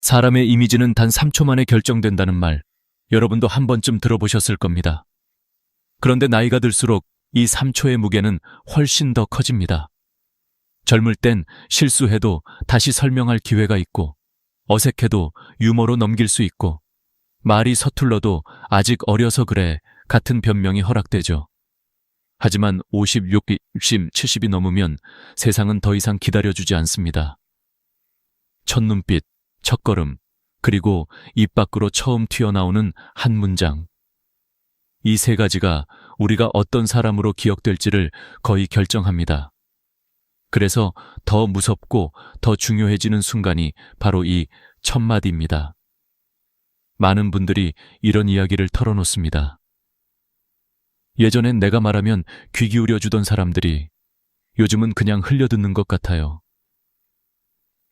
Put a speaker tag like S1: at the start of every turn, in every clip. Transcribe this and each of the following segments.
S1: 사람의 이미지는 단 3초 만에 결정된다는 말, 여러분도 한 번쯤 들어보셨을 겁니다. 그런데 나이가 들수록 이 3초의 무게는 훨씬 더 커집니다. 젊을 땐 실수해도 다시 설명할 기회가 있고, 어색해도 유머로 넘길 수 있고, 말이 서툴러도 아직 어려서 그래 같은 변명이 허락되죠. 하지만 50, 60, 70이 넘으면 세상은 더 이상 기다려주지 않습니다. 첫눈빛, 첫걸음, 그리고 입 밖으로 처음 튀어나오는 한 문장. 이 세 가지가 우리가 어떤 사람으로 기억될지를 거의 결정합니다. 그래서 더 무섭고 더 중요해지는 순간이 바로 이 첫마디입니다. 많은 분들이 이런 이야기를 털어놓습니다. 예전엔 내가 말하면 귀 기울여 주던 사람들이 요즘은 그냥 흘려듣는 것 같아요.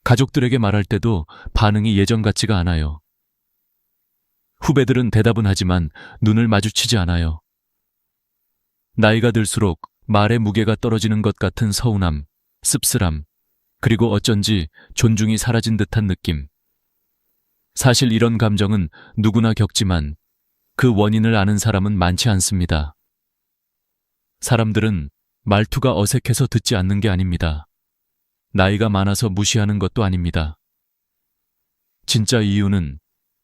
S1: 가족들에게 말할 때도 반응이 예전 같지가 않아요. 후배들은 대답은 하지만 눈을 마주치지 않아요. 나이가 들수록 말의 무게가 떨어지는 것 같은 서운함, 씁쓸함, 그리고 어쩐지 존중이 사라진 듯한 느낌. 사실 이런 감정은 누구나 겪지만 그 원인을 아는 사람은 많지 않습니다. 사람들은 말투가 어색해서 듣지 않는 게 아닙니다. 나이가 많아서 무시하는 것도 아닙니다. 진짜 이유는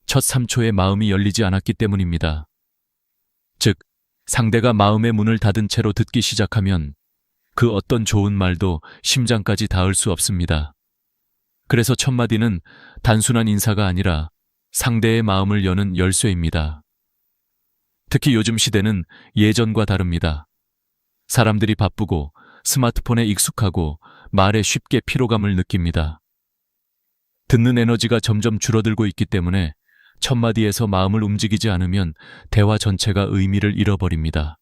S1: 첫 3초에 마음이 열리지 않았기 때문입니다. 즉, 상대가 마음의 문을 닫은 채로 듣기 시작하면 그 어떤 좋은 말도 심장까지 닿을 수 없습니다. 그래서 첫마디는 단순한 인사가 아니라 상대의 마음을 여는 열쇠입니다. 특히 요즘 시대는 예전과 다릅니다. 사람들이 바쁘고 스마트폰에 익숙하고 말에 쉽게 피로감을 느낍니다. 듣는 에너지가 점점 줄어들고 있기 때문에 첫마디에서 마음을 움직이지 않으면 대화 전체가 의미를 잃어버립니다.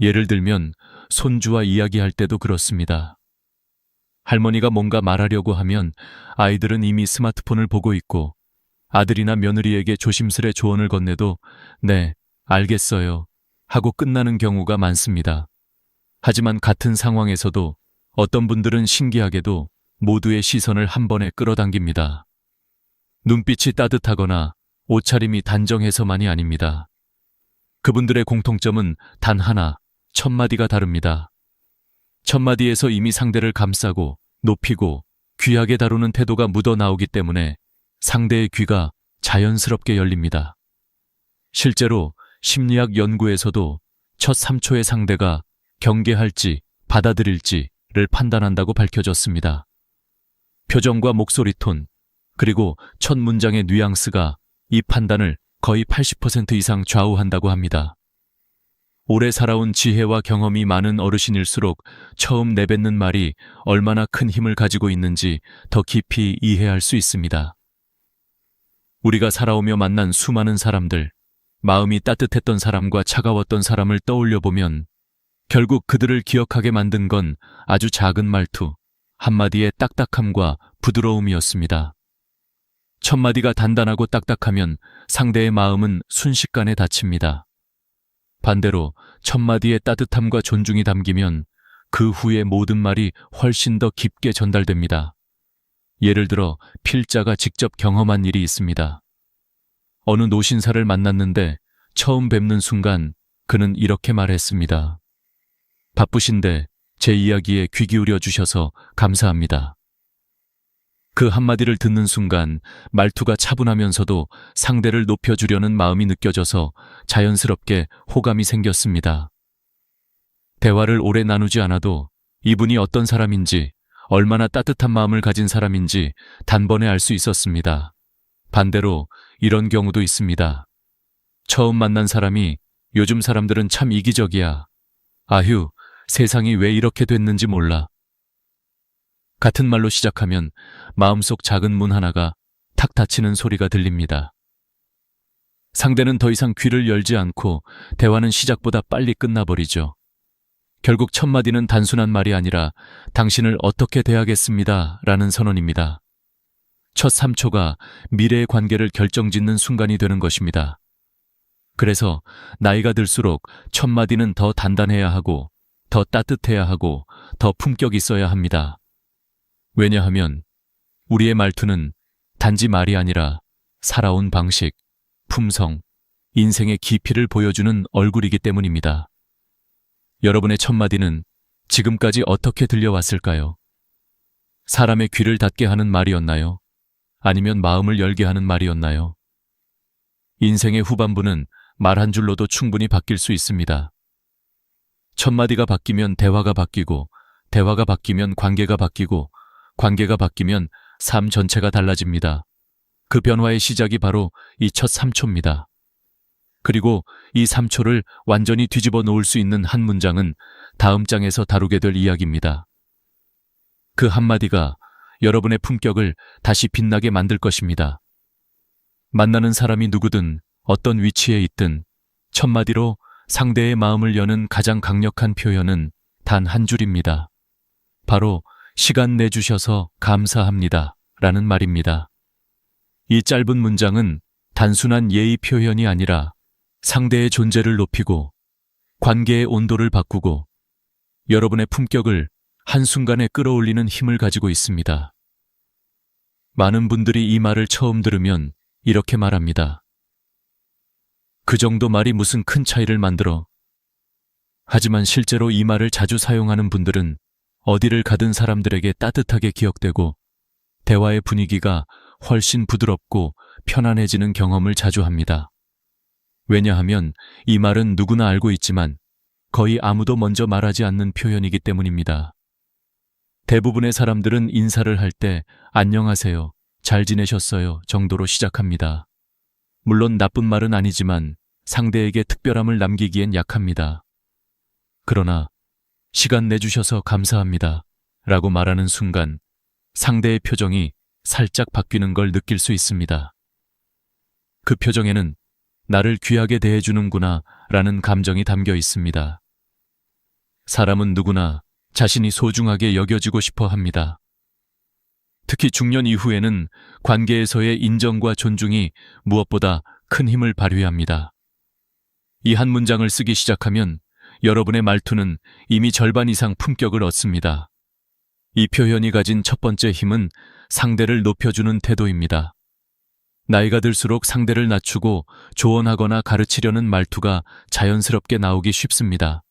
S1: 예를 들면 손주와 이야기할 때도 그렇습니다. 할머니가 뭔가 말하려고 하면 아이들은 이미 스마트폰을 보고 있고 아들이나 며느리에게 조심스레 조언을 건네도 네, 알겠어요 하고 끝나는 경우가 많습니다. 하지만 같은 상황에서도 어떤 분들은 신기하게도 모두의 시선을 한 번에 끌어당깁니다. 눈빛이 따뜻하거나 옷차림이 단정해서만이 아닙니다. 그분들의 공통점은 단 하나, 첫마디가 다릅니다. 첫마디에서 이미 상대를 감싸고 높이고 귀하게 다루는 태도가 묻어나오기 때문에 상대의 귀가 자연스럽게 열립니다. 실제로 심리학 연구에서도 첫 3초의 상대가 경계할지 받아들일지를 판단한다고 밝혀졌습니다. 표정과 목소리 톤, 그리고 첫 문장의 뉘앙스가 이 판단을 거의 80% 이상 좌우한다고 합니다. 오래 살아온 지혜와 경험이 많은 어르신일수록 처음 내뱉는 말이 얼마나 큰 힘을 가지고 있는지 더 깊이 이해할 수 있습니다. 우리가 살아오며 만난 수많은 사람들, 마음이 따뜻했던 사람과 차가웠던 사람을 떠올려 보면 결국 그들을 기억하게 만든 건 아주 작은 말투, 한마디의 딱딱함과 부드러움이었습니다. 첫마디가 단단하고 딱딱하면 상대의 마음은 순식간에 닫힙니다. 반대로 첫마디의 따뜻함과 존중이 담기면 그 후의 모든 말이 훨씬 더 깊게 전달됩니다. 예를 들어 필자가 직접 경험한 일이 있습니다. 어느 노신사를 만났는데 처음 뵙는 순간 그는 이렇게 말했습니다. 바쁘신데 제 이야기에 귀 기울여 주셔서 감사합니다. 그 한마디를 듣는 순간 말투가 차분하면서도 상대를 높여주려는 마음이 느껴져서 자연스럽게 호감이 생겼습니다. 대화를 오래 나누지 않아도 이분이 어떤 사람인지, 얼마나 따뜻한 마음을 가진 사람인지 단번에 알 수 있었습니다. 반대로 이런 경우도 있습니다. 처음 만난 사람이 요즘 사람들은 참 이기적이야. 아휴, 세상이 왜 이렇게 됐는지 몰라. 같은 말로 시작하면 마음속 작은 문 하나가 탁 닫히는 소리가 들립니다. 상대는 더 이상 귀를 열지 않고 대화는 시작보다 빨리 끝나버리죠. 결국 첫마디는 단순한 말이 아니라 당신을 어떻게 대하겠습니다 라는 선언입니다. 첫 3초가 미래의 관계를 결정짓는 순간이 되는 것입니다. 그래서 나이가 들수록 첫마디는 더 단단해야 하고 더 따뜻해야 하고 더 품격 있어야 합니다. 왜냐하면 우리의 말투는 단지 말이 아니라 살아온 방식, 품성, 인생의 깊이를 보여주는 얼굴이기 때문입니다. 여러분의 첫마디는 지금까지 어떻게 들려왔을까요? 사람의 귀를 닫게 하는 말이었나요? 아니면 마음을 열게 하는 말이었나요? 인생의 후반부는 말 한 줄로도 충분히 바뀔 수 있습니다. 첫마디가 바뀌면 대화가 바뀌고, 대화가 바뀌면 관계가 바뀌고, 관계가 바뀌면 삶 전체가 달라집니다. 그 변화의 시작이 바로 이 첫 3초입니다. 그리고 이 3초를 완전히 뒤집어 놓을 수 있는 한 문장은 다음 장에서 다루게 될 이야기입니다. 그 한마디가 여러분의 품격을 다시 빛나게 만들 것입니다. 만나는 사람이 누구든 어떤 위치에 있든 첫마디로 상대의 마음을 여는 가장 강력한 표현은 단 한 줄입니다. 바로 시간 내주셔서 감사합니다 라는 말입니다. 이 짧은 문장은 단순한 예의 표현이 아니라 상대의 존재를 높이고 관계의 온도를 바꾸고 여러분의 품격을 한순간에 끌어올리는 힘을 가지고 있습니다. 많은 분들이 이 말을 처음 들으면 이렇게 말합니다. 그 정도 말이 무슨 큰 차이를 만들어. 하지만 실제로 이 말을 자주 사용하는 분들은 어디를 가든 사람들에게 따뜻하게 기억되고 대화의 분위기가 훨씬 부드럽고 편안해지는 경험을 자주 합니다. 왜냐하면 이 말은 누구나 알고 있지만 거의 아무도 먼저 말하지 않는 표현이기 때문입니다. 대부분의 사람들은 인사를 할 때 안녕하세요, 잘 지내셨어요 정도로 시작합니다. 물론 나쁜 말은 아니지만 상대에게 특별함을 남기기엔 약합니다. 그러나 시간 내주셔서 감사합니다 라고 말하는 순간 상대의 표정이 살짝 바뀌는 걸 느낄 수 있습니다. 그 표정에는 나를 귀하게 대해주는구나 라는 감정이 담겨 있습니다. 사람은 누구나 자신이 소중하게 여겨지고 싶어 합니다. 특히 중년 이후에는 관계에서의 인정과 존중이 무엇보다 큰 힘을 발휘합니다. 이 한 문장을 쓰기 시작하면 여러분의 말투는 이미 절반 이상 품격을 얻습니다. 이 표현이 가진 첫 번째 힘은 상대를 높여주는 태도입니다. 나이가 들수록 상대를 낮추고 조언하거나 가르치려는 말투가 자연스럽게 나오기 쉽습니다.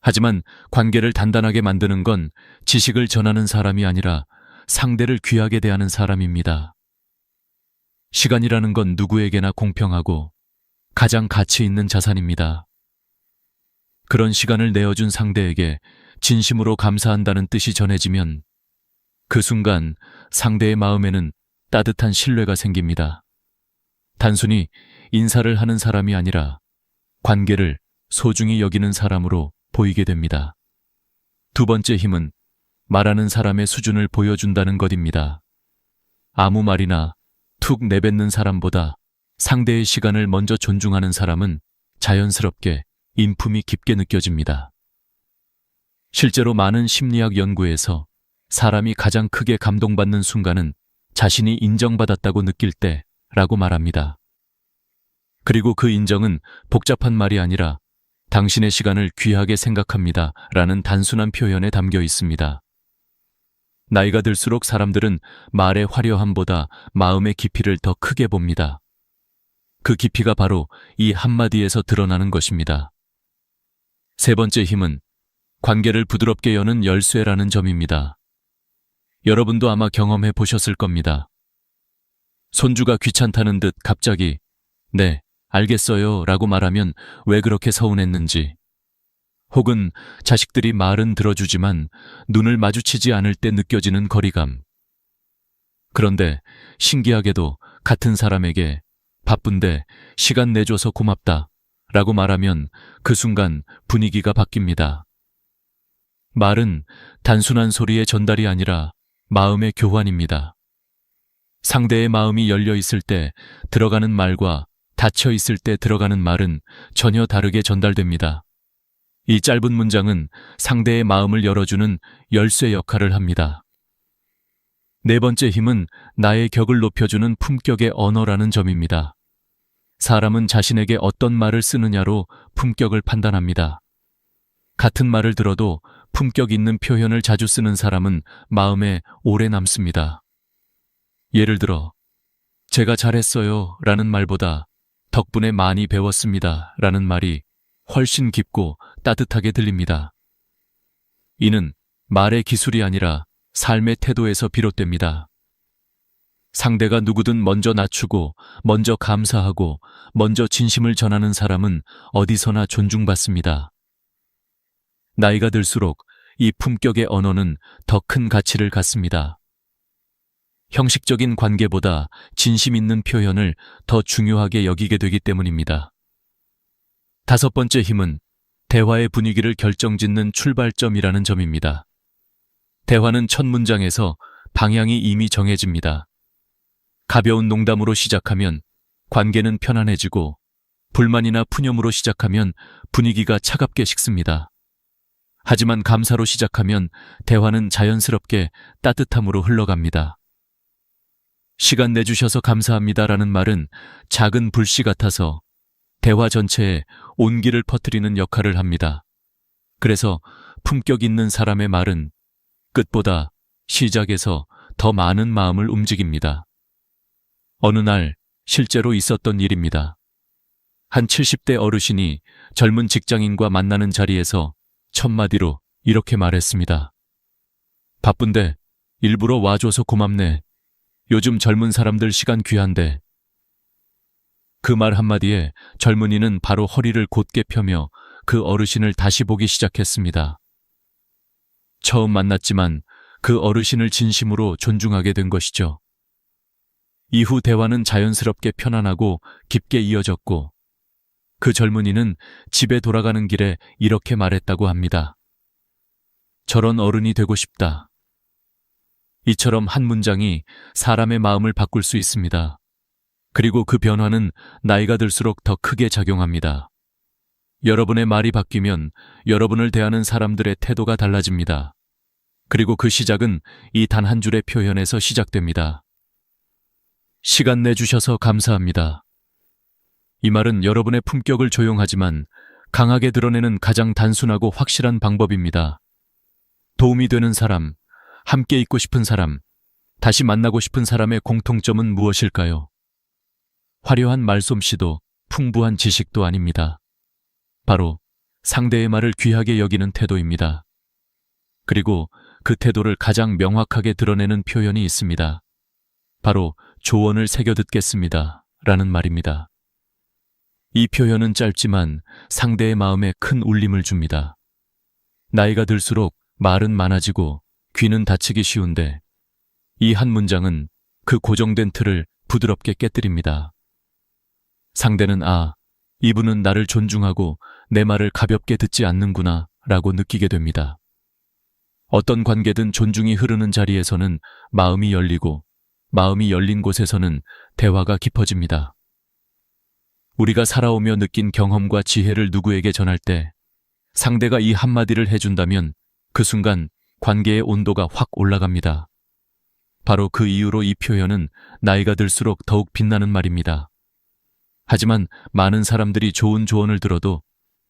S1: 하지만 관계를 단단하게 만드는 건 지식을 전하는 사람이 아니라 상대를 귀하게 대하는 사람입니다. 시간이라는 건 누구에게나 공평하고 가장 가치 있는 자산입니다. 그런 시간을 내어준 상대에게 진심으로 감사한다는 뜻이 전해지면 그 순간 상대의 마음에는 따뜻한 신뢰가 생깁니다. 단순히 인사를 하는 사람이 아니라 관계를 소중히 여기는 사람으로 보이게 됩니다. 두 번째 힘은 말하는 사람의 수준을 보여준다는 것입니다. 아무 말이나 툭 내뱉는 사람보다 상대의 시간을 먼저 존중하는 사람은 자연스럽게 인품이 깊게 느껴집니다. 실제로 많은 심리학 연구에서 사람이 가장 크게 감동받는 순간은 자신이 인정받았다고 느낄 때라고 말합니다. 그리고 그 인정은 복잡한 말이 아니라 당신의 시간을 귀하게 생각합니다 라는 단순한 표현에 담겨 있습니다. 나이가 들수록 사람들은 말의 화려함보다 마음의 깊이를 더 크게 봅니다. 그 깊이가 바로 이 한마디에서 드러나는 것입니다. 세 번째 힘은 관계를 부드럽게 여는 열쇠라는 점입니다. 여러분도 아마 경험해 보셨을 겁니다. 손주가 귀찮다는 듯 갑자기 네, 알겠어요 라고 말하면 왜 그렇게 서운했는지, 혹은 자식들이 말은 들어주지만 눈을 마주치지 않을 때 느껴지는 거리감. 그런데 신기하게도 같은 사람에게 바쁜데 시간 내줘서 고맙다 라고 말하면 그 순간 분위기가 바뀝니다. 말은 단순한 소리의 전달이 아니라 마음의 교환입니다. 상대의 마음이 열려 있을 때 들어가는 말과 닫혀 있을 때 들어가는 말은 전혀 다르게 전달됩니다. 이 짧은 문장은 상대의 마음을 열어주는 열쇠 역할을 합니다. 네 번째 힘은 나의 격을 높여주는 품격의 언어라는 점입니다. 사람은 자신에게 어떤 말을 쓰느냐로 품격을 판단합니다. 같은 말을 들어도 품격 있는 표현을 자주 쓰는 사람은 마음에 오래 남습니다. 예를 들어 제가 잘했어요 라는 말보다 덕분에 많이 배웠습니다 라는 말이 훨씬 깊고 따뜻하게 들립니다. 이는 말의 기술이 아니라 삶의 태도에서 비롯됩니다. 상대가 누구든 먼저 낮추고, 먼저 감사하고, 먼저 진심을 전하는 사람은 어디서나 존중받습니다. 나이가 들수록 이 품격의 언어는 더 큰 가치를 갖습니다. 형식적인 관계보다 진심 있는 표현을 더 중요하게 여기게 되기 때문입니다. 다섯 번째 힘은 대화의 분위기를 결정짓는 출발점이라는 점입니다. 대화는 첫 문장에서 방향이 이미 정해집니다. 가벼운 농담으로 시작하면 관계는 편안해지고, 불만이나 푸념으로 시작하면 분위기가 차갑게 식습니다. 하지만 감사로 시작하면 대화는 자연스럽게 따뜻함으로 흘러갑니다. 시간 내주셔서 감사합니다라는 말은 작은 불씨 같아서 대화 전체에 온기를 퍼뜨리는 역할을 합니다. 그래서 품격 있는 사람의 말은 끝보다 시작에서 더 많은 마음을 움직입니다. 어느 날 실제로 있었던 일입니다. 한 70대 어르신이 젊은 직장인과 만나는 자리에서 첫마디로 이렇게 말했습니다. 바쁜데 일부러 와줘서 고맙네. 요즘 젊은 사람들 시간 귀한데. 그 말 한마디에 젊은이는 바로 허리를 곧게 펴며 그 어르신을 다시 보기 시작했습니다. 처음 만났지만 그 어르신을 진심으로 존중하게 된 것이죠. 이후 대화는 자연스럽게 편안하고 깊게 이어졌고, 그 젊은이는 집에 돌아가는 길에 이렇게 말했다고 합니다. 저런 어른이 되고 싶다. 이처럼 한 문장이 사람의 마음을 바꿀 수 있습니다. 그리고 그 변화는 나이가 들수록 더 크게 작용합니다. 여러분의 말이 바뀌면 여러분을 대하는 사람들의 태도가 달라집니다. 그리고 그 시작은 이 단 한 줄의 표현에서 시작됩니다. 시간 내주셔서 감사합니다. 이 말은 여러분의 품격을 조용하지만 강하게 드러내는 가장 단순하고 확실한 방법입니다. 도움이 되는 사람, 함께 있고 싶은 사람, 다시 만나고 싶은 사람의 공통점은 무엇일까요? 화려한 말솜씨도 풍부한 지식도 아닙니다. 바로 상대의 말을 귀하게 여기는 태도입니다. 그리고 그 태도를 가장 명확하게 드러내는 표현이 있습니다. 바로 조언을 새겨 듣겠습니다 라는 말입니다. 이 표현은 짧지만 상대의 마음에 큰 울림을 줍니다. 나이가 들수록 말은 많아지고 귀는 다치기 쉬운데, 이 한 문장은 그 고정된 틀을 부드럽게 깨뜨립니다. 상대는 이분은 나를 존중하고 내 말을 가볍게 듣지 않는구나 라고 느끼게 됩니다. 어떤 관계든 존중이 흐르는 자리에서는 마음이 열리고, 마음이 열린 곳에서는 대화가 깊어집니다. 우리가 살아오며 느낀 경험과 지혜를 누구에게 전할 때 상대가 이 한마디를 해준다면 그 순간 관계의 온도가 확 올라갑니다. 바로 그 이유로 이 표현은 나이가 들수록 더욱 빛나는 말입니다. 하지만 많은 사람들이 좋은 조언을 들어도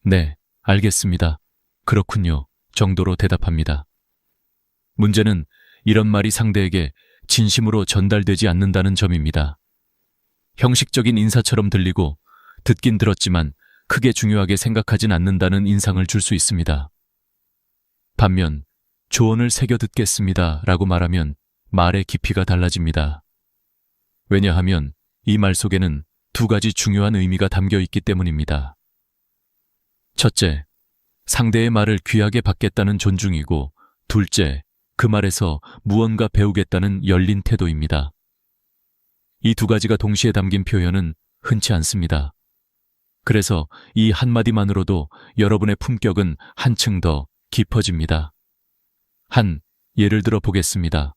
S1: 네, 알겠습니다. 그렇군요. 정도로 대답합니다. 문제는 이런 말이 상대에게 진심으로 전달되지 않는다는 점입니다. 형식적인 인사처럼 들리고 듣긴 들었지만 크게 중요하게 생각하진 않는다는 인상을 줄 수 있습니다. 반면 조언을 새겨 듣겠습니다 라고 말하면 말의 깊이가 달라집니다. 왜냐하면 이 말 속에는 두 가지 중요한 의미가 담겨 있기 때문입니다. 첫째, 상대의 말을 귀하게 받겠다는 존중이고, 둘째, 그 말에서 무언가 배우겠다는 열린 태도입니다. 이 두 가지가 동시에 담긴 표현은 흔치 않습니다. 그래서 이 한마디만으로도 여러분의 품격은 한층 더 깊어집니다. 한 예를 들어 보겠습니다.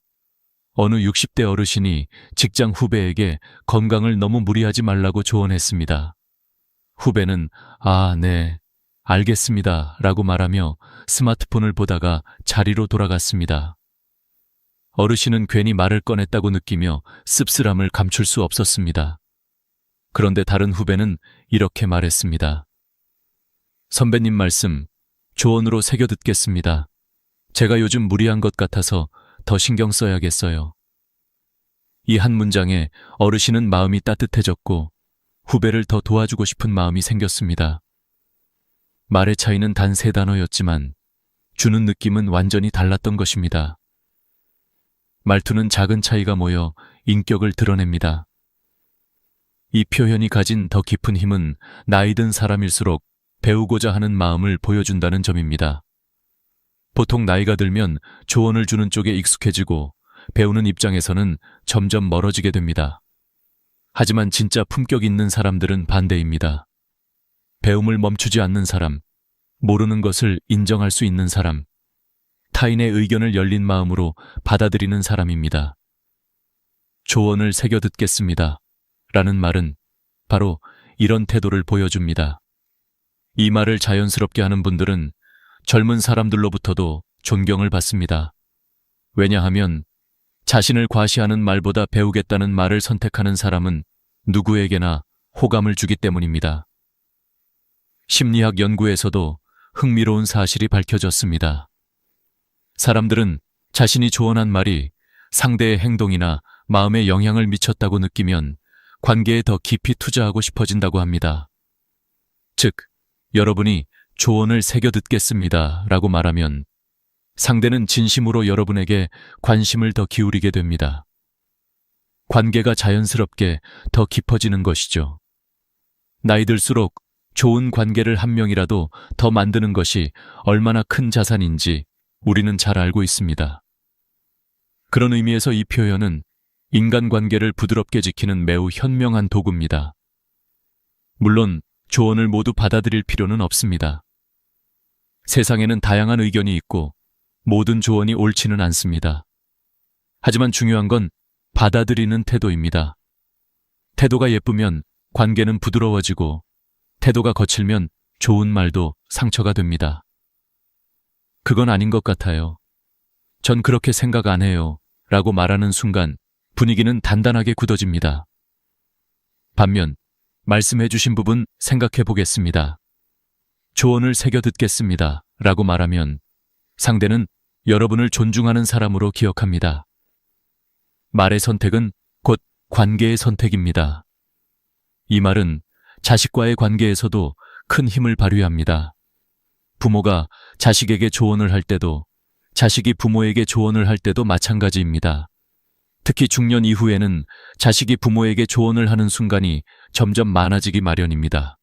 S1: 어느 60대 어르신이 직장 후배에게 건강을 너무 무리하지 말라고 조언했습니다. 후배는 네, 알겠습니다 라고 말하며 스마트폰을 보다가 자리로 돌아갔습니다. 어르신은 괜히 말을 꺼냈다고 느끼며 씁쓸함을 감출 수 없었습니다. 그런데 다른 후배는 이렇게 말했습니다. 선배님 말씀, 조언으로 새겨 듣겠습니다. 제가 요즘 무리한 것 같아서 더 신경 써야겠어요. 이 한 문장에 어르신은 마음이 따뜻해졌고 후배를 더 도와주고 싶은 마음이 생겼습니다. 말의 차이는 단 3단어였지만 주는 느낌은 완전히 달랐던 것입니다. 말투는 작은 차이가 모여 인격을 드러냅니다. 이 표현이 가진 더 깊은 힘은 나이 든 사람일수록 배우고자 하는 마음을 보여준다는 점입니다. 보통 나이가 들면 조언을 주는 쪽에 익숙해지고 배우는 입장에서는 점점 멀어지게 됩니다. 하지만 진짜 품격 있는 사람들은 반대입니다. 배움을 멈추지 않는 사람, 모르는 것을 인정할 수 있는 사람, 타인의 의견을 열린 마음으로 받아들이는 사람입니다. 조언을 새겨 듣겠습니다. 라는 말은 바로 이런 태도를 보여줍니다. 이 말을 자연스럽게 하는 분들은 젊은 사람들로부터도 존경을 받습니다. 왜냐하면 자신을 과시하는 말보다 배우겠다는 말을 선택하는 사람은 누구에게나 호감을 주기 때문입니다. 심리학 연구에서도 흥미로운 사실이 밝혀졌습니다. 사람들은 자신이 조언한 말이 상대의 행동이나 마음에 영향을 미쳤다고 느끼면 관계에 더 깊이 투자하고 싶어진다고 합니다. 즉, 여러분이 조언을 새겨 듣겠습니다 라고 말하면 상대는 진심으로 여러분에게 관심을 더 기울이게 됩니다. 관계가 자연스럽게 더 깊어지는 것이죠. 나이 들수록 좋은 관계를 한 명이라도 더 만드는 것이 얼마나 큰 자산인지 우리는 잘 알고 있습니다. 그런 의미에서 이 표현은 인간관계를 부드럽게 지키는 매우 현명한 도구입니다. 물론 조언을 모두 받아들일 필요는 없습니다. 세상에는 다양한 의견이 있고 모든 조언이 옳지는 않습니다. 하지만 중요한 건 받아들이는 태도입니다. 태도가 예쁘면 관계는 부드러워지고 태도가 거칠면 좋은 말도 상처가 됩니다. 그건 아닌 것 같아요. 전 그렇게 생각 안 해요. 라고 말하는 순간 분위기는 단단하게 굳어집니다. 반면 말씀해 주신 부분 생각해 보겠습니다. 조언을 새겨 듣겠습니다. 라고 말하면 상대는 여러분을 존중하는 사람으로 기억합니다. 말의 선택은 곧 관계의 선택입니다. 이 말은 자식과의 관계에서도 큰 힘을 발휘합니다. 부모가 자식에게 조언을 할 때도, 자식이 부모에게 조언을 할 때도 마찬가지입니다. 특히 중년 이후에는 자식이 부모에게 조언을 하는 순간이 점점 많아지기 마련입니다.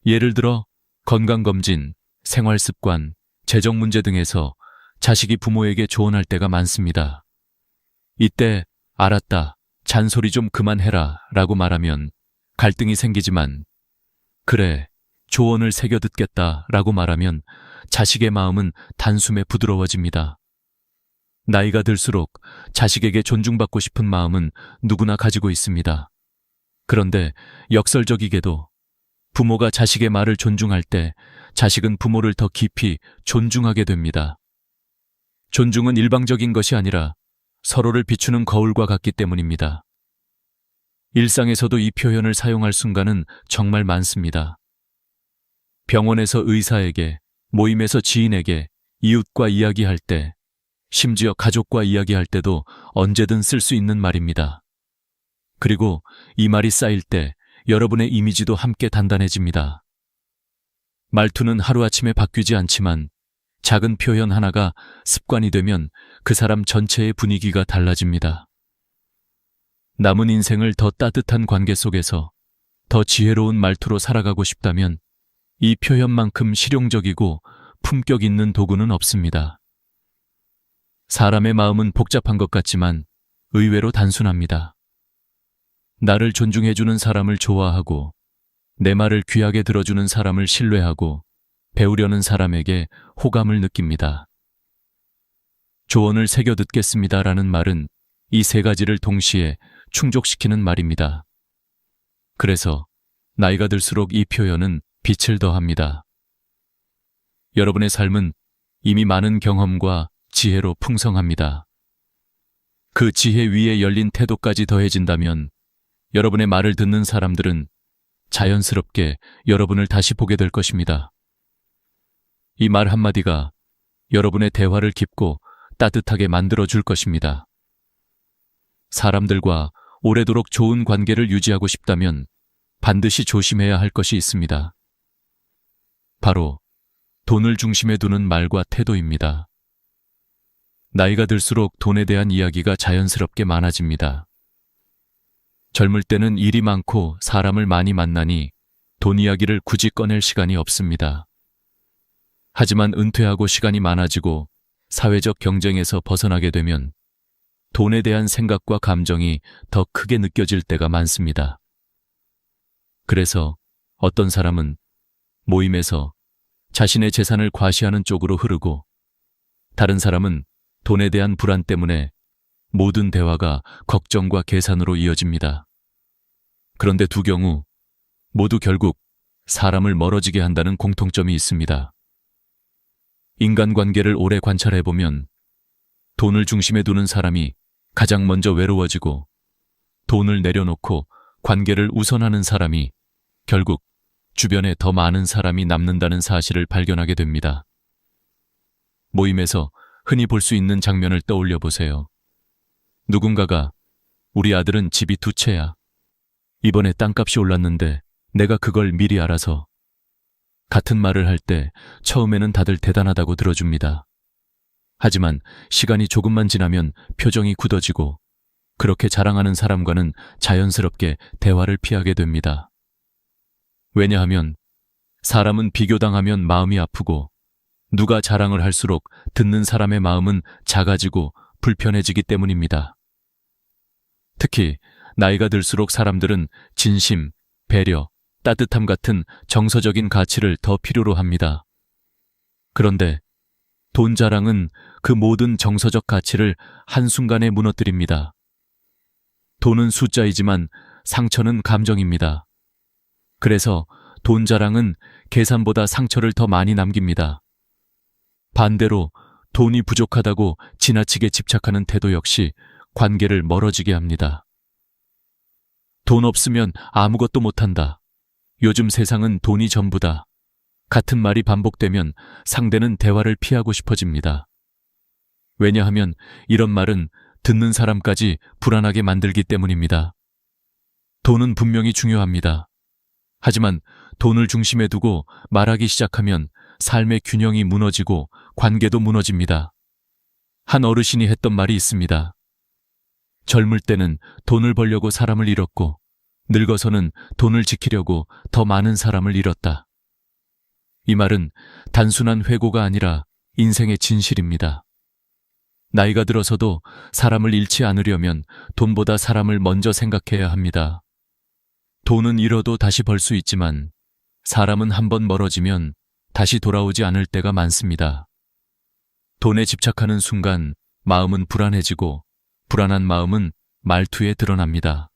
S1: 예를 들어 건강검진, 생활습관, 재정 문제 등에서 자식이 부모에게 조언할 때가 많습니다. 이때 알았다, 잔소리 좀 그만해라 라고 말하면 갈등이 생기지만 그래, 조언을 새겨 듣겠다 라고 말하면 자식의 마음은 단숨에 부드러워집니다. 나이가 들수록 자식에게 존중받고 싶은 마음은 누구나 가지고 있습니다. 그런데 역설적이게도 부모가 자식의 말을 존중할 때 자식은 부모를 더 깊이 존중하게 됩니다. 존중은 일방적인 것이 아니라 서로를 비추는 거울과 같기 때문입니다. 일상에서도 이 표현을 사용할 순간은 정말 많습니다. 병원에서 의사에게, 모임에서 지인에게, 이웃과 이야기할 때, 심지어 가족과 이야기할 때도 언제든 쓸 수 있는 말입니다. 그리고 이 말이 쌓일 때 여러분의 이미지도 함께 단단해집니다. 말투는 하루아침에 바뀌지 않지만 작은 표현 하나가 습관이 되면 그 사람 전체의 분위기가 달라집니다. 남은 인생을 더 따뜻한 관계 속에서 더 지혜로운 말투로 살아가고 싶다면 이 표현만큼 실용적이고 품격 있는 도구는 없습니다. 사람의 마음은 복잡한 것 같지만 의외로 단순합니다. 나를 존중해주는 사람을 좋아하고 내 말을 귀하게 들어주는 사람을 신뢰하고 배우려는 사람에게 호감을 느낍니다. 조언을 새겨 듣겠습니다라는 말은 이 3가지를 동시에 충족시키는 말입니다. 그래서 나이가 들수록 이 표현은 빛을 더합니다. 여러분의 삶은 이미 많은 경험과 지혜로 풍성합니다. 그 지혜 위에 열린 태도까지 더해진다면 여러분의 말을 듣는 사람들은 자연스럽게 여러분을 다시 보게 될 것입니다. 이 말 한마디가 여러분의 대화를 깊고 따뜻하게 만들어줄 것입니다. 사람들과 오래도록 좋은 관계를 유지하고 싶다면 반드시 조심해야 할 것이 있습니다. 바로 돈을 중심에 두는 말과 태도입니다. 나이가 들수록 돈에 대한 이야기가 자연스럽게 많아집니다. 젊을 때는 일이 많고 사람을 많이 만나니 돈 이야기를 굳이 꺼낼 시간이 없습니다. 하지만 은퇴하고 시간이 많아지고 사회적 경쟁에서 벗어나게 되면 돈에 대한 생각과 감정이 더 크게 느껴질 때가 많습니다. 그래서 어떤 사람은 모임에서 자신의 재산을 과시하는 쪽으로 흐르고, 다른 사람은 돈에 대한 불안 때문에 모든 대화가 걱정과 계산으로 이어집니다. 그런데 두 경우 모두 결국 사람을 멀어지게 한다는 공통점이 있습니다. 인간관계를 오래 관찰해보면 돈을 중심에 두는 사람이 가장 먼저 외로워지고, 돈을 내려놓고 관계를 우선하는 사람이 결국 주변에 더 많은 사람이 남는다는 사실을 발견하게 됩니다. 모임에서 흔히 볼 수 있는 장면을 떠올려 보세요. 누군가가 우리 아들은 집이 두 채야. 이번에 땅값이 올랐는데 내가 그걸 미리 알아서. 같은 말을 할 때 처음에는 다들 대단하다고 들어줍니다. 하지만 시간이 조금만 지나면 표정이 굳어지고, 그렇게 자랑하는 사람과는 자연스럽게 대화를 피하게 됩니다. 왜냐하면 사람은 비교당하면 마음이 아프고, 누가 자랑을 할수록 듣는 사람의 마음은 작아지고 불편해지기 때문입니다. 특히 나이가 들수록 사람들은 진심, 배려, 따뜻함 같은 정서적인 가치를 더 필요로 합니다. 그런데 돈 자랑은 그 모든 정서적 가치를 한순간에 무너뜨립니다. 돈은 숫자이지만 상처는 감정입니다. 그래서 돈 자랑은 계산보다 상처를 더 많이 남깁니다. 반대로 돈이 부족하다고 지나치게 집착하는 태도 역시 관계를 멀어지게 합니다. 돈 없으면 아무것도 못한다. 요즘 세상은 돈이 전부다. 같은 말이 반복되면 상대는 대화를 피하고 싶어집니다. 왜냐하면 이런 말은 듣는 사람까지 불안하게 만들기 때문입니다. 돈은 분명히 중요합니다. 하지만 돈을 중심에 두고 말하기 시작하면 삶의 균형이 무너지고 관계도 무너집니다. 한 어르신이 했던 말이 있습니다. 젊을 때는 돈을 벌려고 사람을 잃었고, 늙어서는 돈을 지키려고 더 많은 사람을 잃었다. 이 말은 단순한 회고가 아니라 인생의 진실입니다. 나이가 들어서도 사람을 잃지 않으려면 돈보다 사람을 먼저 생각해야 합니다. 돈은 잃어도 다시 벌 수 있지만 사람은 한번 멀어지면 다시 돌아오지 않을 때가 많습니다. 돈에 집착하는 순간 마음은 불안해지고, 불안한 마음은 말투에 드러납니다.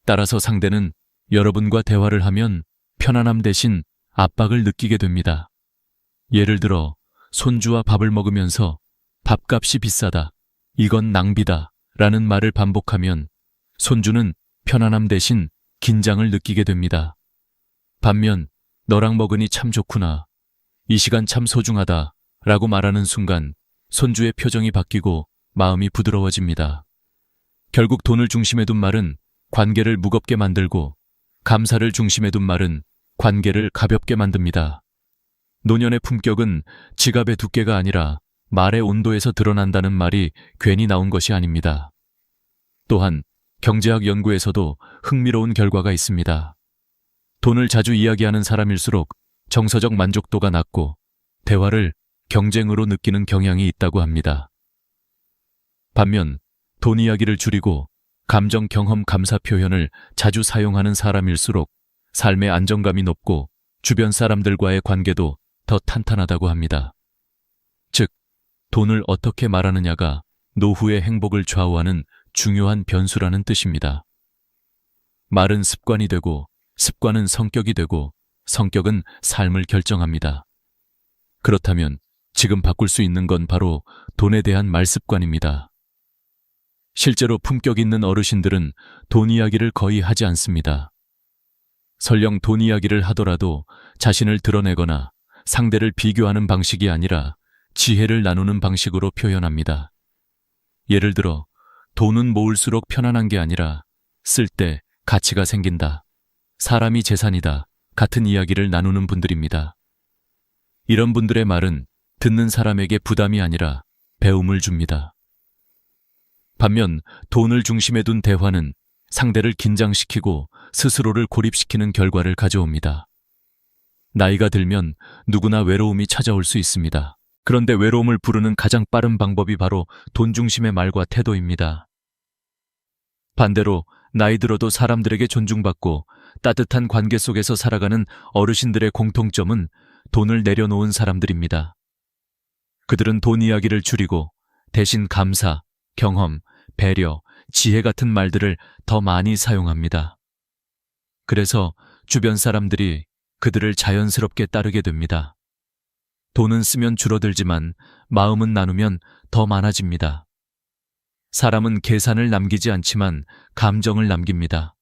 S1: 따라서 상대는 여러분과 대화를 하면 편안함 대신 압박을 느끼게 됩니다. 예를 들어 손주와 밥을 먹으면서 밥값이 비싸다, 이건 낭비다 라는 말을 반복하면 손주는 편안함 대신 긴장을 느끼게 됩니다. 반면 너랑 먹으니 참 좋구나, 이 시간 참 소중하다 라고 말하는 순간 손주의 표정이 바뀌고 마음이 부드러워집니다. 결국 돈을 중심에 둔 말은 관계를 무겁게 만들고, 감사를 중심에 둔 말은 관계를 가볍게 만듭니다. 노년의 품격은 지갑의 두께가 아니라 말의 온도에서 드러난다는 말이 괜히 나온 것이 아닙니다. 또한 경제학 연구에서도 흥미로운 결과가 있습니다. 돈을 자주 이야기하는 사람일수록 정서적 만족도가 낮고 대화를 경쟁으로 느끼는 경향이 있다고 합니다. 반면 돈 이야기를 줄이고 감정 경험 감사 표현을 자주 사용하는 사람일수록 삶의 안정감이 높고 주변 사람들과의 관계도 더 탄탄하다고 합니다. 즉, 돈을 어떻게 말하느냐가 노후의 행복을 좌우하는 중요한 변수라는 뜻입니다. 말은 습관이 되고, 습관은 성격이 되고, 성격은 삶을 결정합니다. 그렇다면 지금 바꿀 수 있는 건 바로 돈에 대한 말 습관입니다. 실제로 품격 있는 어르신들은 돈 이야기를 거의 하지 않습니다. 설령 돈 이야기를 하더라도 자신을 드러내거나 상대를 비교하는 방식이 아니라 지혜를 나누는 방식으로 표현합니다. 예를 들어 돈은 모을수록 편안한 게 아니라 쓸 때 가치가 생긴다. 사람이 재산이다. 같은 이야기를 나누는 분들입니다. 이런 분들의 말은 듣는 사람에게 부담이 아니라 배움을 줍니다. 반면 돈을 중심에 둔 대화는 상대를 긴장시키고 스스로를 고립시키는 결과를 가져옵니다. 나이가 들면 누구나 외로움이 찾아올 수 있습니다. 그런데 외로움을 부르는 가장 빠른 방법이 바로 돈 중심의 말과 태도입니다. 반대로 나이 들어도 사람들에게 존중받고 따뜻한 관계 속에서 살아가는 어르신들의 공통점은 돈을 내려놓은 사람들입니다. 그들은 돈 이야기를 줄이고 대신 감사, 경험, 배려, 지혜 같은 말들을 더 많이 사용합니다. 그래서 주변 사람들이 그들을 자연스럽게 따르게 됩니다. 돈은 쓰면 줄어들지만 마음은 나누면 더 많아집니다. 사람은 계산을 남기지 않지만 감정을 남깁니다.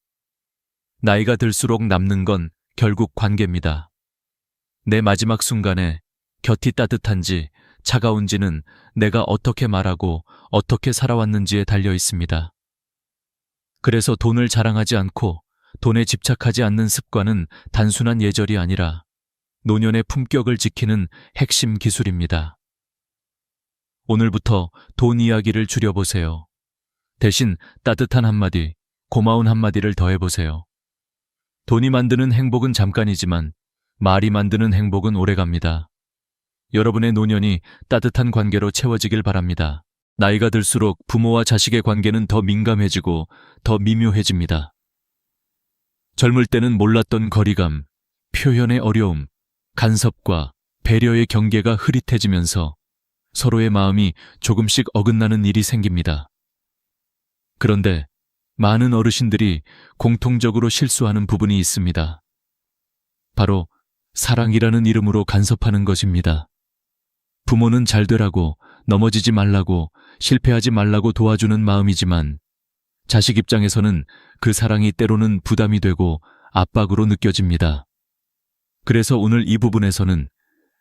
S1: 나이가 들수록 남는 건 결국 관계입니다. 내 마지막 순간에 곁이 따뜻한지 차가운지는 내가 어떻게 말하고 어떻게 살아왔는지에 달려 있습니다. 그래서 돈을 자랑하지 않고 돈에 집착하지 않는 습관은 단순한 예절이 아니라 노년의 품격을 지키는 핵심 기술입니다. 오늘부터 돈 이야기를 줄여보세요. 대신 따뜻한 한마디, 고마운 한마디를 더해보세요. 돈이 만드는 행복은 잠깐이지만 말이 만드는 행복은 오래갑니다. 여러분의 노년이 따뜻한 관계로 채워지길 바랍니다. 나이가 들수록 부모와 자식의 관계는 더 민감해지고 더 미묘해집니다. 젊을 때는 몰랐던 거리감, 표현의 어려움, 간섭과 배려의 경계가 흐릿해지면서 서로의 마음이 조금씩 어긋나는 일이 생깁니다. 그런데 많은 어르신들이 공통적으로 실수하는 부분이 있습니다. 바로 사랑이라는 이름으로 간섭하는 것입니다. 부모는 잘 되라고, 넘어지지 말라고, 실패하지 말라고 도와주는 마음이지만 자식 입장에서는 그 사랑이 때로는 부담이 되고 압박으로 느껴집니다. 그래서 오늘 이 부분에서는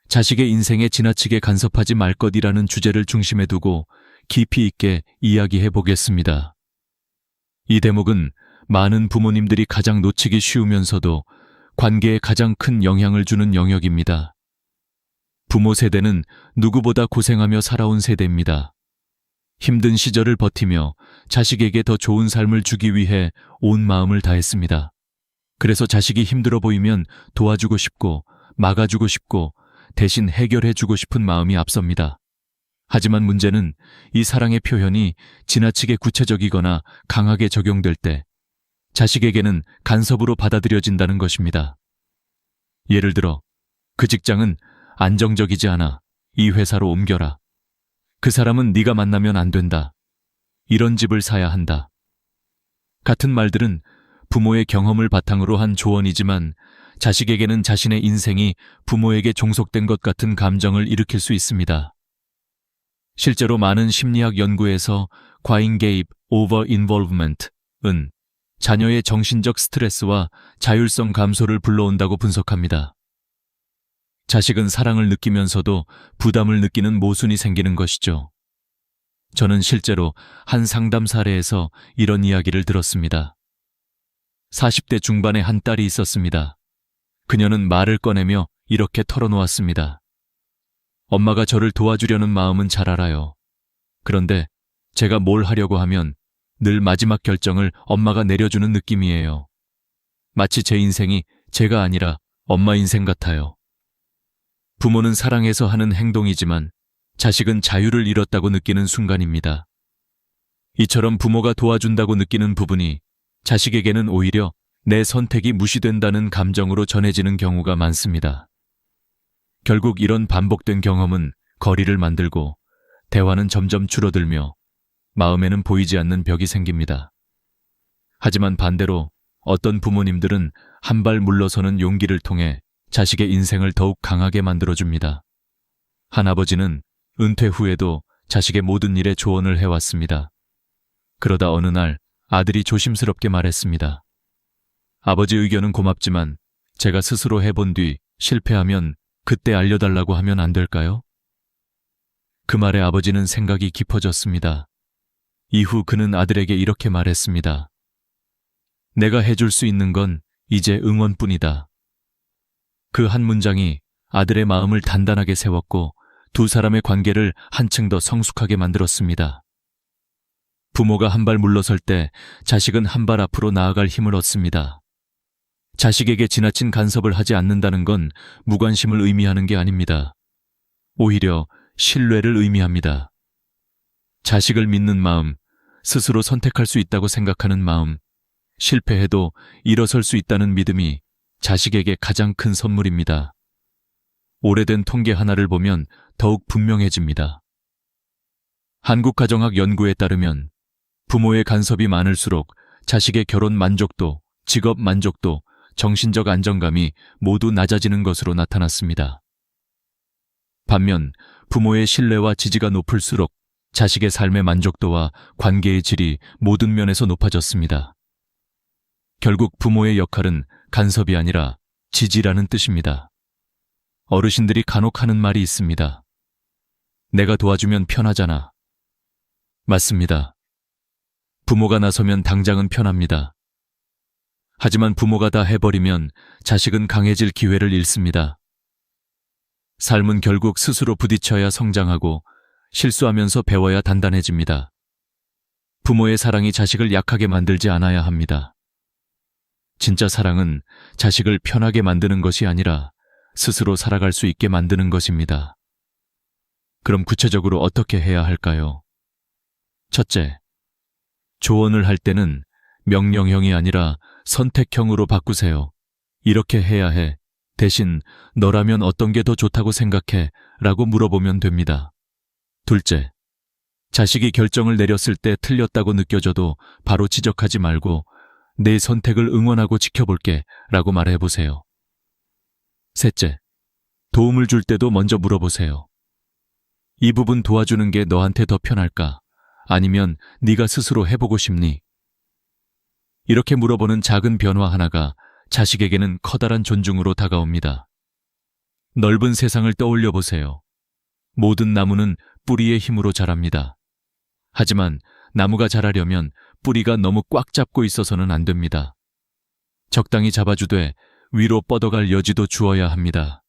S1: 자식의 인생에 지나치게 간섭하지 말 것이라는 주제를 중심에 두고 깊이 있게 이야기해 보겠습니다. 이 대목은 많은 부모님들이 가장 놓치기 쉬우면서도 관계에 가장 큰 영향을 주는 영역입니다. 부모 세대는 누구보다 고생하며 살아온 세대입니다. 힘든 시절을 버티며 자식에게 더 좋은 삶을 주기 위해 온 마음을 다했습니다. 그래서 자식이 힘들어 보이면 도와주고 싶고 막아주고 싶고 대신 해결해주고 싶은 마음이 앞섭니다. 하지만 문제는 이 사랑의 표현이 지나치게 구체적이거나 강하게 적용될 때 자식에게는 간섭으로 받아들여진다는 것입니다. 예를 들어 그 직장은 안정적이지 않아. 이 회사로 옮겨라. 그 사람은 네가 만나면 안 된다. 이런 집을 사야 한다. 같은 말들은 부모의 경험을 바탕으로 한 조언이지만 자식에게는 자신의 인생이 부모에게 종속된 것 같은 감정을 일으킬 수 있습니다. 실제로 많은 심리학 연구에서 과잉 개입, over involvement은 자녀의 정신적 스트레스와 자율성 감소를 불러온다고 분석합니다. 자식은 사랑을 느끼면서도 부담을 느끼는 모순이 생기는 것이죠. 저는 실제로 한 상담 사례에서 이런 이야기를 들었습니다. 40대 중반의 한 딸이 있었습니다. 그녀는 말을 꺼내며 이렇게 털어놓았습니다. 엄마가 저를 도와주려는 마음은 잘 알아요. 그런데 제가 뭘 하려고 하면 늘 마지막 결정을 엄마가 내려주는 느낌이에요. 마치 제 인생이 제가 아니라 엄마 인생 같아요. 부모는 사랑해서 하는 행동이지만 자식은 자유를 잃었다고 느끼는 순간입니다. 이처럼 부모가 도와준다고 느끼는 부분이 자식에게는 오히려 내 선택이 무시된다는 감정으로 전해지는 경우가 많습니다. 결국 이런 반복된 경험은 거리를 만들고 대화는 점점 줄어들며 마음에는 보이지 않는 벽이 생깁니다. 하지만 반대로 어떤 부모님들은 한 발 물러서는 용기를 통해 자식의 인생을 더욱 강하게 만들어줍니다. 한 아버지는 은퇴 후에도 자식의 모든 일에 조언을 해왔습니다. 그러다 어느 날 아들이 조심스럽게 말했습니다. 아버지 의견은 고맙지만 제가 스스로 해본 뒤 실패하면 그때 알려달라고 하면 안 될까요? 그 말에 아버지는 생각이 깊어졌습니다. 이후 그는 아들에게 이렇게 말했습니다. 내가 해줄 수 있는 건 이제 응원뿐이다. 그 한 문장이 아들의 마음을 단단하게 세웠고 두 사람의 관계를 한층 더 성숙하게 만들었습니다. 부모가 한 발 물러설 때 자식은 한 발 앞으로 나아갈 힘을 얻습니다. 자식에게 지나친 간섭을 하지 않는다는 건 무관심을 의미하는 게 아닙니다. 오히려 신뢰를 의미합니다. 자식을 믿는 마음, 스스로 선택할 수 있다고 생각하는 마음, 실패해도 일어설 수 있다는 믿음이 자식에게 가장 큰 선물입니다. 오래된 통계 하나를 보면 더욱 분명해집니다. 한국가정학 연구에 따르면 부모의 간섭이 많을수록 자식의 결혼 만족도, 직업 만족도, 정신적 안정감이 모두 낮아지는 것으로 나타났습니다. 반면 부모의 신뢰와 지지가 높을수록 자식의 삶의 만족도와 관계의 질이 모든 면에서 높아졌습니다. 결국 부모의 역할은 간섭이 아니라 지지라는 뜻입니다. 어르신들이 간혹 하는 말이 있습니다. 내가 도와주면 편하잖아. 맞습니다. 부모가 나서면 당장은 편합니다. 하지만 부모가 다 해버리면 자식은 강해질 기회를 잃습니다. 삶은 결국 스스로 부딪혀야 성장하고 실수하면서 배워야 단단해집니다. 부모의 사랑이 자식을 약하게 만들지 않아야 합니다. 진짜 사랑은 자식을 편하게 만드는 것이 아니라 스스로 살아갈 수 있게 만드는 것입니다. 그럼 구체적으로 어떻게 해야 할까요? 첫째, 조언을 할 때는 명령형이 아니라 선택형으로 바꾸세요. 이렇게 해야 해. 대신 너라면 어떤 게 더 좋다고 생각해? 라고 물어보면 됩니다. 둘째, 자식이 결정을 내렸을 때 틀렸다고 느껴져도 바로 지적하지 말고 내 선택을 응원하고 지켜볼게 라고 말해보세요. 셋째, 도움을 줄 때도 먼저 물어보세요. 이 부분 도와주는 게 너한테 더 편할까? 아니면 네가 스스로 해보고 싶니? 이렇게 물어보는 작은 변화 하나가 자식에게는 커다란 존중으로 다가옵니다. 넓은 세상을 떠올려 보세요. 모든 나무는 뿌리의 힘으로 자랍니다. 하지만 나무가 자라려면 뿌리가 너무 꽉 잡고 있어서는 안 됩니다. 적당히 잡아주되 위로 뻗어갈 여지도 주어야 합니다.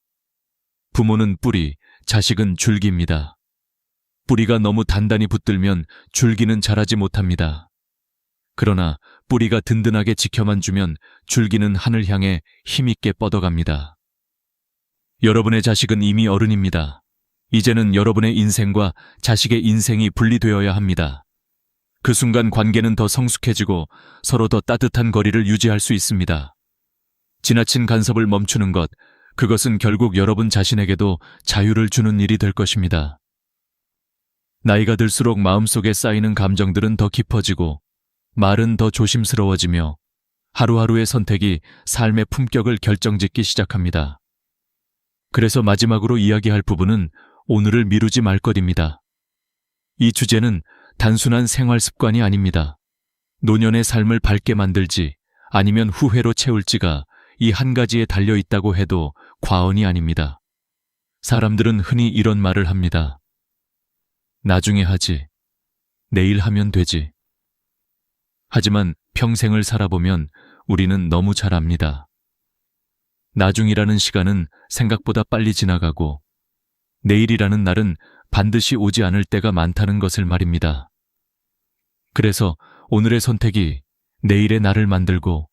S1: 부모는 뿌리, 자식은 줄기입니다. 뿌리가 너무 단단히 붙들면 줄기는 자라지 못합니다. 그러나 뿌리가 든든하게 지켜만 주면 줄기는 하늘 향해 힘있게 뻗어갑니다. 여러분의 자식은 이미 어른입니다. 이제는 여러분의 인생과 자식의 인생이 분리되어야 합니다. 그 순간 관계는 더 성숙해지고 서로 더 따뜻한 거리를 유지할 수 있습니다. 지나친 간섭을 멈추는 것, 그것은 결국 여러분 자신에게도 자유를 주는 일이 될 것입니다. 나이가 들수록 마음속에 쌓이는 감정들은 더 깊어지고 말은 더 조심스러워지며 하루하루의 선택이 삶의 품격을 결정짓기 시작합니다. 그래서 마지막으로 이야기할 부분은 오늘을 미루지 말 것입니다. 이 주제는 단순한 생활 습관이 아닙니다. 노년의 삶을 밝게 만들지 아니면 후회로 채울지가 이 한 가지에 달려 있다고 해도 과언이 아닙니다. 사람들은 흔히 이런 말을 합니다. 나중에 하지. 내일 하면 되지. 하지만 평생을 살아보면 우리는 너무 잘 압니다. 나중이라는 시간은 생각보다 빨리 지나가고 내일이라는 날은 반드시 오지 않을 때가 많다는 것을 말입니다. 그래서 오늘의 선택이 내일의 나를 만들고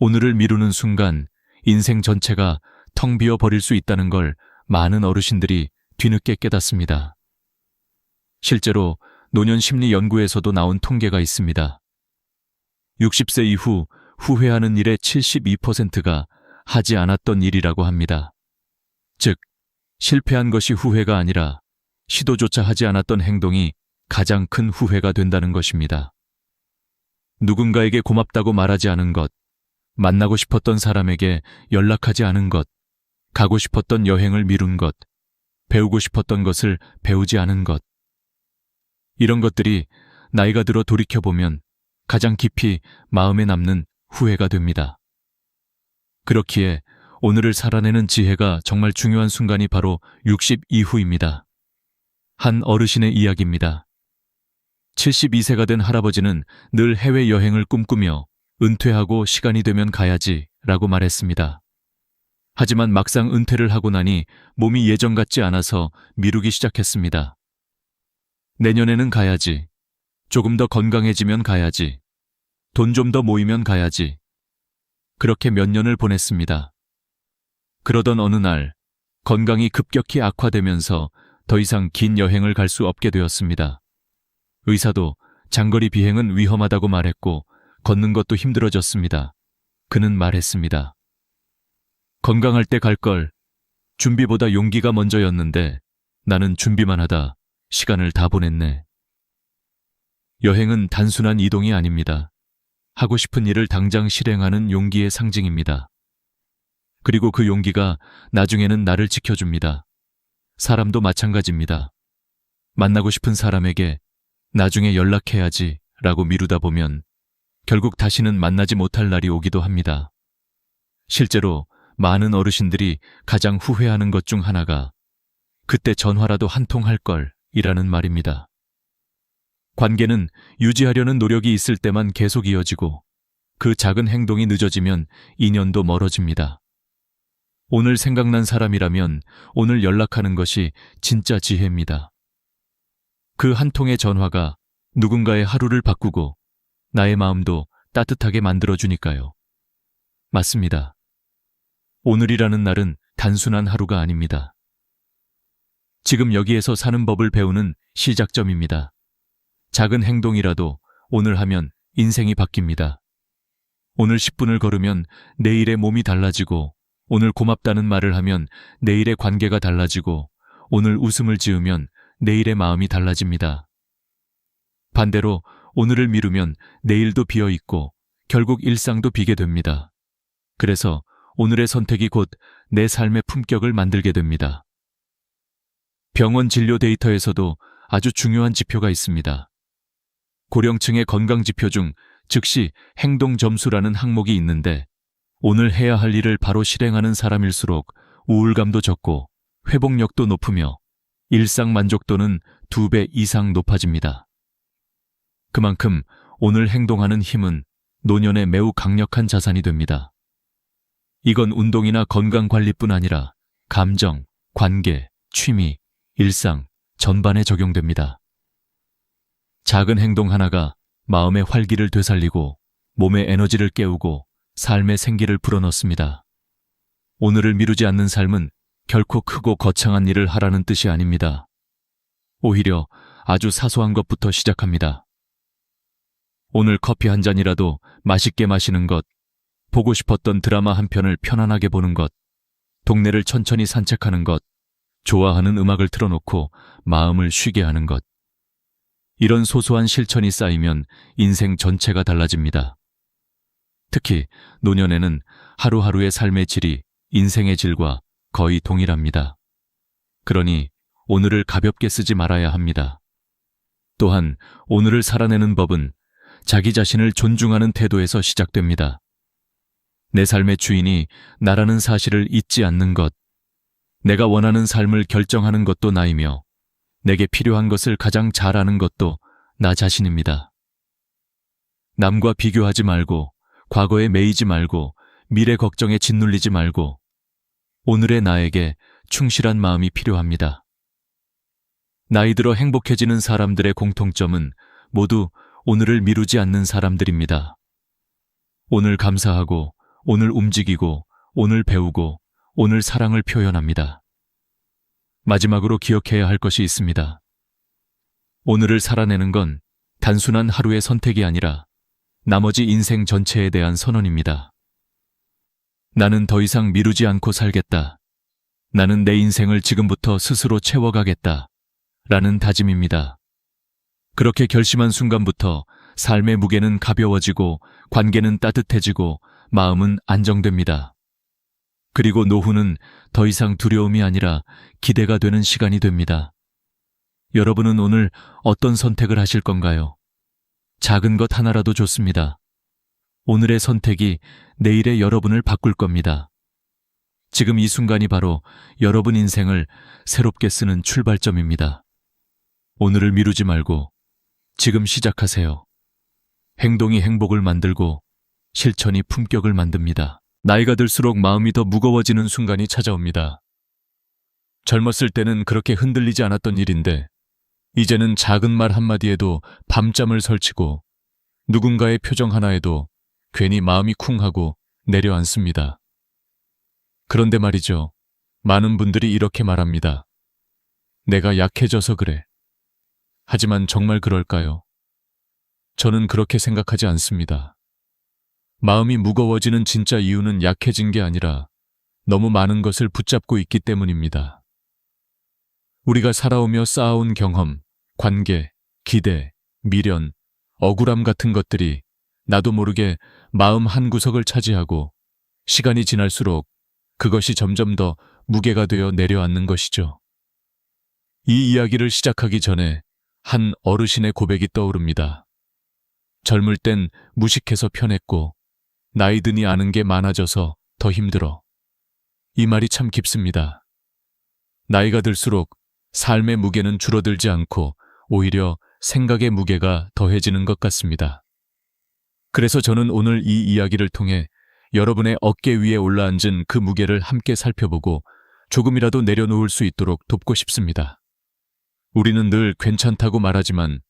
S1: 오늘을 미루는 순간 인생 전체가 텅 비어 버릴 수 있다는 걸 많은 어르신들이 뒤늦게 깨닫습니다. 실제로 노년 심리 연구에서도 나온 통계가 있습니다. 60세 이후 후회하는 일의 72%가 하지 않았던 일이라고 합니다. 즉, 실패한 것이 후회가 아니라 시도조차 하지 않았던 행동이 가장 큰 후회가 된다는 것입니다. 누군가에게 고맙다고 말하지 않은 것, 만나고 싶었던 사람에게 연락하지 않은 것, 가고 싶었던 여행을 미룬 것, 배우고 싶었던 것을 배우지 않은 것. 이런 것들이 나이가 들어 돌이켜보면 가장 깊이 마음에 남는 후회가 됩니다. 그렇기에 오늘을 살아내는 지혜가 정말 중요한 순간이 바로 60 이후입니다. 한 어르신의 이야기입니다. 72세가 된 할아버지는 늘 해외여행을 꿈꾸며 은퇴하고 시간이 되면 가야지 라고 말했습니다. 하지만 막상 은퇴를 하고 나니 몸이 예전 같지 않아서 미루기 시작했습니다. 내년에는 가야지. 조금 더 건강해지면 가야지. 돈 좀 더 모이면 가야지. 그렇게 몇 년을 보냈습니다. 그러던 어느 날 건강이 급격히 악화되면서 더 이상 긴 여행을 갈 수 없게 되었습니다. 의사도 장거리 비행은 위험하다고 말했고 걷는 것도 힘들어졌습니다. 그는 말했습니다. 건강할 때 갈 걸. 준비보다 용기가 먼저였는데 나는 준비만 하다 시간을 다 보냈네. 여행은 단순한 이동이 아닙니다. 하고 싶은 일을 당장 실행하는 용기의 상징입니다. 그리고 그 용기가 나중에는 나를 지켜줍니다. 사람도 마찬가지입니다. 만나고 싶은 사람에게 나중에 연락해야지 라고 미루다 보면 결국 다시는 만나지 못할 날이 오기도 합니다. 실제로 많은 어르신들이 가장 후회하는 것 중 하나가 그때 전화라도 한 통 할 걸 이라는 말입니다. 관계는 유지하려는 노력이 있을 때만 계속 이어지고 그 작은 행동이 늦어지면 인연도 멀어집니다. 오늘 생각난 사람이라면 오늘 연락하는 것이 진짜 지혜입니다. 그 한 통의 전화가 누군가의 하루를 바꾸고 나의 마음도 따뜻하게 만들어주니까요. 맞습니다. 오늘이라는 날은 단순한 하루가 아닙니다. 지금 여기에서 사는 법을 배우는 시작점입니다. 작은 행동이라도 오늘 하면 인생이 바뀝니다. 오늘 10분을 걸으면 내일의 몸이 달라지고 오늘 고맙다는 말을 하면 내일의 관계가 달라지고 오늘 웃음을 지으면 내일의 마음이 달라집니다. 반대로 오늘을 미루면 내일도 비어있고 결국 일상도 비게 됩니다. 그래서 오늘의 선택이 곧 내 삶의 품격을 만들게 됩니다. 병원 진료 데이터에서도 아주 중요한 지표가 있습니다. 고령층의 건강 지표 중 즉시 행동 점수라는 항목이 있는데 오늘 해야 할 일을 바로 실행하는 사람일수록 우울감도 적고 회복력도 높으며 일상 만족도는 2배 이상 높아집니다. 그만큼 오늘 행동하는 힘은 노년에 매우 강력한 자산이 됩니다. 이건 운동이나 건강관리뿐 아니라 감정, 관계, 취미, 일상 전반에 적용됩니다. 작은 행동 하나가 마음의 활기를 되살리고 몸의 에너지를 깨우고 삶의 생기를 불어넣습니다. 오늘을 미루지 않는 삶은 결코 크고 거창한 일을 하라는 뜻이 아닙니다. 오히려 아주 사소한 것부터 시작합니다. 오늘 커피 한 잔이라도 맛있게 마시는 것, 보고 싶었던 드라마 한 편을 편안하게 보는 것, 동네를 천천히 산책하는 것, 좋아하는 음악을 틀어놓고 마음을 쉬게 하는 것. 이런 소소한 실천이 쌓이면 인생 전체가 달라집니다. 특히 노년에는 하루하루의 삶의 질이 인생의 질과 거의 동일합니다. 그러니 오늘을 가볍게 쓰지 말아야 합니다. 또한 오늘을 살아내는 법은 자기 자신을 존중하는 태도에서 시작됩니다. 내 삶의 주인이 나라는 사실을 잊지 않는 것, 내가 원하는 삶을 결정하는 것도 나이며 내게 필요한 것을 가장 잘 아는 것도 나 자신입니다. 남과 비교하지 말고 과거에 매이지 말고 미래 걱정에 짓눌리지 말고 오늘의 나에게 충실한 마음이 필요합니다. 나이 들어 행복해지는 사람들의 공통점은 모두 오늘을 미루지 않는 사람들입니다. 오늘 감사하고 오늘 움직이고 오늘 배우고 오늘 사랑을 표현합니다. 마지막으로 기억해야 할 것이 있습니다. 오늘을 살아내는 건 단순한 하루의 선택이 아니라 나머지 인생 전체에 대한 선언입니다. 나는 더 이상 미루지 않고 살겠다. 나는 내 인생을 지금부터 스스로 채워가겠다. 라는 다짐입니다. 그렇게 결심한 순간부터 삶의 무게는 가벼워지고 관계는 따뜻해지고 마음은 안정됩니다. 그리고 노후는 더 이상 두려움이 아니라 기대가 되는 시간이 됩니다. 여러분은 오늘 어떤 선택을 하실 건가요? 작은 것 하나라도 좋습니다. 오늘의 선택이 내일의 여러분을 바꿀 겁니다. 지금 이 순간이 바로 여러분 인생을 새롭게 쓰는 출발점입니다. 오늘을 미루지 말고 지금 시작하세요. 행동이 행복을 만들고 실천이 품격을 만듭니다. 나이가 들수록 마음이 더 무거워지는 순간이 찾아옵니다. 젊었을 때는 그렇게 흔들리지 않았던 일인데 이제는 작은 말 한마디에도 밤잠을 설치고 누군가의 표정 하나에도 괜히 마음이 쿵하고 내려앉습니다. 그런데 말이죠. 많은 분들이 이렇게 말합니다. 내가 약해져서 그래. 하지만 정말 그럴까요? 저는 그렇게 생각하지 않습니다. 마음이 무거워지는 진짜 이유는 약해진 게 아니라 너무 많은 것을 붙잡고 있기 때문입니다. 우리가 살아오며 쌓아온 경험, 관계, 기대, 미련, 억울함 같은 것들이 나도 모르게 마음 한구석을 차지하고 시간이 지날수록 그것이 점점 더 무게가 되어 내려앉는 것이죠. 이 이야기를 시작하기 전에 한 어르신의 고백이 떠오릅니다. 젊을 땐 무식해서 편했고 나이 드니 아는 게 많아져서 더 힘들어. 이 말이 참 깊습니다. 나이가 들수록 삶의 무게는 줄어들지 않고 오히려 생각의 무게가 더해지는 것 같습니다. 그래서 저는 오늘 이 이야기를 통해 여러분의 어깨 위에 올라앉은 그 무게를 함께 살펴보고 조금이라도 내려놓을 수 있도록 돕고 싶습니다. 우리는 늘 괜찮다고 말하지만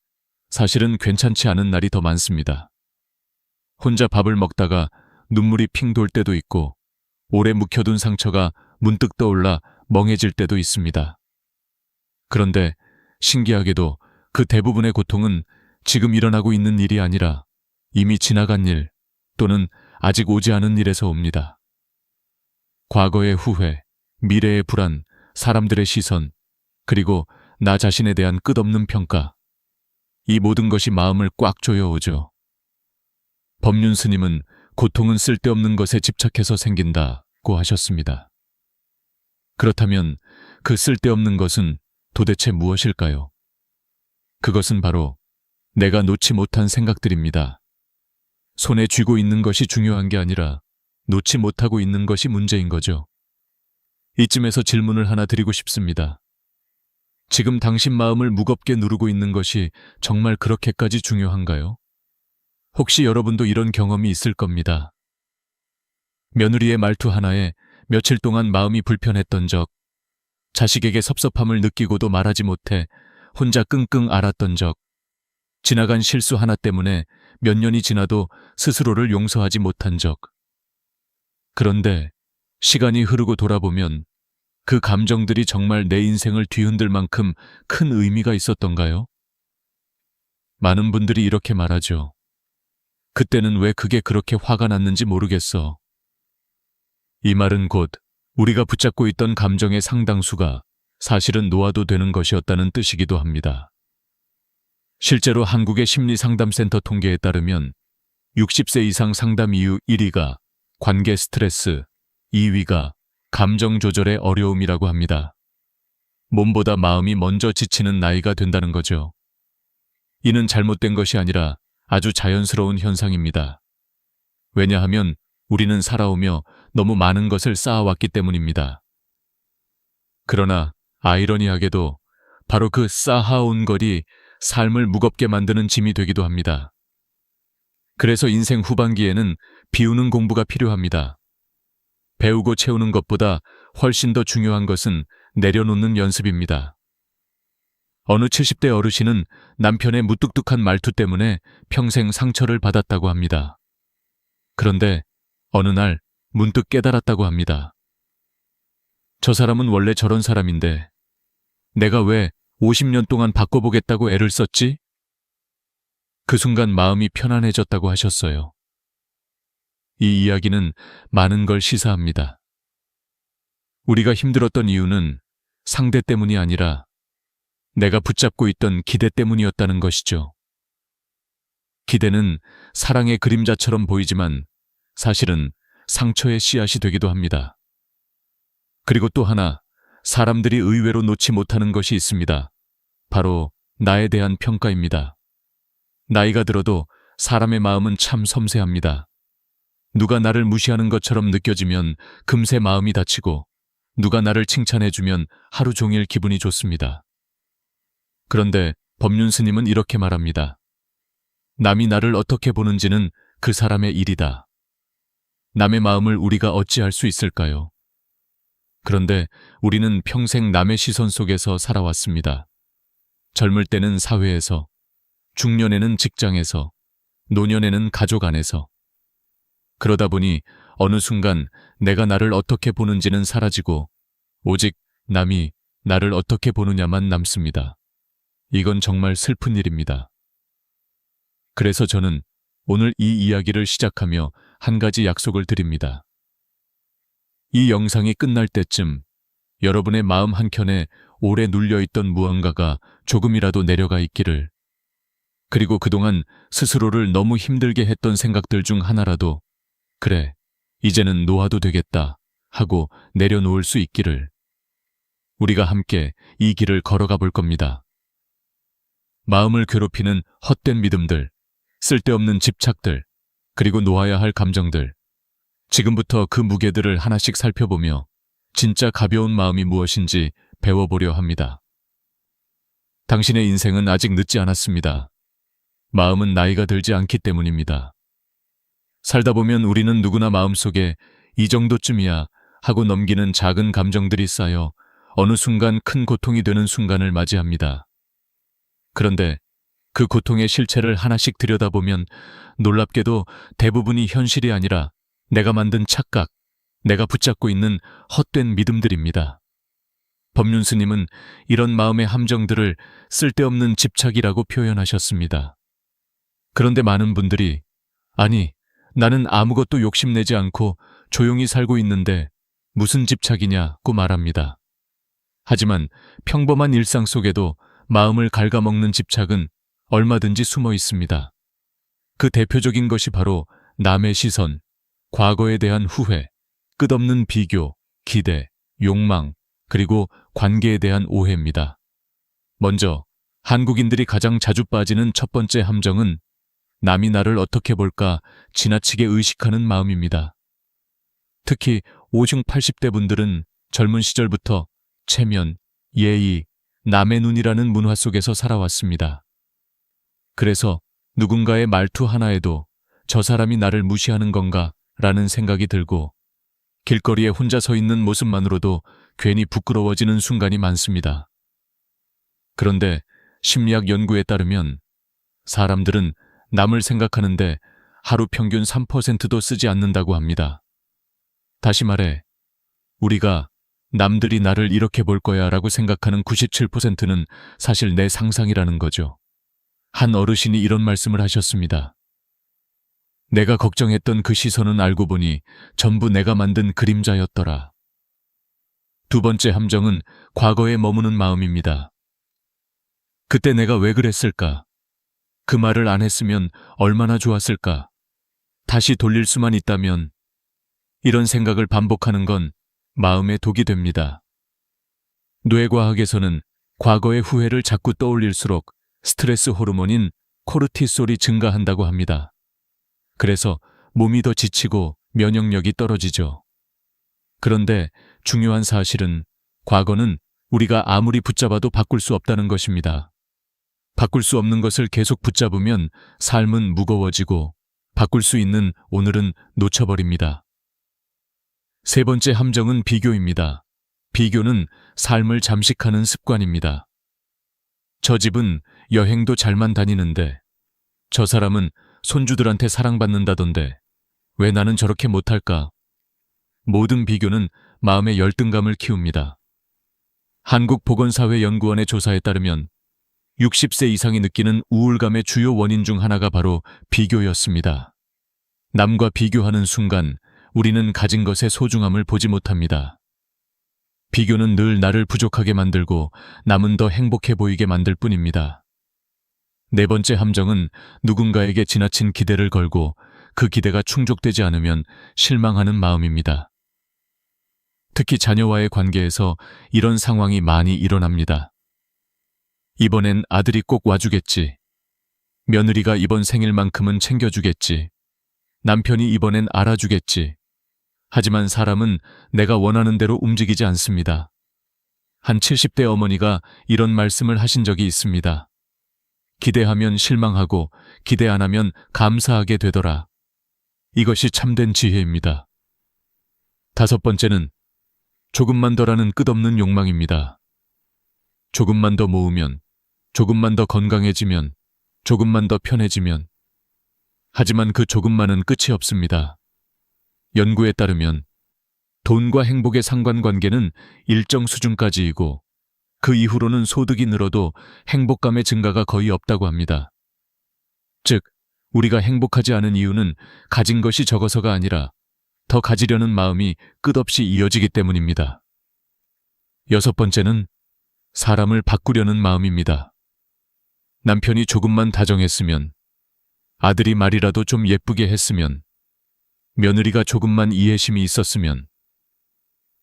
S1: 사실은 괜찮지 않은 날이 더 많습니다. 혼자 밥을 먹다가 눈물이 핑 돌 때도 있고 오래 묵혀둔 상처가 문득 떠올라 멍해질 때도 있습니다. 그런데 신기하게도 그 대부분의 고통은 지금 일어나고 있는 일이 아니라 이미 지나간 일 또는 아직 오지 않은 일에서 옵니다. 과거의 후회, 미래의 불안, 사람들의 시선, 그리고 나 자신에 대한 끝없는 평가. 이 모든 것이 마음을 꽉 조여오죠. 법륜 스님은 고통은 쓸데없는 것에 집착해서 생긴다고 하셨습니다. 그렇다면 그 쓸데없는 것은 도대체 무엇일까요? 그것은 바로 내가 놓지 못한 생각들입니다. 손에 쥐고 있는 것이 중요한 게 아니라 놓지 못하고 있는 것이 문제인 거죠. 이쯤에서 질문을 하나 드리고 싶습니다. 지금 당신 마음을 무겁게 누르고 있는 것이 정말 그렇게까지 중요한가요? 혹시 여러분도 이런 경험이 있을 겁니다. 며느리의 말투 하나에 며칠 동안 마음이 불편했던 적, 자식에게 섭섭함을 느끼고도 말하지 못해 혼자 끙끙 앓았던 적, 지나간 실수 하나 때문에 몇 년이 지나도 스스로를 용서하지 못한 적. 그런데 시간이 흐르고 돌아보면 그 감정들이 정말 내 인생을 뒤흔들 만큼 큰 의미가 있었던가요? 많은 분들이 이렇게 말하죠. 그때는 왜 그게 그렇게 화가 났는지 모르겠어. 이 말은 곧 우리가 붙잡고 있던 감정의 상당수가 사실은 놓아도 되는 것이었다는 뜻이기도 합니다. 실제로 한국의 심리상담센터 통계에 따르면 60세 이상 상담 이유 1위가 관계 스트레스, 2위가 감정 조절의 어려움이라고 합니다. 몸보다 마음이 먼저 지치는 나이가 된다는 거죠. 이는 잘못된 것이 아니라 아주 자연스러운 현상입니다. 왜냐하면 우리는 살아오며 너무 많은 것을 쌓아왔기 때문입니다. 그러나 아이러니하게도 바로 그 쌓아온 것이 삶을 무겁게 만드는 짐이 되기도 합니다. 그래서 인생 후반기에는 비우는 공부가 필요합니다. 배우고 채우는 것보다 훨씬 더 중요한 것은 내려놓는 연습입니다. 어느 70대 어르신은 남편의 무뚝뚝한 말투 때문에 평생 상처를 받았다고 합니다. 그런데 어느 날 문득 깨달았다고 합니다. 저 사람은 원래 저런 사람인데 내가 왜 50년 동안 바꿔보겠다고 애를 썼지? 그 순간 마음이 편안해졌다고 하셨어요. 이 이야기는 많은 걸 시사합니다. 우리가 힘들었던 이유는 상대 때문이 아니라 내가 붙잡고 있던 기대 때문이었다는 것이죠. 기대는 사랑의 그림자처럼 보이지만 사실은 상처의 씨앗이 되기도 합니다. 그리고 또 하나, 사람들이 의외로 놓지 못하는 것이 있습니다. 바로 나에 대한 평가입니다. 나이가 들어도 사람의 마음은 참 섬세합니다. 누가 나를 무시하는 것처럼 느껴지면 금세 마음이 다치고 누가 나를 칭찬해주면 하루 종일 기분이 좋습니다. 그런데 법륜 스님은 이렇게 말합니다. 남이 나를 어떻게 보는지는 그 사람의 일이다. 남의 마음을 우리가 어찌 알 수 있을까요? 그런데 우리는 평생 남의 시선 속에서 살아왔습니다. 젊을 때는 사회에서, 중년에는 직장에서, 노년에는 가족 안에서. 그러다 보니 어느 순간 내가 나를 어떻게 보는지는 사라지고 오직 남이 나를 어떻게 보느냐만 남습니다. 이건 정말 슬픈 일입니다. 그래서 저는 오늘 이 이야기를 시작하며 한 가지 약속을 드립니다. 이 영상이 끝날 때쯤 여러분의 마음 한켠에 오래 눌려있던 무언가가 조금이라도 내려가 있기를, 그리고 그동안 스스로를 너무 힘들게 했던 생각들 중 하나라도 그래, 이제는 놓아도 되겠다 하고 내려놓을 수 있기를, 우리가 함께 이 길을 걸어가 볼 겁니다. 마음을 괴롭히는 헛된 믿음들, 쓸데없는 집착들, 그리고 놓아야 할 감정들, 지금부터 그 무게들을 하나씩 살펴보며 진짜 가벼운 마음이 무엇인지 배워보려 합니다. 당신의 인생은 아직 늦지 않았습니다. 마음은 나이가 들지 않기 때문입니다. 살다 보면 우리는 누구나 마음속에 이 정도쯤이야 하고 넘기는 작은 감정들이 쌓여 어느 순간 큰 고통이 되는 순간을 맞이합니다. 그런데 그 고통의 실체를 하나씩 들여다보면 놀랍게도 대부분이 현실이 아니라 내가 만든 착각, 내가 붙잡고 있는 헛된 믿음들입니다. 법륜 스님은 이런 마음의 함정들을 쓸데없는 집착이라고 표현하셨습니다. 그런데 많은 분들이 아니, 나는 아무것도 욕심내지 않고 조용히 살고 있는데 무슨 집착이냐고 말합니다. 하지만 평범한 일상 속에도 마음을 갉아먹는 집착은 얼마든지 숨어 있습니다. 그 대표적인 것이 바로 남의 시선, 과거에 대한 후회, 끝없는 비교, 기대, 욕망, 그리고 관계에 대한 오해입니다. 먼저 한국인들이 가장 자주 빠지는 첫 번째 함정은 남이 나를 어떻게 볼까 지나치게 의식하는 마음입니다. 특히 50, 80대 분들은 젊은 시절부터 체면, 예의, 남의 눈이라는 문화 속에서 살아왔습니다. 그래서 누군가의 말투 하나에도 저 사람이 나를 무시하는 건가 라는 생각이 들고 길거리에 혼자 서 있는 모습만으로도 괜히 부끄러워지는 순간이 많습니다. 그런데 심리학 연구에 따르면 사람들은 남을 생각하는데 하루 평균 3%도 쓰지 않는다고 합니다. 다시 말해, 우리가 남들이 나를 이렇게 볼 거야 라고 생각하는 97%는 사실 내 상상이라는 거죠. 한 어르신이 이런 말씀을 하셨습니다. 내가 걱정했던 그 시선은 알고 보니 전부 내가 만든 그림자였더라. 두 번째 함정은 과거에 머무는 마음입니다. 그때 내가 왜 그랬을까? 그 말을 안 했으면 얼마나 좋았을까? 다시 돌릴 수만 있다면, 이런 생각을 반복하는 건 마음의 독이 됩니다. 뇌과학에서는 과거의 후회를 자꾸 떠올릴수록 스트레스 호르몬인 코르티솔이 증가한다고 합니다. 그래서 몸이 더 지치고 면역력이 떨어지죠. 그런데 중요한 사실은 과거는 우리가 아무리 붙잡아도 바꿀 수 없다는 것입니다. 바꿀 수 없는 것을 계속 붙잡으면 삶은 무거워지고 바꿀 수 있는 오늘은 놓쳐버립니다. 세 번째 함정은 비교입니다. 비교는 삶을 잠식하는 습관입니다. 저 집은 여행도 잘만 다니는데 저 사람은 손주들한테 사랑받는다던데 왜 나는 저렇게 못할까? 모든 비교는 마음의 열등감을 키웁니다. 한국보건사회연구원의 조사에 따르면 60세 이상이 느끼는 우울감의 주요 원인 중 하나가 바로 비교였습니다. 남과 비교하는 순간 우리는 가진 것의 소중함을 보지 못합니다. 비교는 늘 나를 부족하게 만들고 남은 더 행복해 보이게 만들 뿐입니다. 네 번째 함정은 누군가에게 지나친 기대를 걸고 그 기대가 충족되지 않으면 실망하는 마음입니다. 특히 자녀와의 관계에서 이런 상황이 많이 일어납니다. 이번엔 아들이 꼭 와주겠지. 며느리가 이번 생일만큼은 챙겨주겠지. 남편이 이번엔 알아주겠지. 하지만 사람은 내가 원하는 대로 움직이지 않습니다. 한 70대 어머니가 이런 말씀을 하신 적이 있습니다. 기대하면 실망하고 기대 안 하면 감사하게 되더라. 이것이 참된 지혜입니다. 다섯 번째는 조금만 더라는 끝없는 욕망입니다. 조금만 더 모으면, 조금만 더 건강해지면, 조금만 더 편해지면. 하지만 그 조금만은 끝이 없습니다. 연구에 따르면 돈과 행복의 상관관계는 일정 수준까지이고 그 이후로는 소득이 늘어도 행복감의 증가가 거의 없다고 합니다. 즉, 우리가 행복하지 않은 이유는 가진 것이 적어서가 아니라 더 가지려는 마음이 끝없이 이어지기 때문입니다. 여섯 번째는 사람을 바꾸려는 마음입니다. 남편이 조금만 다정했으면, 아들이 말이라도 좀 예쁘게 했으면, 며느리가 조금만 이해심이 있었으면.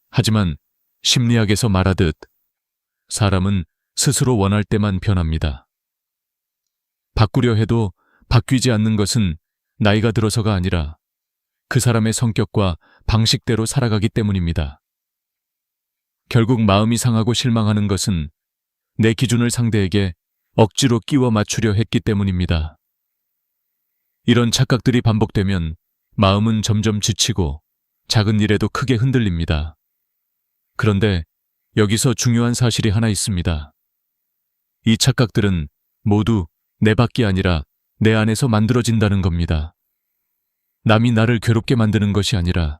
S1: 하지만 심리학에서 말하듯 사람은 스스로 원할 때만 변합니다. 바꾸려 해도 바뀌지 않는 것은 나이가 들어서가 아니라 그 사람의 성격과 방식대로 살아가기 때문입니다. 결국 마음이 상하고 실망하는 것은 내 기준을 상대에게 억지로 끼워 맞추려 했기 때문입니다. 이런 착각들이 반복되면 마음은 점점 지치고 작은 일에도 크게 흔들립니다. 그런데 여기서 중요한 사실이 하나 있습니다. 이 착각들은 모두 내 밖이 아니라 내 안에서 만들어진다는 겁니다. 남이 나를 괴롭게 만드는 것이 아니라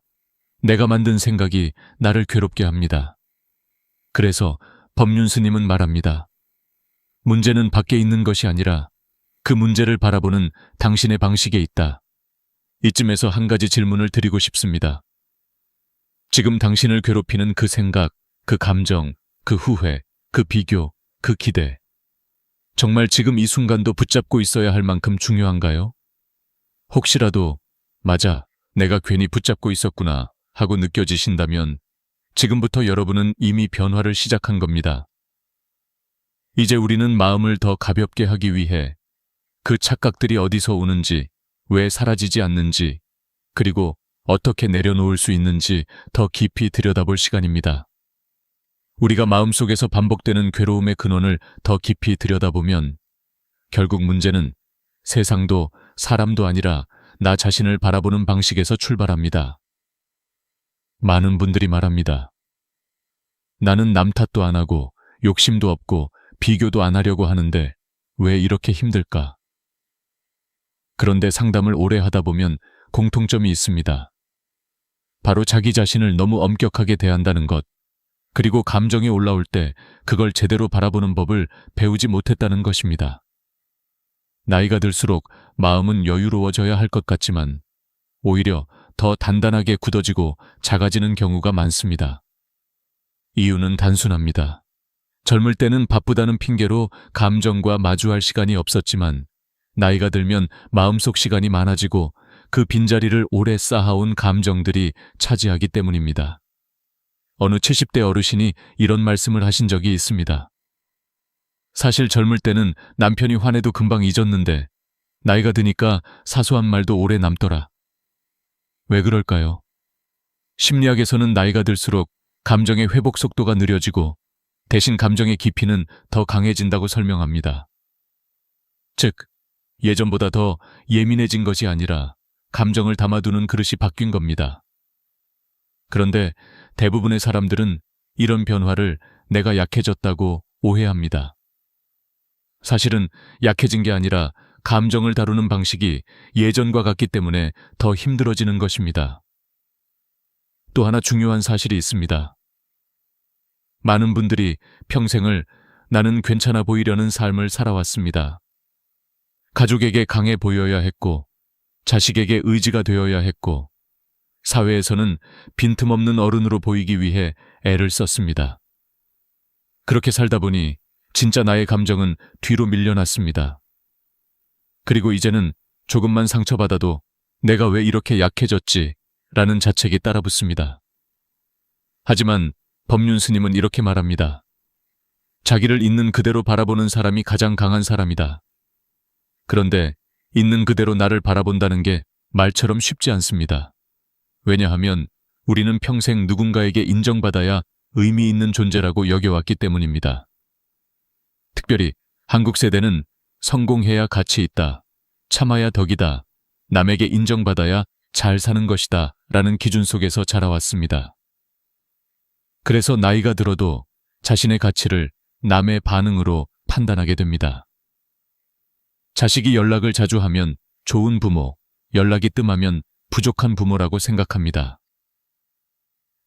S1: 내가 만든 생각이 나를 괴롭게 합니다. 그래서 법륜 스님은 말합니다. 문제는 밖에 있는 것이 아니라 그 문제를 바라보는 당신의 방식에 있다. 이쯤에서 한 가지 질문을 드리고 싶습니다. 지금 당신을 괴롭히는 그 생각, 그 감정, 그 후회, 그 비교, 그 기대. 정말 지금 이 순간도 붙잡고 있어야 할 만큼 중요한가요? 혹시라도 맞아, 내가 괜히 붙잡고 있었구나 하고 느껴지신다면 지금부터 여러분은 이미 변화를 시작한 겁니다. 이제 우리는 마음을 더 가볍게 하기 위해 그 착각들이 어디서 오는지, 왜 사라지지 않는지, 그리고 어떻게 내려놓을 수 있는지 더 깊이 들여다볼 시간입니다. 우리가 마음속에서 반복되는 괴로움의 근원을 더 깊이 들여다보면 결국 문제는 세상도 사람도 아니라 나 자신을 바라보는 방식에서 출발합니다. 많은 분들이 말합니다. 나는 남 탓도 안 하고 욕심도 없고 비교도 안 하려고 하는데 왜 이렇게 힘들까? 그런데 상담을 오래 하다 보면 공통점이 있습니다. 바로 자기 자신을 너무 엄격하게 대한다는 것, 그리고 감정이 올라올 때 그걸 제대로 바라보는 법을 배우지 못했다는 것입니다. 나이가 들수록 마음은 여유로워져야 할 것 같지만 오히려 더 단단하게 굳어지고 작아지는 경우가 많습니다. 이유는 단순합니다. 젊을 때는 바쁘다는 핑계로 감정과 마주할 시간이 없었지만 나이가 들면 마음속 시간이 많아지고 그 빈자리를 오래 쌓아온 감정들이 차지하기 때문입니다. 어느 70대 어르신이 이런 말씀을 하신 적이 있습니다. 사실 젊을 때는 남편이 화내도 금방 잊었는데 나이가 드니까 사소한 말도 오래 남더라. 왜 그럴까요? 심리학에서는 나이가 들수록 감정의 회복 속도가 느려지고 대신 감정의 깊이는 더 강해진다고 설명합니다. 즉, 예전보다 더 예민해진 것이 아니라 감정을 담아두는 그릇이 바뀐 겁니다. 그런데 대부분의 사람들은 이런 변화를 내가 약해졌다고 오해합니다. 사실은 약해진 게 아니라 감정을 다루는 방식이 예전과 같기 때문에 더 힘들어지는 것입니다. 또 하나 중요한 사실이 있습니다. 많은 분들이 평생을 나는 괜찮아 보이려는 삶을 살아왔습니다. 가족에게 강해 보여야 했고, 자식에게 의지가 되어야 했고, 사회에서는 빈틈없는 어른으로 보이기 위해 애를 썼습니다. 그렇게 살다 보니 진짜 나의 감정은 뒤로 밀려났습니다. 그리고 이제는 조금만 상처받아도 내가 왜 이렇게 약해졌지? 라는 자책이 따라붙습니다. 하지만 법륜 스님은 이렇게 말합니다. 자기를 있는 그대로 바라보는 사람이 가장 강한 사람이다. 그런데 있는 그대로 나를 바라본다는 게 말처럼 쉽지 않습니다. 왜냐하면 우리는 평생 누군가에게 인정받아야 의미 있는 존재라고 여겨왔기 때문입니다. 특별히 한국 세대는 성공해야 가치 있다, 참아야 덕이다, 남에게 인정받아야 잘 사는 것이다 라는 기준 속에서 자라왔습니다. 그래서 나이가 들어도 자신의 가치를 남의 반응으로 판단하게 됩니다. 자식이 연락을 자주 하면 좋은 부모, 연락이 뜸하면 부족한 부모라고 생각합니다.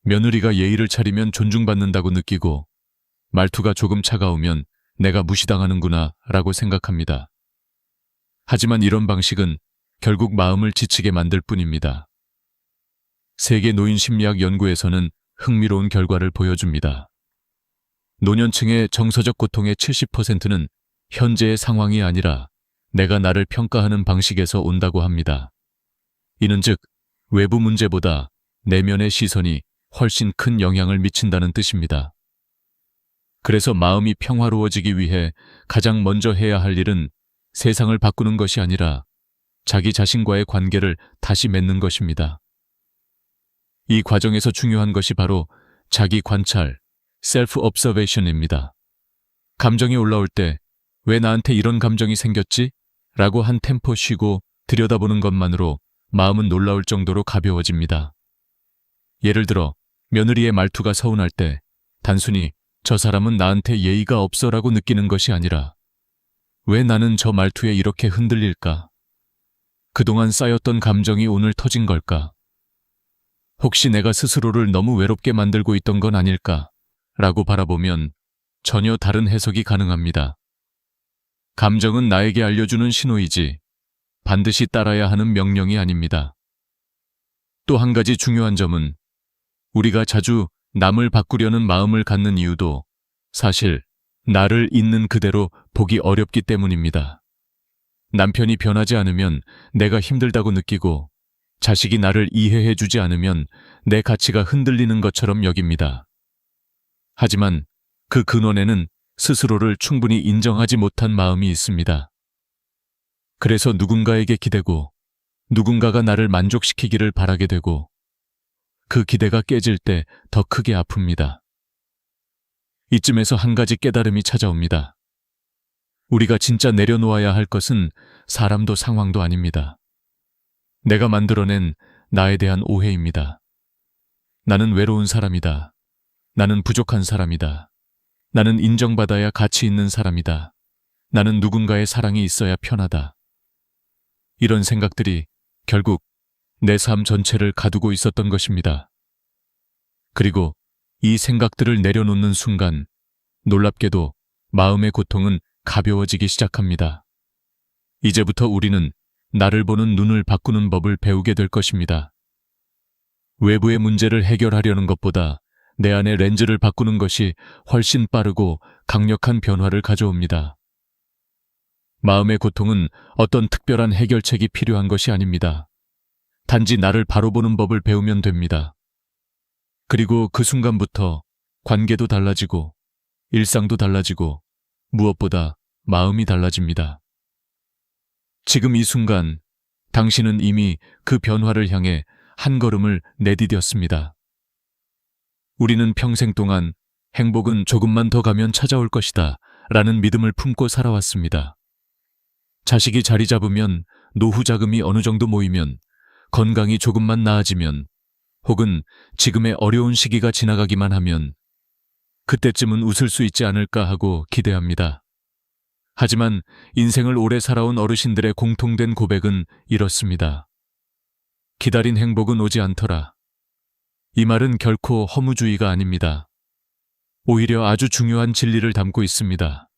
S1: 며느리가 예의를 차리면 존중받는다고 느끼고 말투가 조금 차가우면 내가 무시당하는구나 라고 생각합니다. 하지만 이런 방식은 결국 마음을 지치게 만들 뿐입니다. 세계 노인심리학 연구에서는 흥미로운 결과를 보여줍니다. 노년층의 정서적 고통의 70%는 현재의 상황이 아니라 내가 나를 평가하는 방식에서 온다고 합니다. 이는 즉 외부 문제보다 내면의 시선이 훨씬 큰 영향을 미친다는 뜻입니다. 그래서 마음이 평화로워지기 위해 가장 먼저 해야 할 일은 세상을 바꾸는 것이 아니라 자기 자신과의 관계를 다시 맺는 것입니다. 이 과정에서 중요한 것이 바로 자기 관찰, 셀프 observation입니다. 감정이 올라올 때 왜 나한테 이런 감정이 생겼지? 라고 한 템포 쉬고 들여다보는 것만으로 마음은 놀라울 정도로 가벼워집니다. 예를 들어 며느리의 말투가 서운할 때 단순히 저 사람은 나한테 예의가 없어라고 느끼는 것이 아니라 왜 나는 저 말투에 이렇게 흔들릴까? 그동안 쌓였던 감정이 오늘 터진 걸까? 혹시 내가 스스로를 너무 외롭게 만들고 있던 건 아닐까? 라고 바라보면 전혀 다른 해석이 가능합니다. 감정은 나에게 알려주는 신호이지 반드시 따라야 하는 명령이 아닙니다. 또 한 가지 중요한 점은 우리가 자주 남을 바꾸려는 마음을 갖는 이유도 사실 나를 있는 그대로 보기 어렵기 때문입니다. 남편이 변하지 않으면 내가 힘들다고 느끼고 자식이 나를 이해해주지 않으면 내 가치가 흔들리는 것처럼 여깁니다. 하지만 그 근원에는 스스로를 충분히 인정하지 못한 마음이 있습니다. 그래서 누군가에게 기대고 누군가가 나를 만족시키기를 바라게 되고 그 기대가 깨질 때 더 크게 아픕니다. 이쯤에서 한 가지 깨달음이 찾아옵니다. 우리가 진짜 내려놓아야 할 것은 사람도 상황도 아닙니다. 내가 만들어낸 나에 대한 오해입니다. 나는 외로운 사람이다. 나는 부족한 사람이다. 나는 인정받아야 가치 있는 사람이다. 나는 누군가의 사랑이 있어야 편하다. 이런 생각들이 결국 내 삶 전체를 가두고 있었던 것입니다. 그리고 이 생각들을 내려놓는 순간 놀랍게도 마음의 고통은 가벼워지기 시작합니다. 이제부터 우리는 나를 보는 눈을 바꾸는 법을 배우게 될 것입니다. 외부의 문제를 해결하려는 것보다 내 안의 렌즈를 바꾸는 것이 훨씬 빠르고 강력한 변화를 가져옵니다. 마음의 고통은 어떤 특별한 해결책이 필요한 것이 아닙니다. 단지 나를 바로 보는 법을 배우면 됩니다. 그리고 그 순간부터 관계도 달라지고 일상도 달라지고 무엇보다 마음이 달라집니다. 지금 이 순간 당신은 이미 그 변화를 향해 한 걸음을 내디뎠습니다. 우리는 평생 동안 행복은 조금만 더 가면 찾아올 것이다 라는 믿음을 품고 살아왔습니다. 자식이 자리 잡으면, 노후 자금이 어느 정도 모이면, 건강이 조금만 나아지면, 혹은 지금의 어려운 시기가 지나가기만 하면 그때쯤은 웃을 수 있지 않을까 하고 기대합니다. 하지만 인생을 오래 살아온 어르신들의 공통된 고백은 이렇습니다. 기다린 행복은 오지 않더라. 이 말은 결코 허무주의가 아닙니다. 오히려 아주 중요한 진리를 담고 있습니다.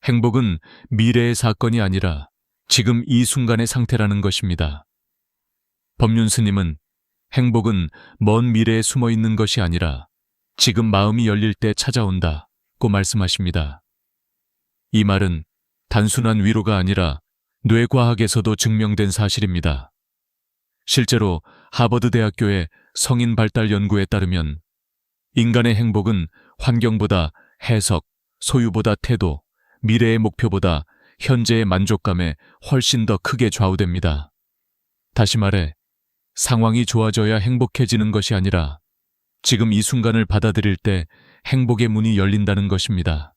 S1: 행복은 미래의 사건이 아니라 지금 이 순간의 상태라는 것입니다. 법륜 스님은 행복은 먼 미래에 숨어 있는 것이 아니라 지금 마음이 열릴 때 찾아온다고 말씀하십니다. 이 말은 단순한 위로가 아니라 뇌과학에서도 증명된 사실입니다. 실제로 하버드 대학교의 성인 발달 연구에 따르면 인간의 행복은 환경보다 해석, 소유보다 태도, 미래의 목표보다 현재의 만족감에 훨씬 더 크게 좌우됩니다. 다시 말해, 상황이 좋아져야 행복해지는 것이 아니라 지금 이 순간을 받아들일 때 행복의 문이 열린다는 것입니다.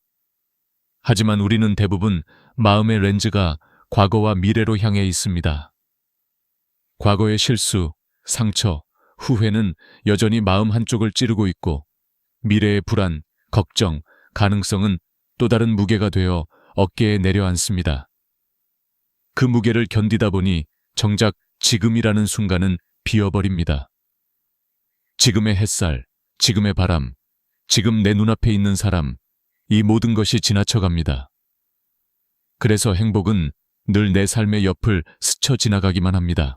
S1: 하지만 우리는 대부분 마음의 렌즈가 과거와 미래로 향해 있습니다. 과거의 실수, 상처, 후회는 여전히 마음 한쪽을 찌르고 있고 미래의 불안, 걱정, 가능성은 또 다른 무게가 되어 어깨에 내려앉습니다. 그 무게를 견디다 보니 정작 지금이라는 순간은 비어버립니다. 지금의 햇살, 지금의 바람, 지금 내 눈앞에 있는 사람, 이 모든 것이 지나쳐갑니다. 그래서 행복은 늘 내 삶의 옆을 스쳐 지나가기만 합니다.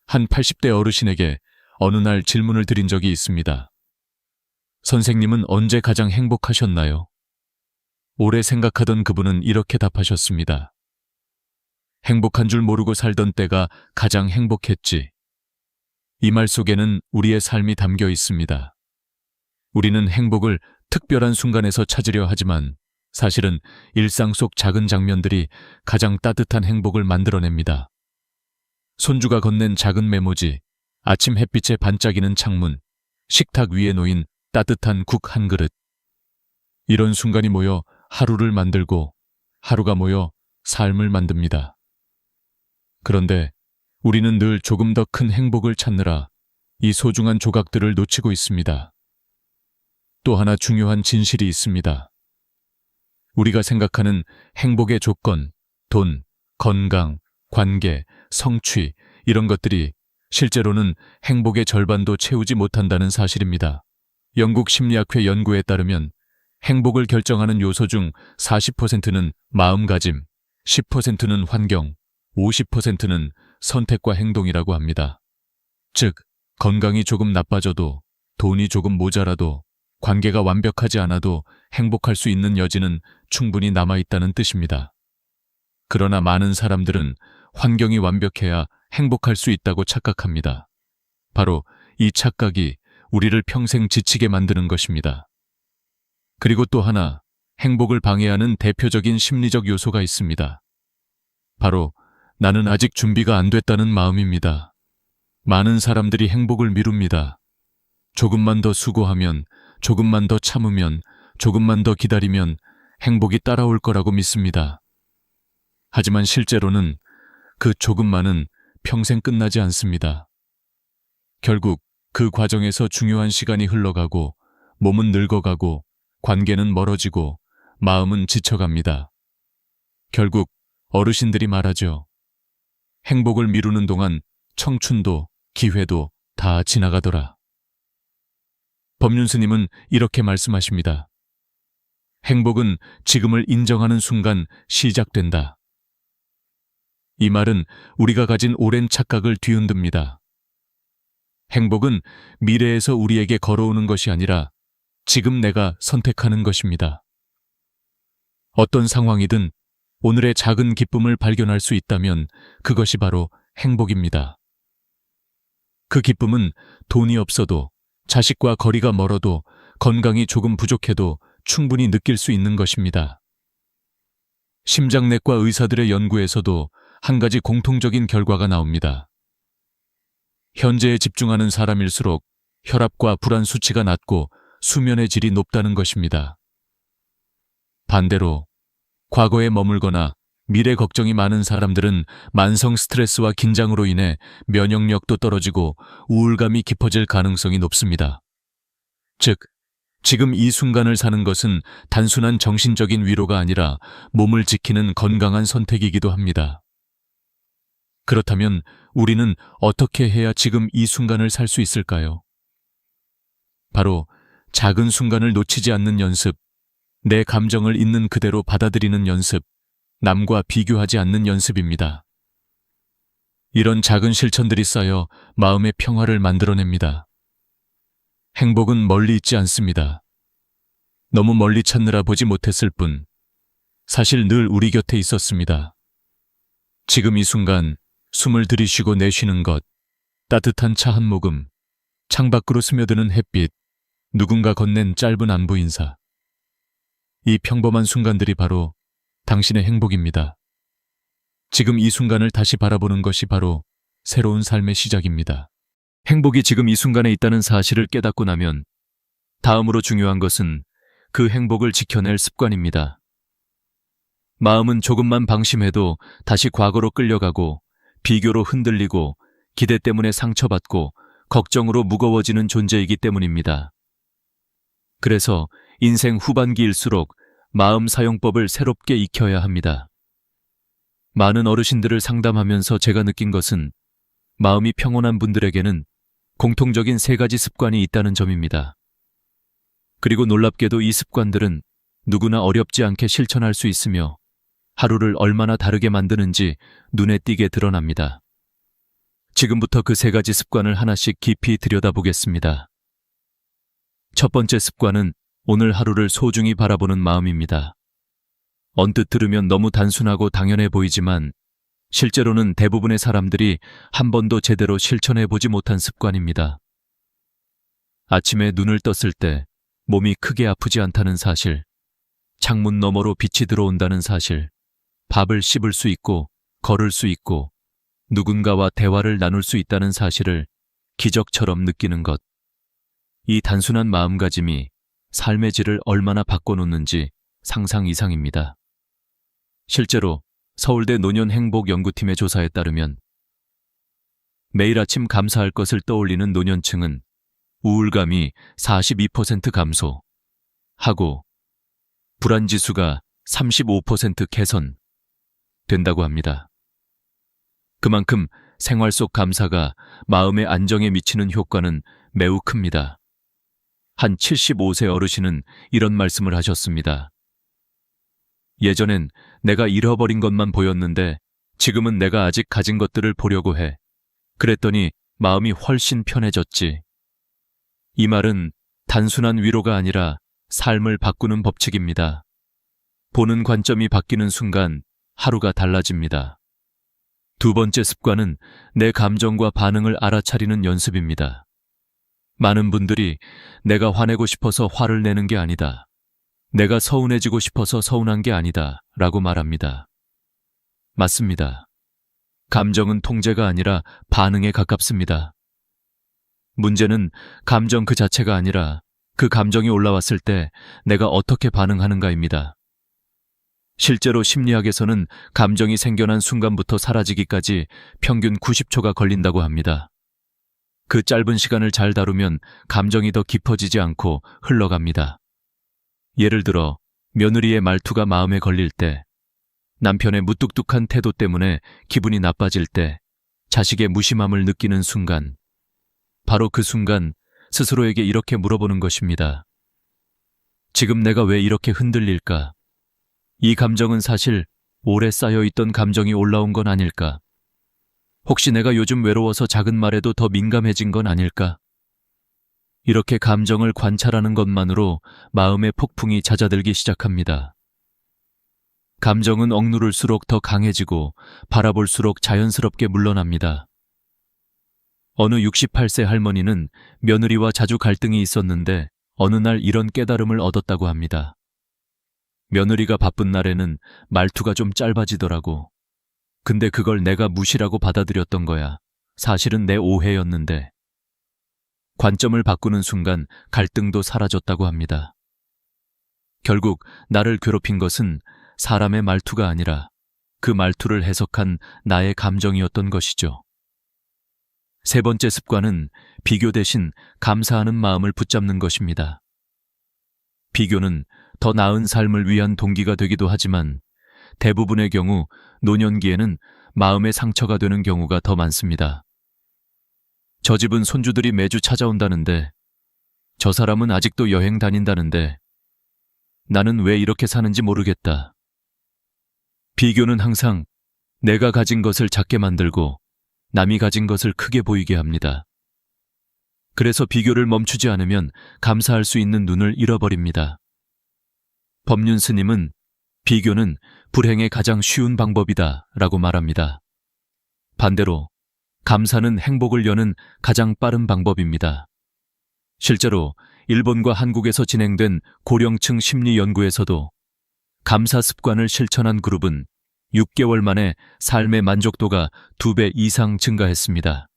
S1: 한 80대 어르신에게 어느 날 질문을 드린 적이 있습니다. 선생님은 언제 가장 행복하셨나요? 오래 생각하던 그분은 이렇게 답하셨습니다. 행복한 줄 모르고 살던 때가 가장 행복했지. 이 말 속에는 우리의 삶이 담겨 있습니다. 우리는 행복을 특별한 순간에서 찾으려 하지만 사실은 일상 속 작은 장면들이 가장 따뜻한 행복을 만들어냅니다. 손주가 건넨 작은 메모지, 아침 햇빛에 반짝이는 창문, 식탁 위에 놓인 따뜻한 국 한 그릇. 이런 순간이 모여 하루를 만들고 하루가 모여 삶을 만듭니다. 그런데 우리는 늘 조금 더 큰 행복을 찾느라 이 소중한 조각들을 놓치고 있습니다. 또 하나 중요한 진실이 있습니다. 우리가 생각하는 행복의 조건, 돈, 건강, 관계, 성취, 이런 것들이 실제로는 행복의 절반도 채우지 못한다는 사실입니다. 영국 심리학회 연구에 따르면 행복을 결정하는 요소 중 40%는 마음가짐, 10%는 환경, 50%는 선택과 행동이라고 합니다. 즉, 건강이 조금 나빠져도, 돈이 조금 모자라도, 관계가 완벽하지 않아도 행복할 수 있는 여지는 충분히 남아있다는 뜻입니다. 그러나 많은 사람들은 환경이 완벽해야 행복할 수 있다고 착각합니다. 바로 이 착각이 우리를 평생 지치게 만드는 것입니다. 그리고 또 하나, 행복을 방해하는 대표적인 심리적 요소가 있습니다. 바로 나는 아직 준비가 안 됐다는 마음입니다. 많은 사람들이 행복을 미룹니다. 조금만 더 수고하면, 조금만 더 참으면, 조금만 더 기다리면 행복이 따라올 거라고 믿습니다. 하지만 실제로는 그 조금만은 평생 끝나지 않습니다. 결국 그 과정에서 중요한 시간이 흘러가고, 몸은 늙어가고, 관계는 멀어지고, 마음은 지쳐갑니다. 결국 어르신들이 말하죠. 행복을 미루는 동안 청춘도 기회도 다 지나가더라. 법륜스님은 이렇게 말씀하십니다. 행복은 지금을 인정하는 순간 시작된다. 이 말은 우리가 가진 오랜 착각을 뒤흔듭니다. 행복은 미래에서 우리에게 걸어오는 것이 아니라 지금 내가 선택하는 것입니다. 어떤 상황이든 오늘의 작은 기쁨을 발견할 수 있다면 그것이 바로 행복입니다. 그 기쁨은 돈이 없어도, 자식과 거리가 멀어도, 건강이 조금 부족해도 충분히 느낄 수 있는 것입니다. 심장내과 의사들의 연구에서도 한 가지 공통적인 결과가 나옵니다. 현재에 집중하는 사람일수록 혈압과 불안 수치가 낮고 수면의 질이 높다는 것입니다. 반대로 과거에 머물거나 미래 걱정이 많은 사람들은 만성 스트레스와 긴장으로 인해 면역력도 떨어지고 우울감이 깊어질 가능성이 높습니다. 즉, 지금 이 순간을 사는 것은 단순한 정신적인 위로가 아니라 몸을 지키는 건강한 선택이기도 합니다. 그렇다면 우리는 어떻게 해야 지금 이 순간을 살 수 있을까요? 바로 작은 순간을 놓치지 않는 연습, 내 감정을 있는 그대로 받아들이는 연습, 남과 비교하지 않는 연습입니다. 이런 작은 실천들이 쌓여 마음의 평화를 만들어냅니다. 행복은 멀리 있지 않습니다. 너무 멀리 찾느라 보지 못했을 뿐, 사실 늘 우리 곁에 있었습니다. 지금 이 순간 숨을 들이쉬고 내쉬는 것, 따뜻한 차 한 모금, 창밖으로 스며드는 햇빛, 누군가 건넨 짧은 안부 인사. 이 평범한 순간들이 바로 당신의 행복입니다. 지금 이 순간을 다시 바라보는 것이 바로 새로운 삶의 시작입니다. 행복이 지금 이 순간에 있다는 사실을 깨닫고 나면 다음으로 중요한 것은 그 행복을 지켜낼 습관입니다. 마음은 조금만 방심해도 다시 과거로 끌려가고 비교로 흔들리고 기대 때문에 상처받고 걱정으로 무거워지는 존재이기 때문입니다. 그래서 인생 후반기일수록 마음 사용법을 새롭게 익혀야 합니다. 많은 어르신들을 상담하면서 제가 느낀 것은 마음이 평온한 분들에게는 공통적인 3가지 습관이 있다는 점입니다. 그리고 놀랍게도 이 습관들은 누구나 어렵지 않게 실천할 수 있으며 하루를 얼마나 다르게 만드는지 눈에 띄게 드러납니다. 지금부터 그 3가지 습관을 하나씩 깊이 들여다보겠습니다. 첫 번째 습관은 오늘 하루를 소중히 바라보는 마음입니다. 언뜻 들으면 너무 단순하고 당연해 보이지만 실제로는 대부분의 사람들이 한 번도 제대로 실천해 보지 못한 습관입니다. 아침에 눈을 떴을 때 몸이 크게 아프지 않다는 사실, 창문 너머로 빛이 들어온다는 사실, 밥을 씹을 수 있고 걸을 수 있고 누군가와 대화를 나눌 수 있다는 사실을 기적처럼 느끼는 것. 이 단순한 마음가짐이 삶의 질을 얼마나 바꿔놓는지 상상 이상입니다. 실제로 서울대 노년행복연구팀의 조사에 따르면 매일 아침 감사할 것을 떠올리는 노년층은 우울감이 42% 감소하고 불안지수가 35% 개선된다고 합니다. 그만큼 생활 속 감사가 마음의 안정에 미치는 효과는 매우 큽니다. 한 75세 어르신은 이런 말씀을 하셨습니다. 예전엔 내가 잃어버린 것만 보였는데 지금은 내가 아직 가진 것들을 보려고 해. 그랬더니 마음이 훨씬 편해졌지. 이 말은 단순한 위로가 아니라 삶을 바꾸는 법칙입니다. 보는 관점이 바뀌는 순간 하루가 달라집니다. 두 번째 습관은 내 감정과 반응을 알아차리는 연습입니다. 많은 분들이 내가 화내고 싶어서 화를 내는 게 아니다. 내가 서운해지고 싶어서 서운한 게 아니다. 라고 말합니다. 맞습니다. 감정은 통제가 아니라 반응에 가깝습니다. 문제는 감정 그 자체가 아니라 그 감정이 올라왔을 때 내가 어떻게 반응하는가입니다. 실제로 심리학에서는 감정이 생겨난 순간부터 사라지기까지 평균 90초가 걸린다고 합니다. 그 짧은 시간을 잘 다루면 감정이 더 깊어지지 않고 흘러갑니다. 예를 들어 며느리의 말투가 마음에 걸릴 때, 남편의 무뚝뚝한 태도 때문에 기분이 나빠질 때, 자식의 무심함을 느끼는 순간, 바로 그 순간 스스로에게 이렇게 물어보는 것입니다. 지금 내가 왜 이렇게 흔들릴까? 이 감정은 사실 오래 쌓여있던 감정이 올라온 건 아닐까? 혹시 내가 요즘 외로워서 작은 말에도 더 민감해진 건 아닐까? 이렇게 감정을 관찰하는 것만으로 마음의 폭풍이 잦아들기 시작합니다. 감정은 억누를수록 더 강해지고 바라볼수록 자연스럽게 물러납니다. 어느 68세 할머니는 며느리와 자주 갈등이 있었는데 어느 날 이런 깨달음을 얻었다고 합니다. 며느리가 바쁜 날에는 말투가 좀 짧아지더라고. 근데 그걸 내가 무시라고 받아들였던 거야. 사실은 내 오해였는데. 관점을 바꾸는 순간 갈등도 사라졌다고 합니다. 결국 나를 괴롭힌 것은 사람의 말투가 아니라 그 말투를 해석한 나의 감정이었던 것이죠. 세 번째 습관은 비교 대신 감사하는 마음을 붙잡는 것입니다. 비교는 더 나은 삶을 위한 동기가 되기도 하지만 대부분의 경우 노년기에는 마음의 상처가 되는 경우가 더 많습니다. 저 집은 손주들이 매주 찾아온다는데, 저 사람은 아직도 여행 다닌다는데, 나는 왜 이렇게 사는지 모르겠다. 비교는 항상 내가 가진 것을 작게 만들고 남이 가진 것을 크게 보이게 합니다. 그래서 비교를 멈추지 않으면 감사할 수 있는 눈을 잃어버립니다. 법륜 스님은 비교는 불행의 가장 쉬운 방법이다 라고 말합니다. 반대로 감사는 행복을 여는 가장 빠른 방법입니다. 실제로 일본과 한국에서 진행된 고령층 심리 연구에서도 감사 습관을 실천한 그룹은 6개월 만에 삶의 만족도가 2배 이상 증가했습니다.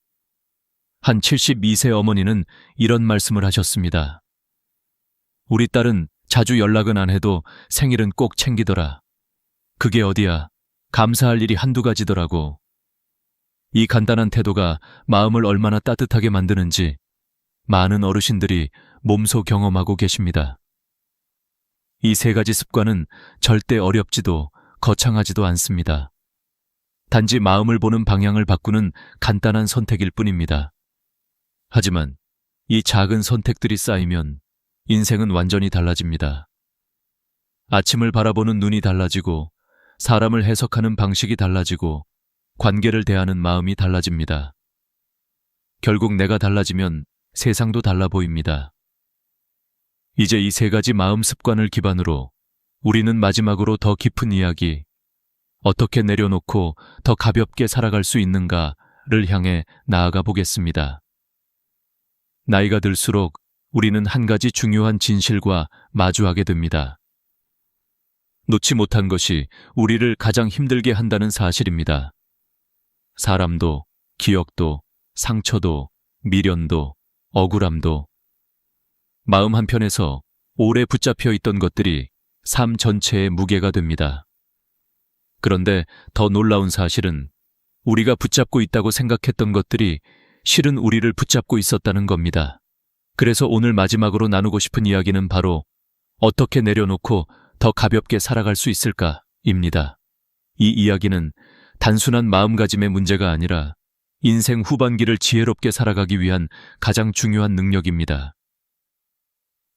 S1: 한 72세 어머니는 이런 말씀을 하셨습니다. 우리 딸은 자주 연락은 안 해도 생일은 꼭 챙기더라. 그게 어디야. 감사할 일이 한두 가지더라고. 이 간단한 태도가 마음을 얼마나 따뜻하게 만드는지 많은 어르신들이 몸소 경험하고 계십니다. 이 세 가지 습관은 절대 어렵지도 거창하지도 않습니다. 단지 마음을 보는 방향을 바꾸는 간단한 선택일 뿐입니다. 하지만 이 작은 선택들이 쌓이면 인생은 완전히 달라집니다. 아침을 바라보는 눈이 달라지고 사람을 해석하는 방식이 달라지고 관계를 대하는 마음이 달라집니다. 결국 내가 달라지면 세상도 달라 보입니다. 이제 이 세 가지 마음 습관을 기반으로 우리는 마지막으로 더 깊은 이야기, 어떻게 내려놓고 더 가볍게 살아갈 수 있는가를 향해 나아가 보겠습니다. 나이가 들수록 우리는 한 가지 중요한 진실과 마주하게 됩니다. 놓지 못한 것이 우리를 가장 힘들게 한다는 사실입니다. 사람도, 기억도, 상처도, 미련도, 억울함도. 마음 한편에서 오래 붙잡혀 있던 것들이 삶 전체의 무게가 됩니다. 그런데 더 놀라운 사실은 우리가 붙잡고 있다고 생각했던 것들이 실은 우리를 붙잡고 있었다는 겁니다. 그래서 오늘 마지막으로 나누고 싶은 이야기는 바로 어떻게 내려놓고 더 가볍게 살아갈 수 있을까입니다. 이 이야기는 단순한 마음가짐의 문제가 아니라 인생 후반기를 지혜롭게 살아가기 위한 가장 중요한 능력입니다.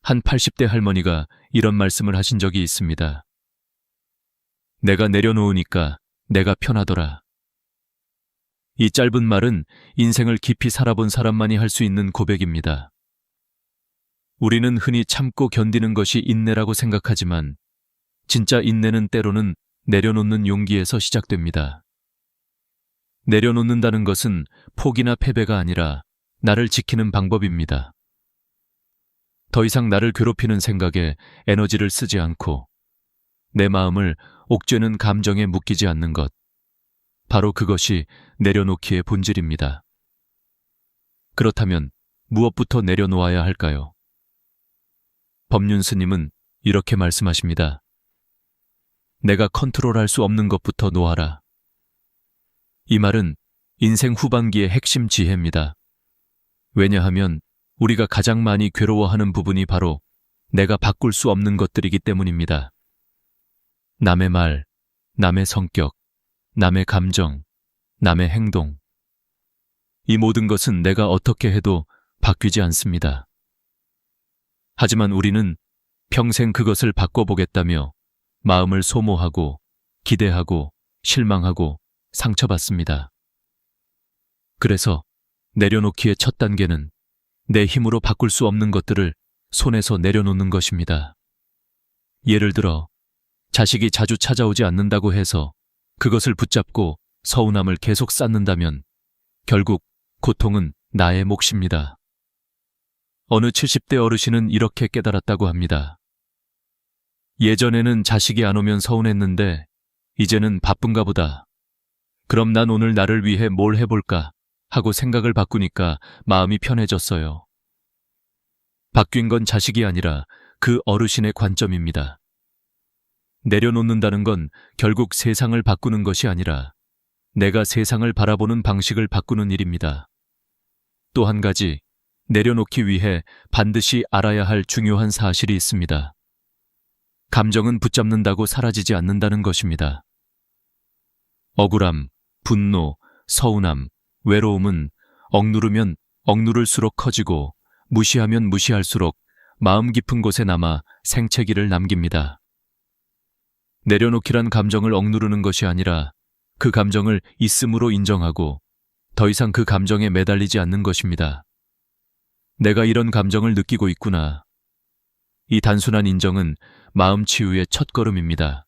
S1: 한 80대 할머니가 이런 말씀을 하신 적이 있습니다. 내가 내려놓으니까 내가 편하더라. 이 짧은 말은 인생을 깊이 살아본 사람만이 할 수 있는 고백입니다. 우리는 흔히 참고 견디는 것이 인내라고 생각하지만 진짜 인내는 때로는 내려놓는 용기에서 시작됩니다. 내려놓는다는 것은 포기나 패배가 아니라 나를 지키는 방법입니다. 더 이상 나를 괴롭히는 생각에 에너지를 쓰지 않고 내 마음을 옥죄는 감정에 묶이지 않는 것. 바로 그것이 내려놓기의 본질입니다. 그렇다면 무엇부터 내려놓아야 할까요? 법륜 스님은 이렇게 말씀하십니다. 내가 컨트롤할 수 없는 것부터 놓아라. 이 말은 인생 후반기의 핵심 지혜입니다. 왜냐하면 우리가 가장 많이 괴로워하는 부분이 바로 내가 바꿀 수 없는 것들이기 때문입니다. 남의 말, 남의 성격, 남의 감정, 남의 행동. 이 모든 것은 내가 어떻게 해도 바뀌지 않습니다. 하지만 우리는 평생 그것을 바꿔보겠다며 마음을 소모하고 기대하고 실망하고 상처받습니다. 그래서 내려놓기의 첫 단계는 내 힘으로 바꿀 수 없는 것들을 손에서 내려놓는 것입니다. 예를 들어 자식이 자주 찾아오지 않는다고 해서 그것을 붙잡고 서운함을 계속 쌓는다면 결국 고통은 나의 몫입니다. 어느 70대 어르신은 이렇게 깨달았다고 합니다. 예전에는 자식이 안 오면 서운했는데 이제는 바쁜가 보다. 그럼 난 오늘 나를 위해 뭘 해볼까 하고 생각을 바꾸니까 마음이 편해졌어요. 바뀐 건 자식이 아니라 그 어르신의 관점입니다. 내려놓는다는 건 결국 세상을 바꾸는 것이 아니라 내가 세상을 바라보는 방식을 바꾸는 일입니다. 또 한 가지, 내려놓기 위해 반드시 알아야 할 중요한 사실이 있습니다. 감정은 붙잡는다고 사라지지 않는다는 것입니다. 억울함, 분노, 서운함, 외로움은 억누르면 억누를수록 커지고 무시하면 무시할수록 마음 깊은 곳에 남아 생채기를 남깁니다. 내려놓기란 감정을 억누르는 것이 아니라 그 감정을 있음으로 인정하고 더 이상 그 감정에 매달리지 않는 것입니다. 내가 이런 감정을 느끼고 있구나. 이 단순한 인정은 마음 치유의 첫걸음입니다.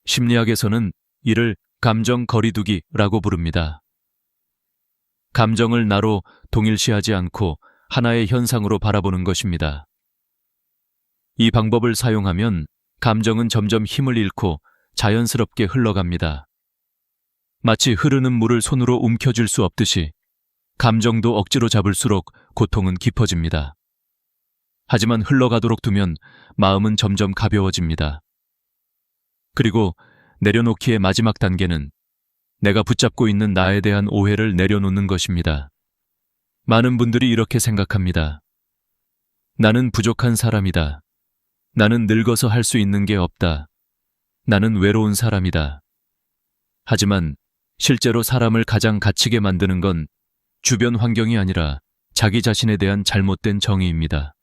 S1: 심리학에서는 이를 감정 거리두기라고 부릅니다. 감정을 나로 동일시하지 않고 하나의 현상으로 바라보는 것입니다. 이 방법을 사용하면 감정은 점점 힘을 잃고 자연스럽게 흘러갑니다. 마치 흐르는 물을 손으로 움켜쥘 수 없듯이 감정도 억지로 잡을수록 고통은 깊어집니다. 하지만 흘러가도록 두면 마음은 점점 가벼워집니다. 그리고 내려놓기의 마지막 단계는 내가 붙잡고 있는 나에 대한 오해를 내려놓는 것입니다. 많은 분들이 이렇게 생각합니다. 나는 부족한 사람이다. 나는 늙어서 할 수 있는 게 없다. 나는 외로운 사람이다. 하지만 실제로 사람을 가장 갇히게 만드는 건 주변 환경이 아니라 자기 자신에 대한 잘못된 정의입니다.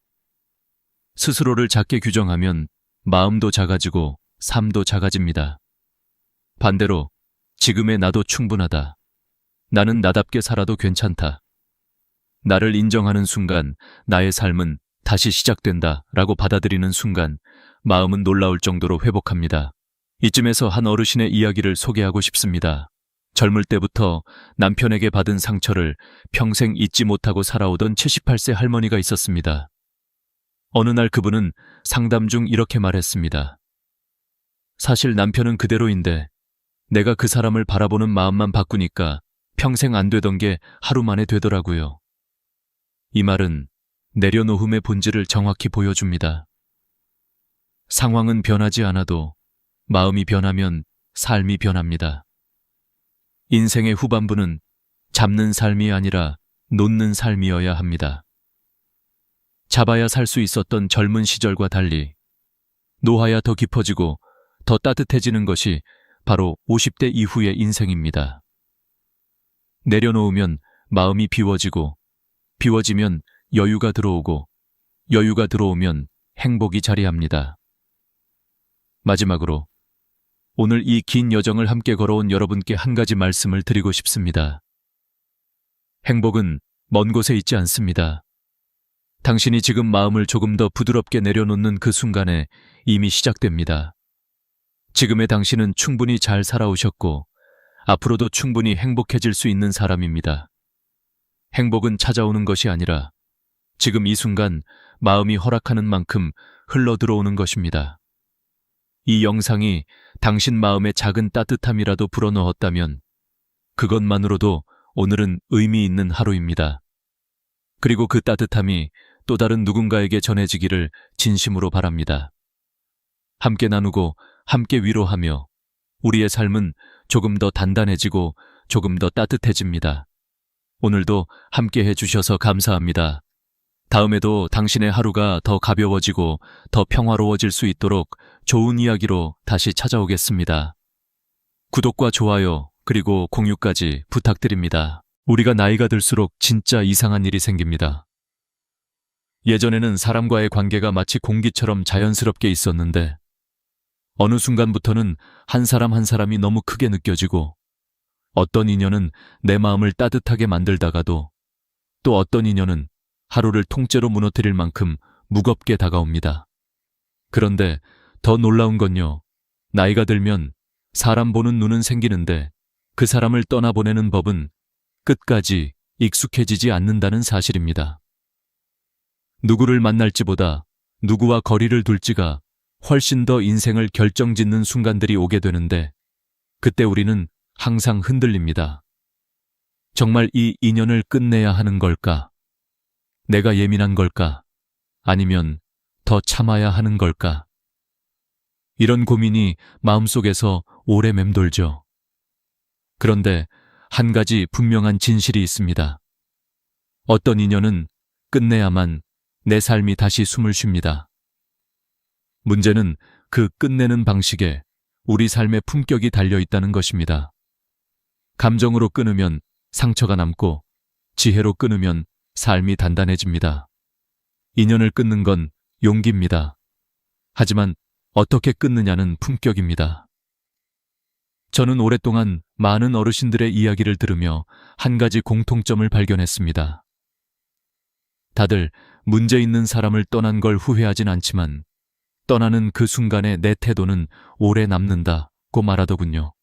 S1: 스스로를 작게 규정하면 마음도 작아지고 삶도 작아집니다. 반대로 지금의 나도 충분하다. 나는 나답게 살아도 괜찮다. 나를 인정하는 순간 나의 삶은 다시 시작된다 라고 받아들이는 순간 마음은 놀라울 정도로 회복합니다. 이쯤에서 한 어르신의 이야기를 소개하고 싶습니다. 젊을 때부터 남편에게 받은 상처를 평생 잊지 못하고 살아오던 78세 할머니가 있었습니다. 어느 날 그분은 상담 중 이렇게 말했습니다. 사실 남편은 그대로인데 내가 그 사람을 바라보는 마음만 바꾸니까 평생 안 되던 게 하루 만에 되더라고요. 이 말은 내려놓음의 본질을 정확히 보여줍니다. 상황은 변하지 않아도 마음이 변하면 삶이 변합니다. 인생의 후반부는 잡는 삶이 아니라 놓는 삶이어야 합니다. 잡아야 살 수 있었던 젊은 시절과 달리 놓아야 더 깊어지고 더 따뜻해지는 것이 바로 50대 이후의 인생입니다. 내려놓으면 마음이 비워지고 비워지면 여유가 들어오고 여유가 들어오면 행복이 자리합니다. 마지막으로 오늘 이 긴 여정을 함께 걸어온 여러분께 한 가지 말씀을 드리고 싶습니다. 행복은 먼 곳에 있지 않습니다. 당신이 지금 마음을 조금 더 부드럽게 내려놓는 그 순간에 이미 시작됩니다. 지금의 당신은 충분히 잘 살아오셨고 앞으로도 충분히 행복해질 수 있는 사람입니다. 행복은 찾아오는 것이 아니라 지금 이 순간 마음이 허락하는 만큼 흘러들어오는 것입니다. 이 영상이 당신 마음에 작은 따뜻함이라도 불어넣었다면 그것만으로도 오늘은 의미 있는 하루입니다. 그리고 그 따뜻함이 또 다른 누군가에게 전해지기를 진심으로 바랍니다. 함께 나누고 함께 위로하며 우리의 삶은 조금 더 단단해지고 조금 더 따뜻해집니다. 오늘도 함께 해주셔서 감사합니다. 다음에도 당신의 하루가 더 가벼워지고 더 평화로워질 수 있도록 좋은 이야기로 다시 찾아오겠습니다. 구독과 좋아요 그리고 공유까지 부탁드립니다. 우리가 나이가 들수록 진짜 이상한 일이 생깁니다. 예전에는 사람과의 관계가 마치 공기처럼 자연스럽게 있었는데 어느 순간부터는 한 사람 한 사람이 너무 크게 느껴지고 어떤 인연은 내 마음을 따뜻하게 만들다가도 또 어떤 인연은 하루를 통째로 무너뜨릴 만큼 무겁게 다가옵니다. 그런데 더 놀라운 건요. 나이가 들면 사람 보는 눈은 생기는데 그 사람을 떠나보내는 법은 끝까지 익숙해지지 않는다는 사실입니다. 누구를 만날지보다 누구와 거리를 둘지가 훨씬 더 인생을 결정짓는 순간들이 오게 되는데 그때 우리는 항상 흔들립니다. 정말 이 인연을 끝내야 하는 걸까? 내가 예민한 걸까? 아니면 더 참아야 하는 걸까? 이런 고민이 마음속에서 오래 맴돌죠. 그런데 한 가지 분명한 진실이 있습니다. 어떤 인연은 끝내야만 내 삶이 다시 숨을 쉽니다. 문제는 그 끝내는 방식에 우리 삶의 품격이 달려 있다는 것입니다. 감정으로 끊으면 상처가 남고 지혜로 끊으면 삶이 단단해집니다. 인연을 끊는 건 용기입니다. 하지만 어떻게 끊느냐는 품격입니다. 저는 오랫동안 많은 어르신들의 이야기를 들으며 한 가지 공통점을 발견했습니다. 다들 문제 있는 사람을 떠난 걸 후회하진 않지만 떠나는 그 순간에 내 태도는 오래 남는다고 말하더군요.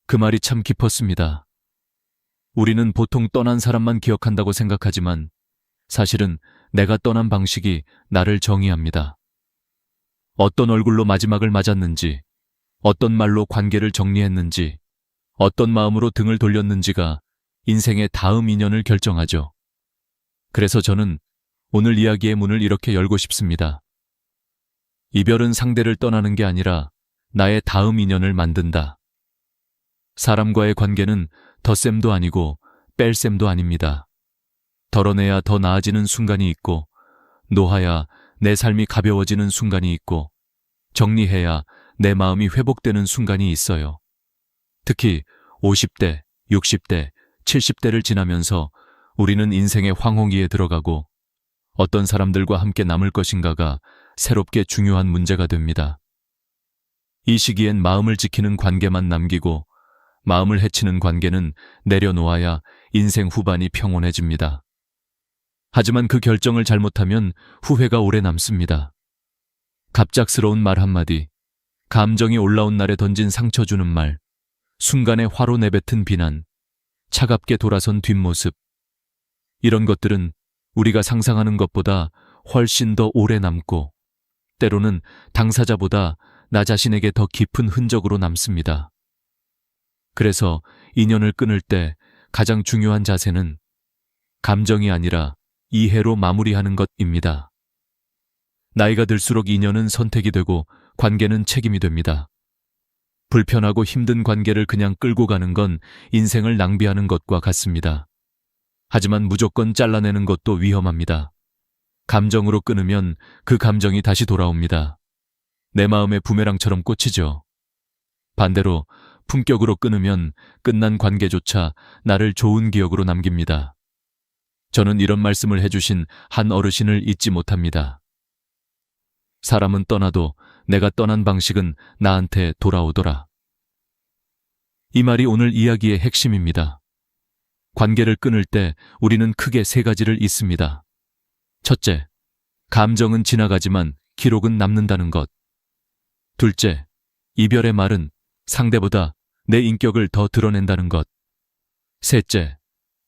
S1: 그 말이 참 깊었습니다. 우리는 보통 떠난 사람만 기억한다고 생각하지만 사실은 내가 떠난 방식이 나를 정의합니다. 어떤 얼굴로 마지막을 맞았는지, 어떤 말로 관계를 정리했는지, 어떤 마음으로 등을 돌렸는지가 인생의 다음 인연을 결정하죠. 그래서 저는 오늘 이야기의 문을 이렇게 열고 싶습니다. 이별은 상대를 떠나는 게 아니라 나의 다음 인연을 만든다. 사람과의 관계는 덧셈도 아니고 뺄셈도 아닙니다. 덜어내야 더 나아지는 순간이 있고, 놓아야 내 삶이 가벼워지는 순간이 있고, 정리해야 내 마음이 회복되는 순간이 있어요. 특히 50대, 60대, 70대를 지나면서 우리는 인생의 황혼기에 들어가고 어떤 사람들과 함께 남을 것인가가 새롭게 중요한 문제가 됩니다. 이 시기엔 마음을 지키는 관계만 남기고 마음을 해치는 관계는 내려놓아야 인생 후반이 평온해집니다. 하지만 그 결정을 잘못하면 후회가 오래 남습니다. 갑작스러운 말 한마디, 감정이 올라온 날에 던진 상처 주는 말, 순간에 화로 내뱉은 비난, 차갑게 돌아선 뒷모습. 이런 것들은 우리가 상상하는 것보다 훨씬 더 오래 남고, 때로는 당사자보다 나 자신에게 더 깊은 흔적으로 남습니다. 그래서 인연을 끊을 때 가장 중요한 자세는 감정이 아니라 이해로 마무리하는 것입니다. 나이가 들수록 인연은 선택이 되고 관계는 책임이 됩니다. 불편하고 힘든 관계를 그냥 끌고 가는 건 인생을 낭비하는 것과 같습니다. 하지만 무조건 잘라내는 것도 위험합니다. 감정으로 끊으면 그 감정이 다시 돌아옵니다. 내 마음의 부메랑처럼 꽂히죠. 반대로 품격으로 끊으면 끝난 관계조차 나를 좋은 기억으로 남깁니다. 저는 이런 말씀을 해주신 한 어르신을 잊지 못합니다. 사람은 떠나도 내가 떠난 방식은 나한테 돌아오더라. 이 말이 오늘 이야기의 핵심입니다. 관계를 끊을 때 우리는 크게 세 가지를 잊습니다. 첫째, 감정은 지나가지만 기록은 남는다는 것. 둘째, 이별의 말은 상대보다 내 인격을 더 드러낸다는 것. 셋째,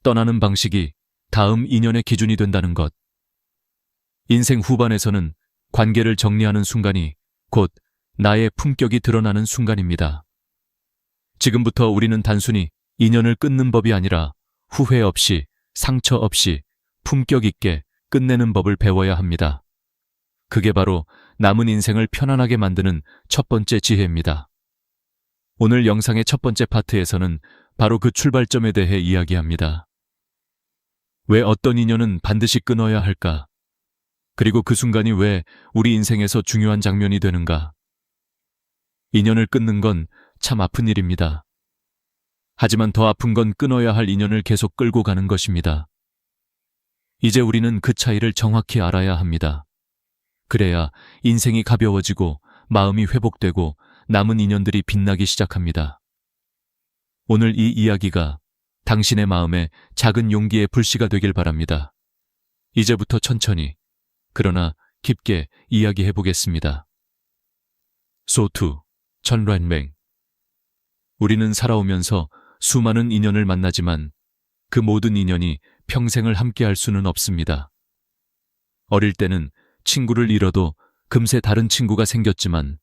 S1: 떠나는 방식이 다음 인연의 기준이 된다는 것. 인생 후반에서는 관계를 정리하는 순간이 곧 나의 품격이 드러나는 순간입니다. 지금부터 우리는 단순히 인연을 끊는 법이 아니라 후회 없이, 상처 없이 품격 있게 끝내는 법을 배워야 합니다. 그게 바로 남은 인생을 편안하게 만드는 첫 번째 지혜입니다. 오늘 영상의 첫 번째 파트에서는 바로 그 출발점에 대해 이야기합니다. 왜 어떤 인연은 반드시 끊어야 할까? 그리고 그 순간이 왜 우리 인생에서 중요한 장면이 되는가? 인연을 끊는 건 참 아픈 일입니다. 하지만 더 아픈 건 끊어야 할 인연을 계속 끌고 가는 것입니다. 이제 우리는 그 차이를 정확히 알아야 합니다. 그래야 인생이 가벼워지고 마음이 회복되고 남은 인연들이 빛나기 시작합니다. 오늘 이 이야기가 당신의 마음에 작은 용기의 불씨가 되길 바랍니다. 이제부터 천천히, 그러나 깊게 이야기해 보겠습니다. 소투, 천란맹. 우리는 살아오면서 수많은 인연을 만나지만 그 모든 인연이 평생을 함께할 수는 없습니다. 어릴 때는 친구를 잃어도 금세 다른 친구가 생겼지만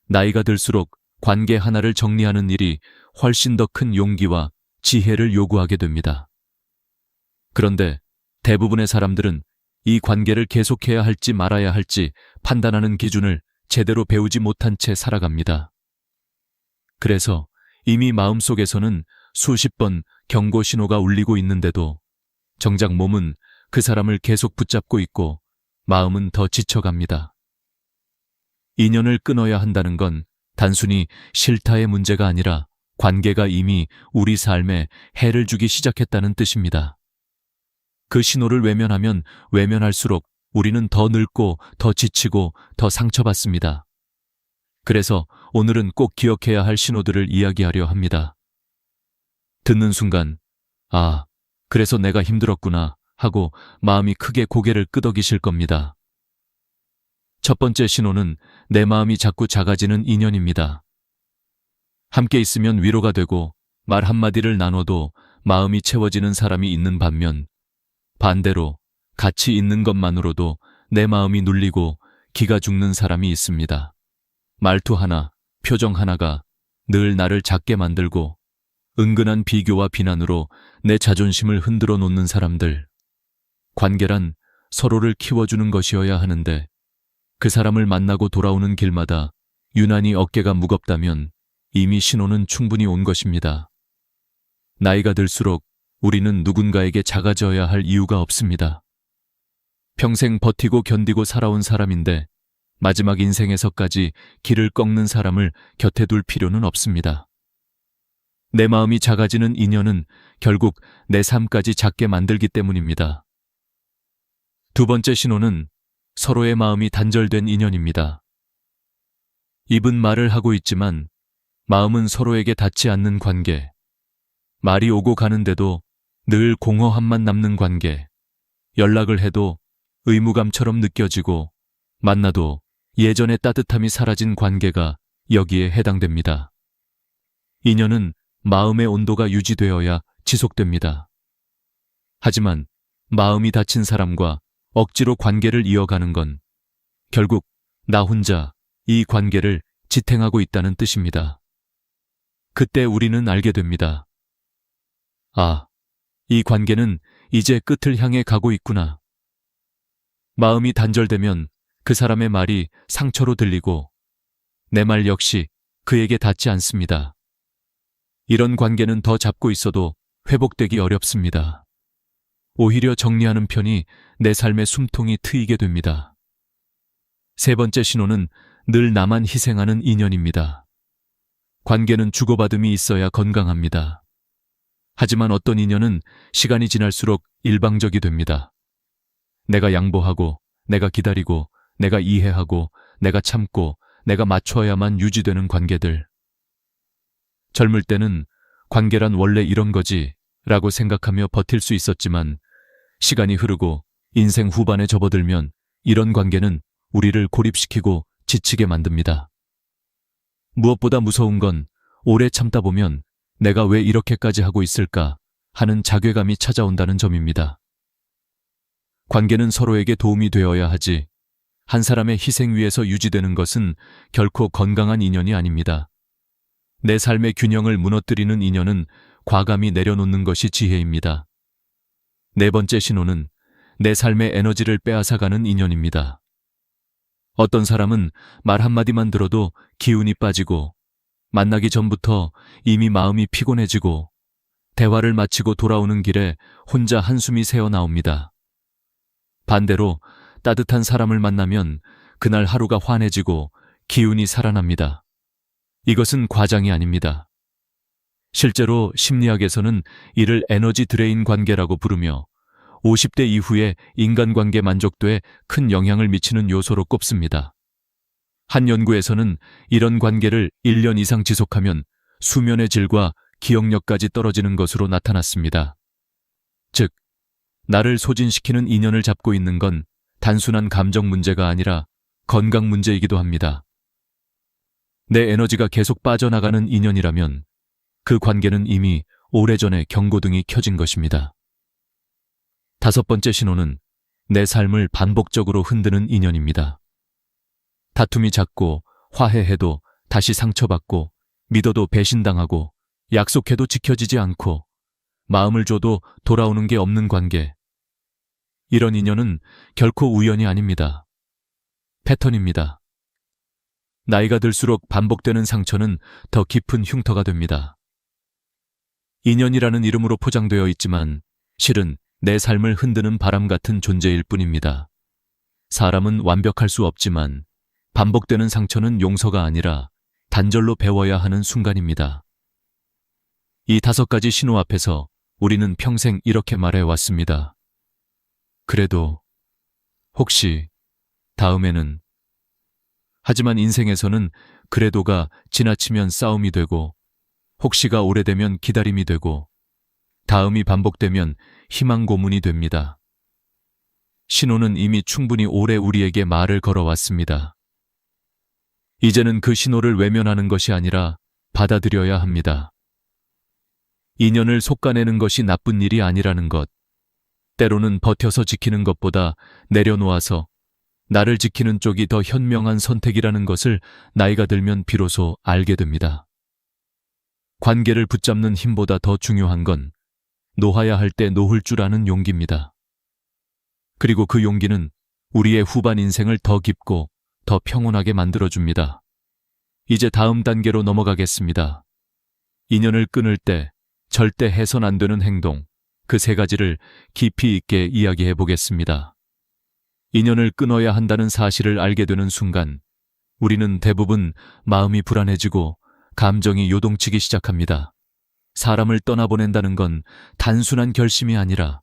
S1: 나이가 들수록 관계 하나를 정리하는 일이 훨씬 더 큰 용기와 지혜를 요구하게 됩니다. 그런데 대부분의 사람들은 이 관계를 계속해야 할지 말아야 할지 판단하는 기준을 제대로 배우지 못한 채 살아갑니다. 그래서 이미 마음속에서는 수십 번 경고 신호가 울리고 있는데도 정작 몸은 그 사람을 계속 붙잡고 있고 마음은 더 지쳐갑니다. 인연을 끊어야 한다는 건 단순히 싫다의 문제가 아니라 관계가 이미 우리 삶에 해를 주기 시작했다는 뜻입니다. 그 신호를 외면하면 외면할수록 우리는 더 늙고 더 지치고 더 상처받습니다. 그래서 오늘은 꼭 기억해야 할 신호들을 이야기하려 합니다. 듣는 순간, 아, 그래서 내가 힘들었구나 하고 마음이 크게 고개를 끄덕이실 겁니다. 첫 번째 신호는 내 마음이 자꾸 작아지는 인연입니다. 함께 있으면 위로가 되고 말 한마디를 나눠도 마음이 채워지는 사람이 있는 반면 반대로 같이 있는 것만으로도 내 마음이 눌리고 기가 죽는 사람이 있습니다. 말투 하나, 표정 하나가 늘 나를 작게 만들고 은근한 비교와 비난으로 내 자존심을 흔들어 놓는 사람들. 관계란 서로를 키워주는 것이어야 하는데 그 사람을 만나고 돌아오는 길마다 유난히 어깨가 무겁다면 이미 신호는 충분히 온 것입니다. 나이가 들수록 우리는 누군가에게 작아져야 할 이유가 없습니다. 평생 버티고 견디고 살아온 사람인데 마지막 인생에서까지 길을 꺾는 사람을 곁에 둘 필요는 없습니다. 내 마음이 작아지는 인연은 결국 내 삶까지 작게 만들기 때문입니다. 두 번째 신호는 서로의 마음이 단절된 인연입니다. 입은 말을 하고 있지만 마음은 서로에게 닿지 않는 관계. 말이 오고 가는데도 늘 공허함만 남는 관계. 연락을 해도 의무감처럼 느껴지고 만나도 예전의 따뜻함이 사라진 관계가 여기에 해당됩니다. 인연은 마음의 온도가 유지되어야 지속됩니다. 하지만 마음이 닫힌 사람과 억지로 관계를 이어가는 건 결국 나 혼자 이 관계를 지탱하고 있다는 뜻입니다. 그때 우리는 알게 됩니다. 아, 이 관계는 이제 끝을 향해 가고 있구나. 마음이 단절되면 그 사람의 말이 상처로 들리고 내 말 역시 그에게 닿지 않습니다. 이런 관계는 더 잡고 있어도 회복되기 어렵습니다. 오히려 정리하는 편이 내 삶의 숨통이 트이게 됩니다. 세 번째 신호는 늘 나만 희생하는 인연입니다. 관계는 주고받음이 있어야 건강합니다. 하지만 어떤 인연은 시간이 지날수록 일방적이 됩니다. 내가 양보하고, 내가 기다리고, 내가 이해하고, 내가 참고, 내가 맞춰야만 유지되는 관계들. 젊을 때는 관계란 원래 이런 거지 라고 생각하며 버틸 수 있었지만 시간이 흐르고 인생 후반에 접어들면 이런 관계는 우리를 고립시키고 지치게 만듭니다. 무엇보다 무서운 건 오래 참다 보면 내가 왜 이렇게까지 하고 있을까 하는 자괴감이 찾아온다는 점입니다. 관계는 서로에게 도움이 되어야 하지 한 사람의 희생 위에서 유지되는 것은 결코 건강한 인연이 아닙니다. 내 삶의 균형을 무너뜨리는 인연은 과감히 내려놓는 것이 지혜입니다. 네 번째 신호는 내 삶의 에너지를 빼앗아가는 인연입니다. 어떤 사람은 말 한마디만 들어도 기운이 빠지고 만나기 전부터 이미 마음이 피곤해지고 대화를 마치고 돌아오는 길에 혼자 한숨이 새어나옵니다. 반대로 따뜻한 사람을 만나면 그날 하루가 환해지고 기운이 살아납니다. 이것은 과장이 아닙니다. 실제로 심리학에서는 이를 에너지 드레인 관계라고 부르며 50대 이후의 인간관계 만족도에 큰 영향을 미치는 요소로 꼽습니다. 한 연구에서는 이런 관계를 1년 이상 지속하면 수면의 질과 기억력까지 떨어지는 것으로 나타났습니다. 즉, 나를 소진시키는 인연을 잡고 있는 건 단순한 감정 문제가 아니라 건강 문제이기도 합니다. 내 에너지가 계속 빠져나가는 인연이라면 그 관계는 이미 오래전에 경고등이 켜진 것입니다. 다섯 번째 신호는 내 삶을 반복적으로 흔드는 인연입니다. 다툼이 잦고 화해해도 다시 상처받고 믿어도 배신당하고 약속해도 지켜지지 않고 마음을 줘도 돌아오는 게 없는 관계. 이런 인연은 결코 우연이 아닙니다. 패턴입니다. 나이가 들수록 반복되는 상처는 더 깊은 흉터가 됩니다. 인연이라는 이름으로 포장되어 있지만 실은 내 삶을 흔드는 바람 같은 존재일 뿐입니다. 사람은 완벽할 수 없지만 반복되는 상처는 용서가 아니라 단절로 배워야 하는 순간입니다. 이 5가지 신호 앞에서 우리는 평생 이렇게 말해왔습니다. 그래도, 혹시, 다음에는. 하지만 인생에서는 그래도가 지나치면 싸움이 되고, 혹시가 오래되면 기다림이 되고, 다음이 반복되면 희망 고문이 됩니다. 신호는 이미 충분히 오래 우리에게 말을 걸어왔습니다. 이제는 그 신호를 외면하는 것이 아니라 받아들여야 합니다. 인연을 솎아내는 것이 나쁜 일이 아니라는 것, 때로는 버텨서 지키는 것보다 내려놓아서 나를 지키는 쪽이 더 현명한 선택이라는 것을 나이가 들면 비로소 알게 됩니다. 관계를 붙잡는 힘보다 더 중요한 건 놓아야 할 때 놓을 줄 아는 용기입니다. 그리고 그 용기는 우리의 후반 인생을 더 깊고 더 평온하게 만들어줍니다. 이제 다음 단계로 넘어가겠습니다. 인연을 끊을 때 절대 해선 안 되는 행동, 그 세 가지를 깊이 있게 이야기해 보겠습니다. 인연을 끊어야 한다는 사실을 알게 되는 순간, 우리는 대부분 마음이 불안해지고 감정이 요동치기 시작합니다. 사람을 떠나보낸다는 건 단순한 결심이 아니라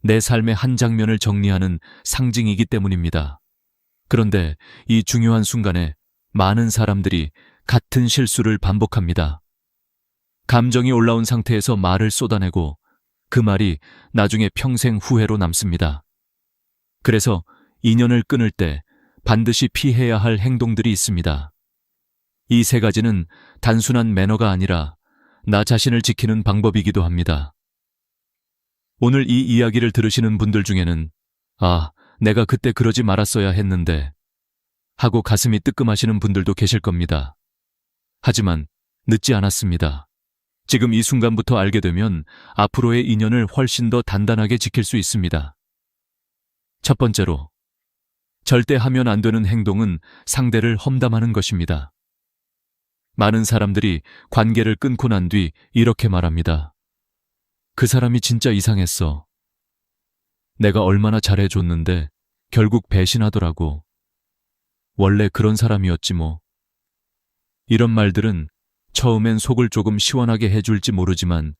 S1: 내 삶의 한 장면을 정리하는 상징이기 때문입니다. 그런데 이 중요한 순간에 많은 사람들이 같은 실수를 반복합니다. 감정이 올라온 상태에서 말을 쏟아내고 그 말이 나중에 평생 후회로 남습니다. 그래서 인연을 끊을 때 반드시 피해야 할 행동들이 있습니다. 이 세 가지는 단순한 매너가 아니라 나 자신을 지키는 방법이기도 합니다. 오늘 이 이야기를 들으시는 분들 중에는 내가 그때 그러지 말았어야 했는데 하고 가슴이 뜨끔하시는 분들도 계실 겁니다. 하지만 늦지 않았습니다. 지금 이 순간부터 알게 되면 앞으로의 인연을 훨씬 더 단단하게 지킬 수 있습니다. 첫 번째로, 절대 하면 안 되는 행동은 상대를 험담하는 것입니다. 많은 사람들이 관계를 끊고 난 뒤 이렇게 말합니다. 그 사람이 진짜 이상했어. 내가 얼마나 잘해줬는데 결국 배신하더라고. 원래 그런 사람이었지 뭐. 이런 말들은 처음엔 속을 조금 시원하게 해줄지 모르지만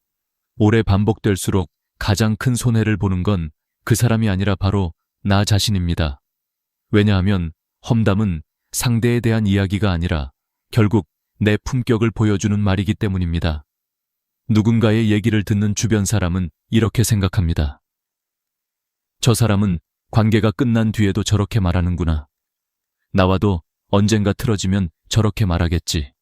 S1: 오래 반복될수록 가장 큰 손해를 보는 건 그 사람이 아니라 바로 나 자신입니다. 왜냐하면 험담은 상대에 대한 이야기가 아니라 결국 내 품격을 보여주는 말이기 때문입니다. 누군가의 얘기를 듣는 주변 사람은 이렇게 생각합니다. 저 사람은 관계가 끝난 뒤에도 저렇게 말하는구나. 나와도 언젠가 틀어지면 저렇게 말하겠지.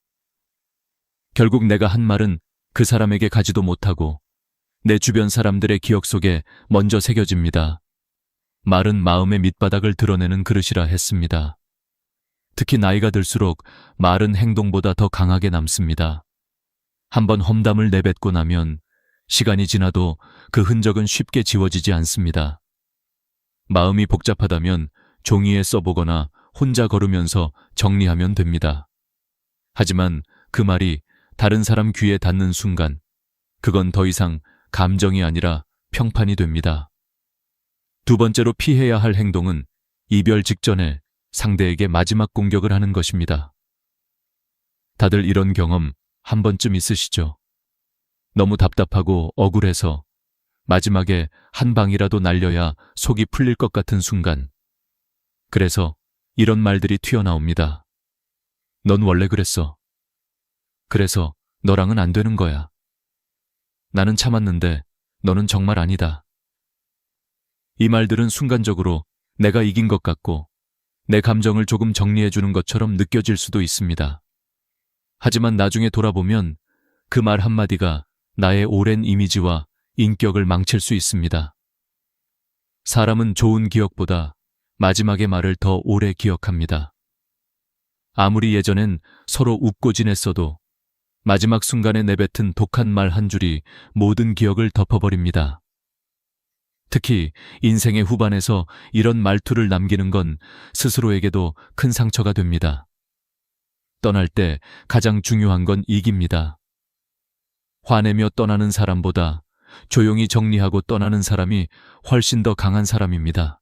S1: 결국 내가 한 말은 그 사람에게 가지도 못하고 내 주변 사람들의 기억 속에 먼저 새겨집니다. 말은 마음의 밑바닥을 드러내는 그릇이라 했습니다. 특히 나이가 들수록 말은 행동보다 더 강하게 남습니다. 한번 험담을 내뱉고 나면 시간이 지나도 그 흔적은 쉽게 지워지지 않습니다. 마음이 복잡하다면 종이에 써보거나 혼자 걸으면서 정리하면 됩니다. 하지만 그 말이 다른 사람 귀에 닿는 순간 그건 더 이상 감정이 아니라 평판이 됩니다. 두 번째로 피해야 할 행동은 이별 직전에 상대에게 마지막 공격을 하는 것입니다. 다들 이런 경험 한 번쯤 있으시죠? 너무 답답하고 억울해서 마지막에 한 방이라도 날려야 속이 풀릴 것 같은 순간. 그래서 이런 말들이 튀어나옵니다. 넌 원래 그랬어. 그래서 너랑은 안 되는 거야. 나는 참았는데 너는 정말 아니다. 이 말들은 순간적으로 내가 이긴 것 같고 내 감정을 조금 정리해주는 것처럼 느껴질 수도 있습니다. 하지만 나중에 돌아보면 그 말 한마디가 나의 오랜 이미지와 인격을 망칠 수 있습니다. 사람은 좋은 기억보다 마지막의 말을 더 오래 기억합니다. 아무리 예전엔 서로 웃고 지냈어도 마지막 순간에 내뱉은 독한 말 한 줄이 모든 기억을 덮어버립니다. 특히 인생의 후반에서 이런 말투를 남기는 건 스스로에게도 큰 상처가 됩니다. 떠날 때 가장 중요한 건 이깁니다. 화내며 떠나는 사람보다 조용히 정리하고 떠나는 사람이 훨씬 더 강한 사람입니다.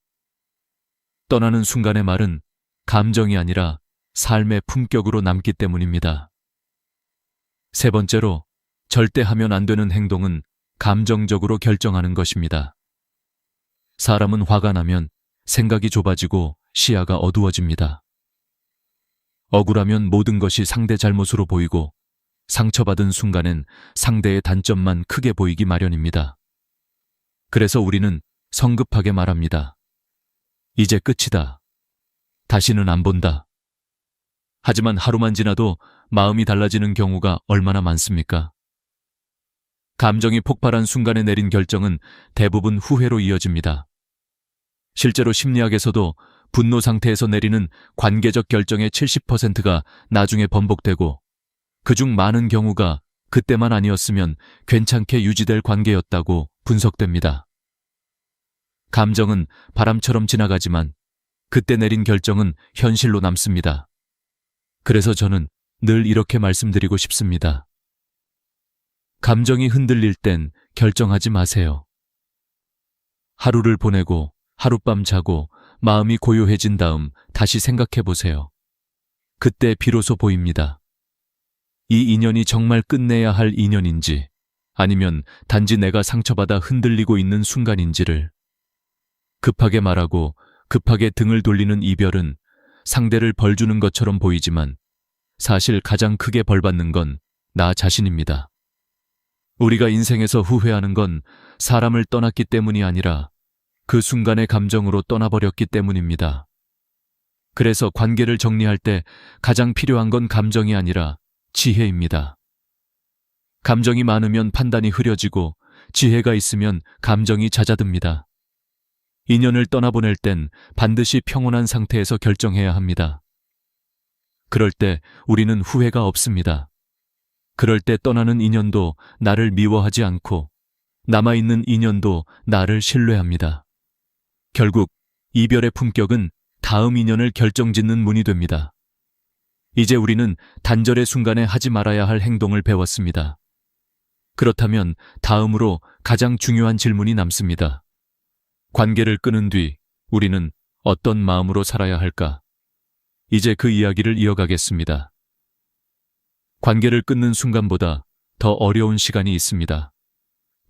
S1: 떠나는 순간의 말은 감정이 아니라 삶의 품격으로 남기 때문입니다. 세 번째로, 절대 하면 안 되는 행동은 감정적으로 결정하는 것입니다. 사람은 화가 나면 생각이 좁아지고 시야가 어두워집니다. 억울하면 모든 것이 상대 잘못으로 보이고 상처받은 순간엔 상대의 단점만 크게 보이기 마련입니다. 그래서 우리는 성급하게 말합니다. 이제 끝이다. 다시는 안 본다. 하지만 하루만 지나도 마음이 달라지는 경우가 얼마나 많습니까? 감정이 폭발한 순간에 내린 결정은 대부분 후회로 이어집니다. 실제로 심리학에서도 분노 상태에서 내리는 관계적 결정의 70%가 나중에 번복되고 그중 많은 경우가 그때만 아니었으면 괜찮게 유지될 관계였다고 분석됩니다. 감정은 바람처럼 지나가지만 그때 내린 결정은 현실로 남습니다. 그래서 저는 늘 이렇게 말씀드리고 싶습니다. 감정이 흔들릴 땐 결정하지 마세요. 하루를 보내고 하룻밤 자고 마음이 고요해진 다음 다시 생각해 보세요. 그때 비로소 보입니다. 이 인연이 정말 끝내야 할 인연인지 아니면 단지 내가 상처받아 흔들리고 있는 순간인지를. 급하게 말하고 급하게 등을 돌리는 이별은 상대를 벌 주는 것처럼 보이지만 사실 가장 크게 벌받는 건 나 자신입니다. 우리가 인생에서 후회하는 건 사람을 떠났기 때문이 아니라 그 순간의 감정으로 떠나버렸기 때문입니다. 그래서 관계를 정리할 때 가장 필요한 건 감정이 아니라 지혜입니다. 감정이 많으면 판단이 흐려지고 지혜가 있으면 감정이 잦아듭니다. 인연을 떠나보낼 땐 반드시 평온한 상태에서 결정해야 합니다. 그럴 때 우리는 후회가 없습니다. 그럴 때 떠나는 인연도 나를 미워하지 않고 남아있는 인연도 나를 신뢰합니다. 결국 이별의 품격은 다음 인연을 결정짓는 문이 됩니다. 이제 우리는 단절의 순간에 하지 말아야 할 행동을 배웠습니다. 그렇다면 다음으로 가장 중요한 질문이 남습니다. 관계를 끊은 뒤 우리는 어떤 마음으로 살아야 할까? 이제 그 이야기를 이어가겠습니다. 관계를 끊는 순간보다 더 어려운 시간이 있습니다.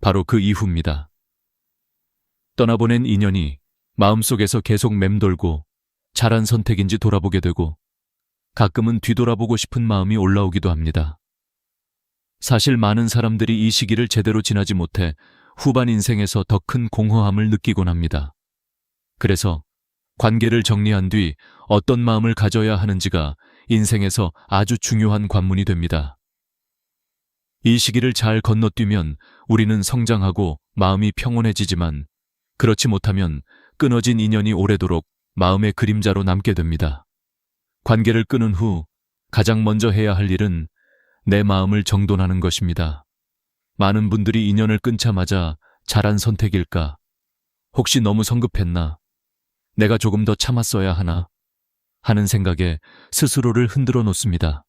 S1: 바로 그 이후입니다. 떠나보낸 인연이 마음속에서 계속 맴돌고 잘한 선택인지 돌아보게 되고 가끔은 뒤돌아보고 싶은 마음이 올라오기도 합니다. 사실 많은 사람들이 이 시기를 제대로 지나지 못해 후반 인생에서 더 큰 공허함을 느끼곤 합니다. 그래서 관계를 정리한 뒤 어떤 마음을 가져야 하는지가 인생에서 아주 중요한 관문이 됩니다. 이 시기를 잘 건너뛰면 우리는 성장하고 마음이 평온해지지만 그렇지 못하면 끊어진 인연이 오래도록 마음의 그림자로 남게 됩니다. 관계를 끊은 후 가장 먼저 해야 할 일은 내 마음을 정돈하는 것입니다. 많은 분들이 인연을 끊자마자 잘한 선택일까? 혹시 너무 성급했나? 내가 조금 더 참았어야 하나? 하는 생각에 스스로를 흔들어 놓습니다.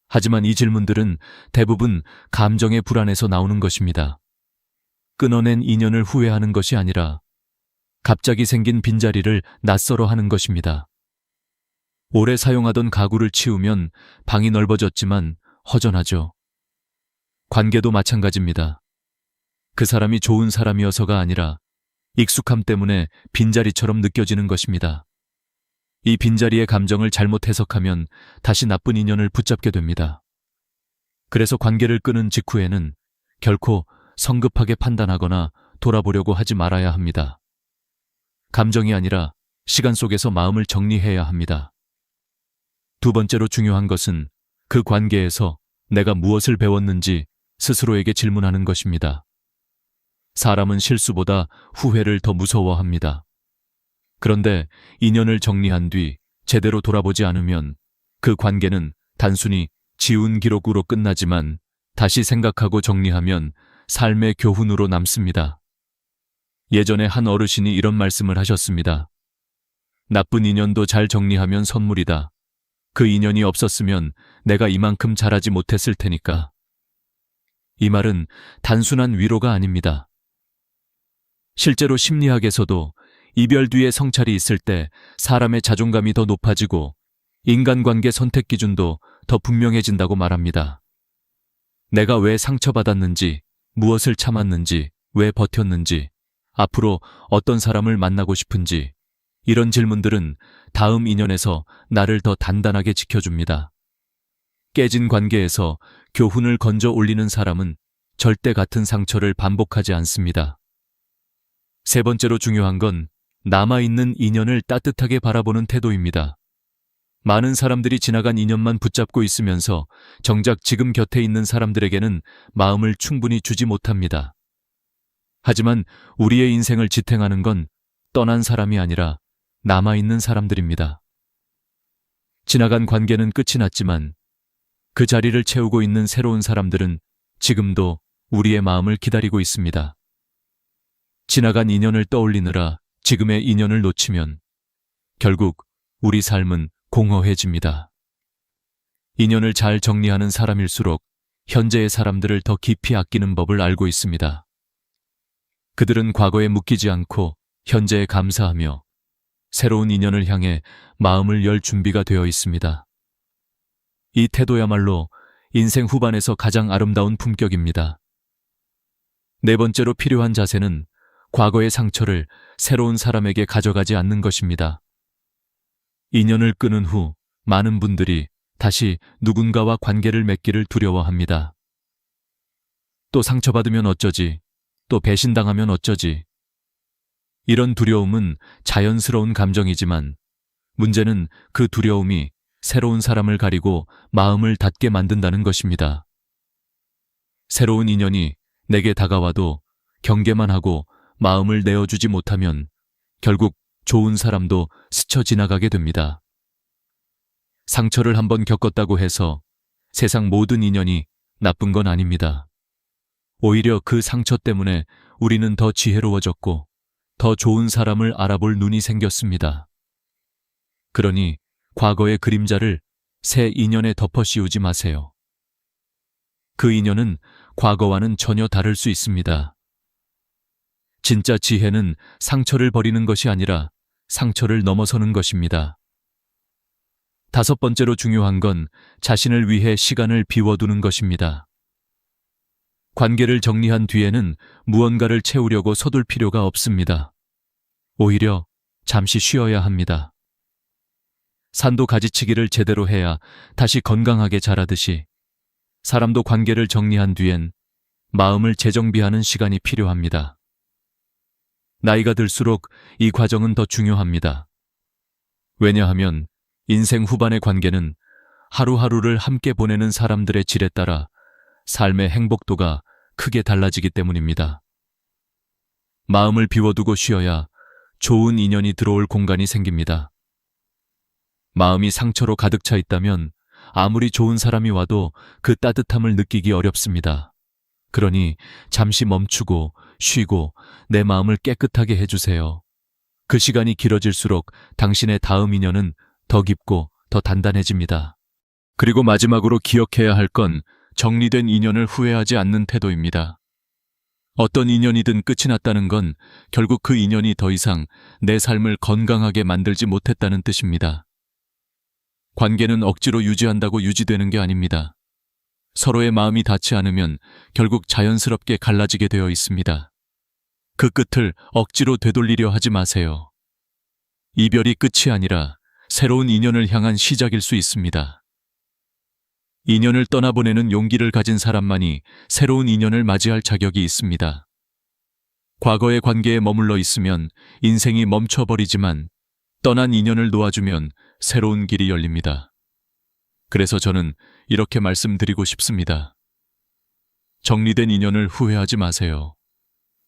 S1: 하지만 이 질문들은 대부분 감정의 불안에서 나오는 것입니다. 끊어낸 인연을 후회하는 것이 아니라 갑자기 생긴 빈자리를 낯설어 하는 것입니다. 오래 사용하던 가구를 치우면 방이 넓어졌지만 허전하죠. 관계도 마찬가지입니다. 그 사람이 좋은 사람이어서가 아니라 익숙함 때문에 빈자리처럼 느껴지는 것입니다. 이 빈자리의 감정을 잘못 해석하면 다시 나쁜 인연을 붙잡게 됩니다. 그래서 관계를 끊은 직후에는 결코 성급하게 판단하거나 돌아보려고 하지 말아야 합니다. 감정이 아니라 시간 속에서 마음을 정리해야 합니다. 두 번째로 중요한 것은 그 관계에서 내가 무엇을 배웠는지 스스로에게 질문하는 것입니다. 사람은 실수보다 후회를 더 무서워합니다. 그런데 인연을 정리한 뒤 제대로 돌아보지 않으면 그 관계는 단순히 지운 기록으로 끝나지만 다시 생각하고 정리하면 삶의 교훈으로 남습니다. 예전에 한 어르신이 이런 말씀을 하셨습니다. 나쁜 인연도 잘 정리하면 선물이다. 그 인연이 없었으면 내가 이만큼 잘하지 못했을 테니까. 이 말은 단순한 위로가 아닙니다. 실제로 심리학에서도 이별 뒤에 성찰이 있을 때 사람의 자존감이 더 높아지고 인간관계 선택 기준도 더 분명해진다고 말합니다. 내가 왜 상처받았는지, 무엇을 참았는지, 왜 버텼는지, 앞으로 어떤 사람을 만나고 싶은지, 이런 질문들은 다음 인연에서 나를 더 단단하게 지켜줍니다. 깨진 관계에서 교훈을 건져 올리는 사람은 절대 같은 상처를 반복하지 않습니다. 세 번째로 중요한 건 남아있는 인연을 따뜻하게 바라보는 태도입니다. 많은 사람들이 지나간 인연만 붙잡고 있으면서 정작 지금 곁에 있는 사람들에게는 마음을 충분히 주지 못합니다. 하지만 우리의 인생을 지탱하는 건 떠난 사람이 아니라 남아있는 사람들입니다. 지나간 관계는 끝이 났지만 그 자리를 채우고 있는 새로운 사람들은 지금도 우리의 마음을 기다리고 있습니다. 지나간 인연을 떠올리느라 지금의 인연을 놓치면 결국 우리 삶은 공허해집니다. 인연을 잘 정리하는 사람일수록 현재의 사람들을 더 깊이 아끼는 법을 알고 있습니다. 그들은 과거에 묶이지 않고 현재에 감사하며 새로운 인연을 향해 마음을 열 준비가 되어 있습니다. 이 태도야말로 인생 후반에서 가장 아름다운 품격입니다. 네 번째로 필요한 자세는 과거의 상처를 새로운 사람에게 가져가지 않는 것입니다. 인연을 끊은 후 많은 분들이 다시 누군가와 관계를 맺기를 두려워합니다. 또 상처받으면 어쩌지? 또 배신당하면 어쩌지? 이런 두려움은 자연스러운 감정이지만 문제는 그 두려움이 새로운 사람을 가리고 마음을 닫게 만든다는 것입니다. 새로운 인연이 내게 다가와도 경계만 하고 마음을 내어주지 못하면 결국 좋은 사람도 스쳐 지나가게 됩니다. 상처를 한번 겪었다고 해서 세상 모든 인연이 나쁜 건 아닙니다. 오히려 그 상처 때문에 우리는 더 지혜로워졌고 더 좋은 사람을 알아볼 눈이 생겼습니다. 그러니 과거의 그림자를 새 인연에 덮어 씌우지 마세요. 그 인연은 과거와는 전혀 다를 수 있습니다. 진짜 지혜는 상처를 버리는 것이 아니라 상처를 넘어서는 것입니다. 다섯 번째로 중요한 건 자신을 위해 시간을 비워두는 것입니다. 관계를 정리한 뒤에는 무언가를 채우려고 서둘 필요가 없습니다. 오히려 잠시 쉬어야 합니다. 산도 가지치기를 제대로 해야 다시 건강하게 자라듯이 사람도 관계를 정리한 뒤엔 마음을 재정비하는 시간이 필요합니다. 나이가 들수록 이 과정은 더 중요합니다. 왜냐하면 인생 후반의 관계는 하루하루를 함께 보내는 사람들의 질에 따라 삶의 행복도가 크게 달라지기 때문입니다. 마음을 비워두고 쉬어야 좋은 인연이 들어올 공간이 생깁니다. 마음이 상처로 가득 차 있다면 아무리 좋은 사람이 와도 그 따뜻함을 느끼기 어렵습니다. 그러니 잠시 멈추고 쉬고 내 마음을 깨끗하게 해주세요. 그 시간이 길어질수록 당신의 다음 인연은 더 깊고 더 단단해집니다. 그리고 마지막으로 기억해야 할 건 정리된 인연을 후회하지 않는 태도입니다. 어떤 인연이든 끝이 났다는 건 결국 그 인연이 더 이상 내 삶을 건강하게 만들지 못했다는 뜻입니다. 관계는 억지로 유지한다고 유지되는 게 아닙니다. 서로의 마음이 닿지 않으면 결국 자연스럽게 갈라지게 되어 있습니다. 그 끝을 억지로 되돌리려 하지 마세요. 이별이 끝이 아니라 새로운 인연을 향한 시작일 수 있습니다. 인연을 떠나보내는 용기를 가진 사람만이 새로운 인연을 맞이할 자격이 있습니다. 과거의 관계에 머물러 있으면 인생이 멈춰버리지만 떠난 인연을 놓아주면 새로운 길이 열립니다. 그래서 저는 이렇게 말씀드리고 싶습니다. 정리된 인연을 후회하지 마세요.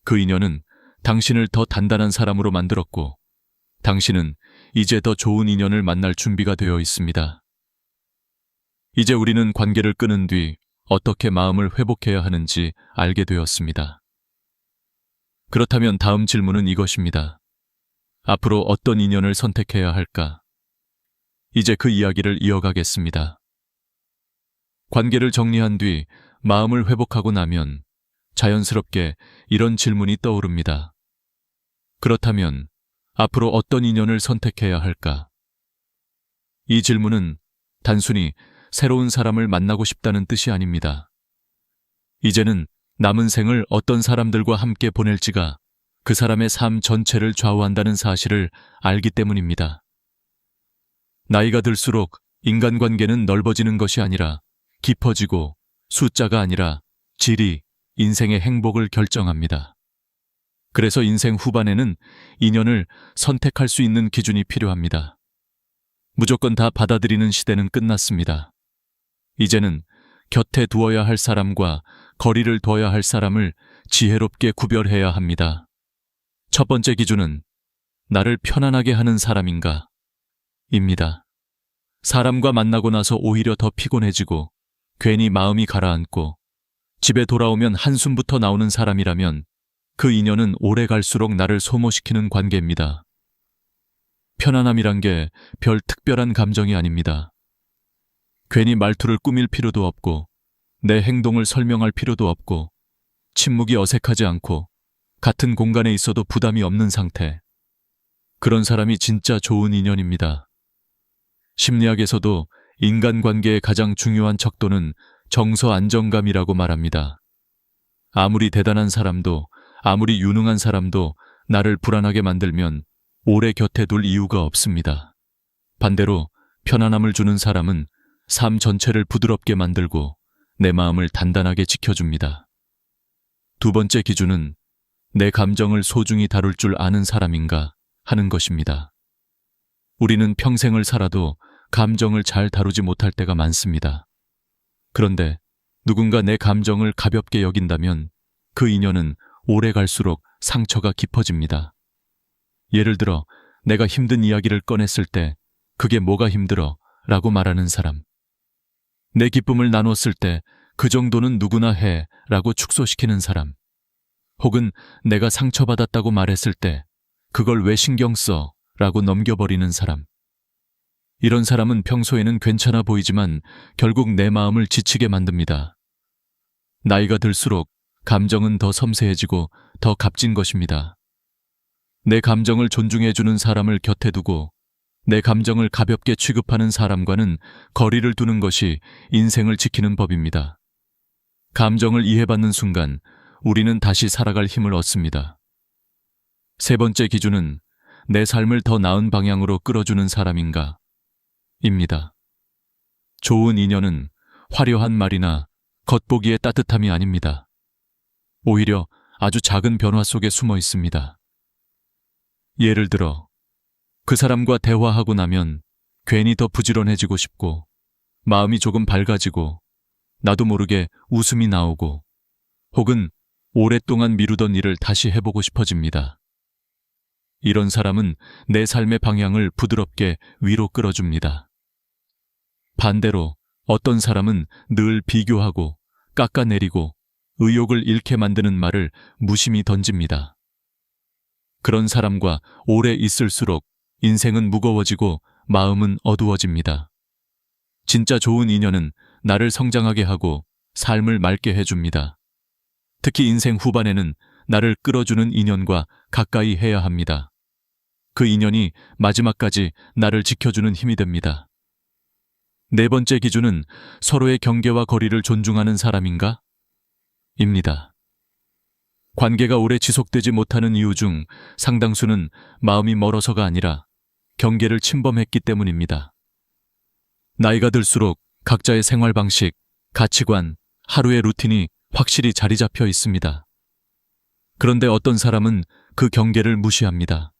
S1: 그 인연은 당신을 더 단단한 사람으로 만들었고 당신은 이제 더 좋은 인연을 만날 준비가 되어 있습니다. 이제 우리는 관계를 끊은 뒤 어떻게 마음을 회복해야 하는지 알게 되었습니다. 그렇다면 다음 질문은 이것입니다. 앞으로 어떤 인연을 선택해야 할까? 이제 그 이야기를 이어가겠습니다. 관계를 정리한 뒤 마음을 회복하고 나면 자연스럽게 이런 질문이 떠오릅니다. 그렇다면 앞으로 어떤 인연을 선택해야 할까? 이 질문은 단순히 새로운 사람을 만나고 싶다는 뜻이 아닙니다. 이제는 남은 생을 어떤 사람들과 함께 보낼지가 그 사람의 삶 전체를 좌우한다는 사실을 알기 때문입니다. 나이가 들수록 인간관계는 넓어지는 것이 아니라 깊어지고 숫자가 아니라 질이 인생의 행복을 결정합니다. 그래서 인생 후반에는 인연을 선택할 수 있는 기준이 필요합니다. 무조건 다 받아들이는 시대는 끝났습니다. 이제는 곁에 두어야 할 사람과 거리를 둬야 할 사람을 지혜롭게 구별해야 합니다. 첫 번째 기준은 나를 편안하게 하는 사람인가? 입니다. 사람과 만나고 나서 오히려 더 피곤해지고 괜히 마음이 가라앉고 집에 돌아오면 한숨부터 나오는 사람이라면 그 인연은 오래 갈수록 나를 소모시키는 관계입니다. 편안함이란 게 별 특별한 감정이 아닙니다. 괜히 말투를 꾸밀 필요도 없고 내 행동을 설명할 필요도 없고 침묵이 어색하지 않고 같은 공간에 있어도 부담이 없는 상태. 그런 사람이 진짜 좋은 인연입니다. 심리학에서도 인간관계의 가장 중요한 척도는 정서 안정감이라고 말합니다. 아무리 대단한 사람도, 아무리 유능한 사람도 나를 불안하게 만들면 오래 곁에 둘 이유가 없습니다. 반대로 편안함을 주는 사람은 삶 전체를 부드럽게 만들고 내 마음을 단단하게 지켜줍니다. 두 번째 기준은 내 감정을 소중히 다룰 줄 아는 사람인가 하는 것입니다. 우리는 평생을 살아도 감정을 잘 다루지 못할 때가 많습니다. 그런데 누군가 내 감정을 가볍게 여긴다면 그 인연은 오래 갈수록 상처가 깊어집니다. 예를 들어 내가 힘든 이야기를 꺼냈을 때 그게 뭐가 힘들어? 라고 말하는 사람. 내 기쁨을 나눴을 때 그 정도는 누구나 해 라고 축소시키는 사람. 혹은 내가 상처받았다고 말했을 때 그걸 왜 신경 써? 라고 넘겨버리는 사람. 이런 사람은 평소에는 괜찮아 보이지만 결국 내 마음을 지치게 만듭니다. 나이가 들수록 감정은 더 섬세해지고 더 값진 것입니다. 내 감정을 존중해주는 사람을 곁에 두고 내 감정을 가볍게 취급하는 사람과는 거리를 두는 것이 인생을 지키는 법입니다. 감정을 이해받는 순간 우리는 다시 살아갈 힘을 얻습니다. 세 번째 기준은 내 삶을 더 나은 방향으로 끌어주는 사람인가? 입니다. 좋은 인연은 화려한 말이나 겉보기의 따뜻함이 아닙니다. 오히려 아주 작은 변화 속에 숨어 있습니다. 예를 들어, 그 사람과 대화하고 나면 괜히 더 부지런해지고 싶고, 마음이 조금 밝아지고, 나도 모르게 웃음이 나오고, 혹은 오랫동안 미루던 일을 다시 해보고 싶어집니다. 이런 사람은 내 삶의 방향을 부드럽게 위로 끌어줍니다. 반대로 어떤 사람은 늘 비교하고 깎아내리고 의욕을 잃게 만드는 말을 무심히 던집니다. 그런 사람과 오래 있을수록 인생은 무거워지고 마음은 어두워집니다. 진짜 좋은 인연은 나를 성장하게 하고 삶을 맑게 해줍니다. 특히 인생 후반에는 나를 끌어주는 인연과 가까이 해야 합니다. 그 인연이 마지막까지 나를 지켜주는 힘이 됩니다. 네 번째 기준은 서로의 경계와 거리를 존중하는 사람인가? 입니다. 관계가 오래 지속되지 못하는 이유 중 상당수는 마음이 멀어서가 아니라 경계를 침범했기 때문입니다. 나이가 들수록 각자의 생활 방식, 가치관, 하루의 루틴이 확실히 자리 잡혀 있습니다. 그런데 어떤 사람은 그 경계를 무시합니다.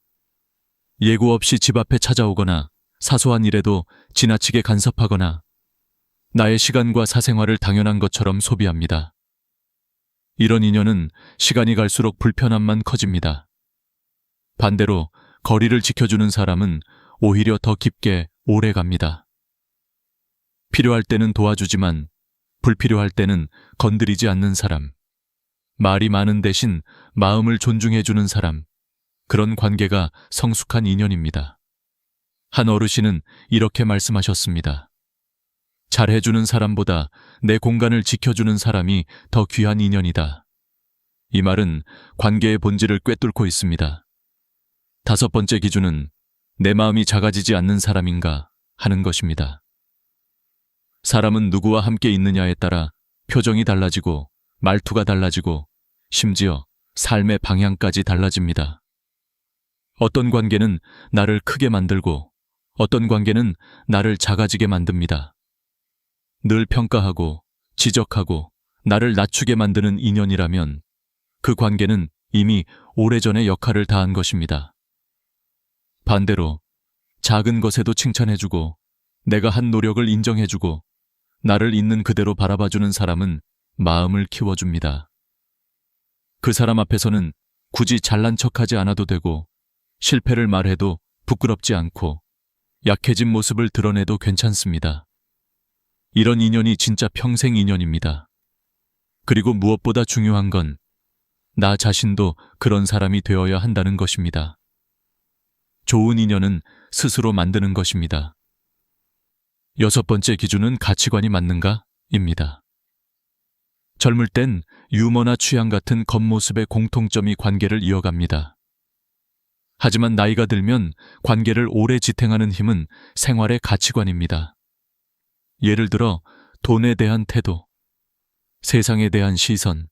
S1: 예고 없이 집 앞에 찾아오거나 사소한 일에도 지나치게 간섭하거나 나의 시간과 사생활을 당연한 것처럼 소비합니다. 이런 인연은 시간이 갈수록 불편함만 커집니다. 반대로 거리를 지켜주는 사람은 오히려 더 깊게 오래 갑니다. 필요할 때는 도와주지만 불필요할 때는 건드리지 않는 사람. 말이 많은 대신 마음을 존중해주는 사람. 그런 관계가 성숙한 인연입니다. 한 어르신은 이렇게 말씀하셨습니다. 잘해주는 사람보다 내 공간을 지켜주는 사람이 더 귀한 인연이다. 이 말은 관계의 본질을 꿰뚫고 있습니다. 다섯 번째 기준은 내 마음이 작아지지 않는 사람인가 하는 것입니다. 사람은 누구와 함께 있느냐에 따라 표정이 달라지고 말투가 달라지고 심지어 삶의 방향까지 달라집니다. 어떤 관계는 나를 크게 만들고 어떤 관계는 나를 작아지게 만듭니다. 늘 평가하고 지적하고 나를 낮추게 만드는 인연이라면 그 관계는 이미 오래전에 역할을 다한 것입니다. 반대로 작은 것에도 칭찬해주고 내가 한 노력을 인정해주고 나를 있는 그대로 바라봐주는 사람은 마음을 키워줍니다. 그 사람 앞에서는 굳이 잘난 척하지 않아도 되고 실패를 말해도 부끄럽지 않고 약해진 모습을 드러내도 괜찮습니다. 이런 인연이 진짜 평생 인연입니다. 그리고 무엇보다 중요한 건 나 자신도 그런 사람이 되어야 한다는 것입니다. 좋은 인연은 스스로 만드는 것입니다. 여섯 번째 기준은 가치관이 맞는가? 입니다. 젊을 땐 유머나 취향 같은 겉모습의 공통점이 관계를 이어갑니다. 하지만 나이가 들면 관계를 오래 지탱하는 힘은 생활의 가치관입니다. 예를 들어 돈에 대한 태도, 세상에 대한 시선,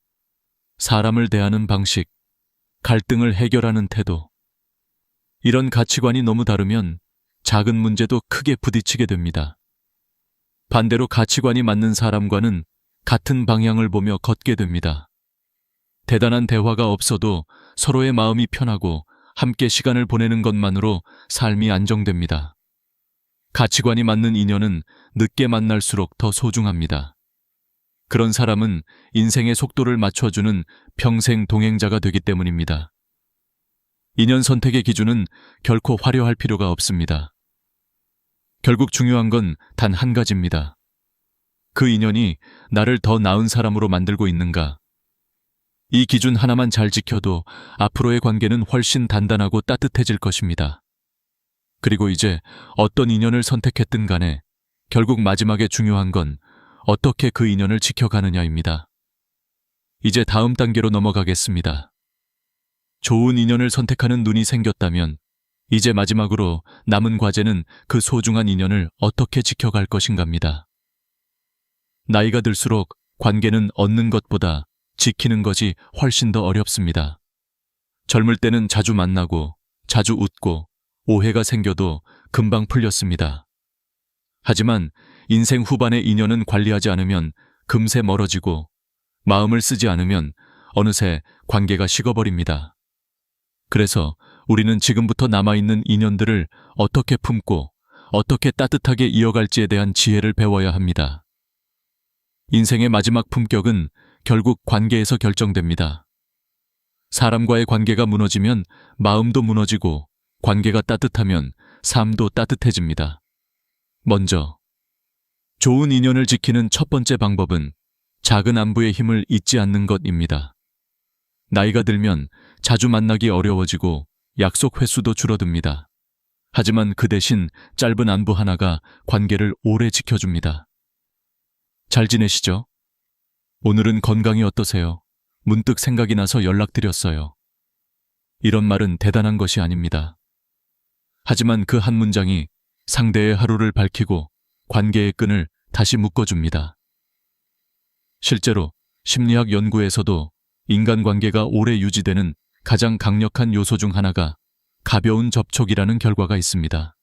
S1: 사람을 대하는 방식, 갈등을 해결하는 태도. 이런 가치관이 너무 다르면 작은 문제도 크게 부딪히게 됩니다. 반대로 가치관이 맞는 사람과는 같은 방향을 보며 걷게 됩니다. 대단한 대화가 없어도 서로의 마음이 편하고 함께 시간을 보내는 것만으로 삶이 안정됩니다. 가치관이 맞는 인연은 늦게 만날수록 더 소중합니다. 그런 사람은 인생의 속도를 맞춰주는 평생 동행자가 되기 때문입니다. 인연 선택의 기준은 결코 화려할 필요가 없습니다. 결국 중요한 건 단 한 가지입니다. 그 인연이 나를 더 나은 사람으로 만들고 있는가? 이 기준 하나만 잘 지켜도 앞으로의 관계는 훨씬 단단하고 따뜻해질 것입니다. 그리고 이제 어떤 인연을 선택했든 간에 결국 마지막에 중요한 건 어떻게 그 인연을 지켜가느냐입니다. 이제 다음 단계로 넘어가겠습니다. 좋은 인연을 선택하는 눈이 생겼다면 이제 마지막으로 남은 과제는 그 소중한 인연을 어떻게 지켜갈 것인가입니다. 나이가 들수록 관계는 얻는 것보다 지키는 것이 훨씬 더 어렵습니다. 젊을 때는 자주 만나고 자주 웃고 오해가 생겨도 금방 풀렸습니다. 하지만 인생 후반의 인연은 관리하지 않으면 금세 멀어지고 마음을 쓰지 않으면 어느새 관계가 식어버립니다. 그래서 우리는 지금부터 남아있는 인연들을 어떻게 품고 어떻게 따뜻하게 이어갈지에 대한 지혜를 배워야 합니다. 인생의 마지막 품격은 결국 관계에서 결정됩니다. 사람과의 관계가 무너지면 마음도 무너지고 관계가 따뜻하면 삶도 따뜻해집니다. 먼저, 좋은 인연을 지키는 첫 번째 방법은 작은 안부의 힘을 잊지 않는 것입니다. 나이가 들면 자주 만나기 어려워지고 약속 횟수도 줄어듭니다. 하지만 그 대신 짧은 안부 하나가 관계를 오래 지켜줍니다. 잘 지내시죠? 오늘은 건강이 어떠세요? 문득 생각이 나서 연락드렸어요. 이런 말은 대단한 것이 아닙니다. 하지만 그 한 문장이 상대의 하루를 밝히고 관계의 끈을 다시 묶어줍니다. 실제로 심리학 연구에서도 인간관계가 오래 유지되는 가장 강력한 요소 중 하나가 가벼운 접촉이라는 결과가 있습니다.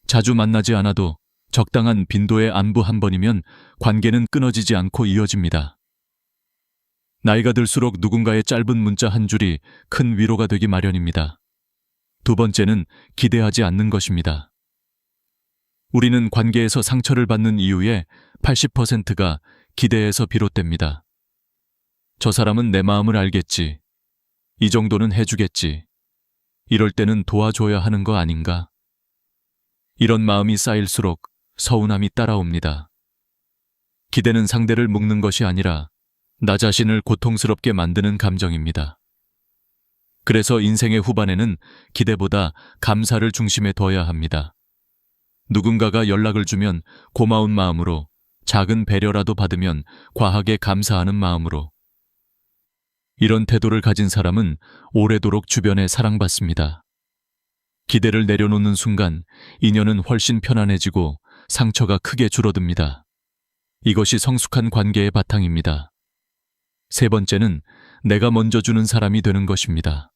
S1: 자주 만나지 않아도 적당한 빈도의 안부 한 번이면 관계는 끊어지지 않고 이어집니다. 나이가 들수록 누군가의 짧은 문자 한 줄이 큰 위로가 되기 마련입니다. 두 번째는 기대하지 않는 것입니다. 우리는 관계에서 상처를 받는 이유의 80%가 기대에서 비롯됩니다. 저 사람은 내 마음을 알겠지. 이 정도는 해주겠지. 이럴 때는 도와줘야 하는 거 아닌가? 이런 마음이 쌓일수록 서운함이 따라옵니다. 기대는 상대를 묶는 것이 아니라 나 자신을 고통스럽게 만드는 감정입니다. 그래서 인생의 후반에는 기대보다 감사를 중심에 둬야 합니다. 누군가가 연락을 주면 고마운 마음으로, 작은 배려라도 받으면 과하게 감사하는 마음으로. 이런 태도를 가진 사람은 오래도록 주변에 사랑받습니다. 기대를 내려놓는 순간 인연은 훨씬 편안해지고 상처가 크게 줄어듭니다. 이것이 성숙한 관계의 바탕입니다. 세 번째는 내가 먼저 주는 사람이 되는 것입니다.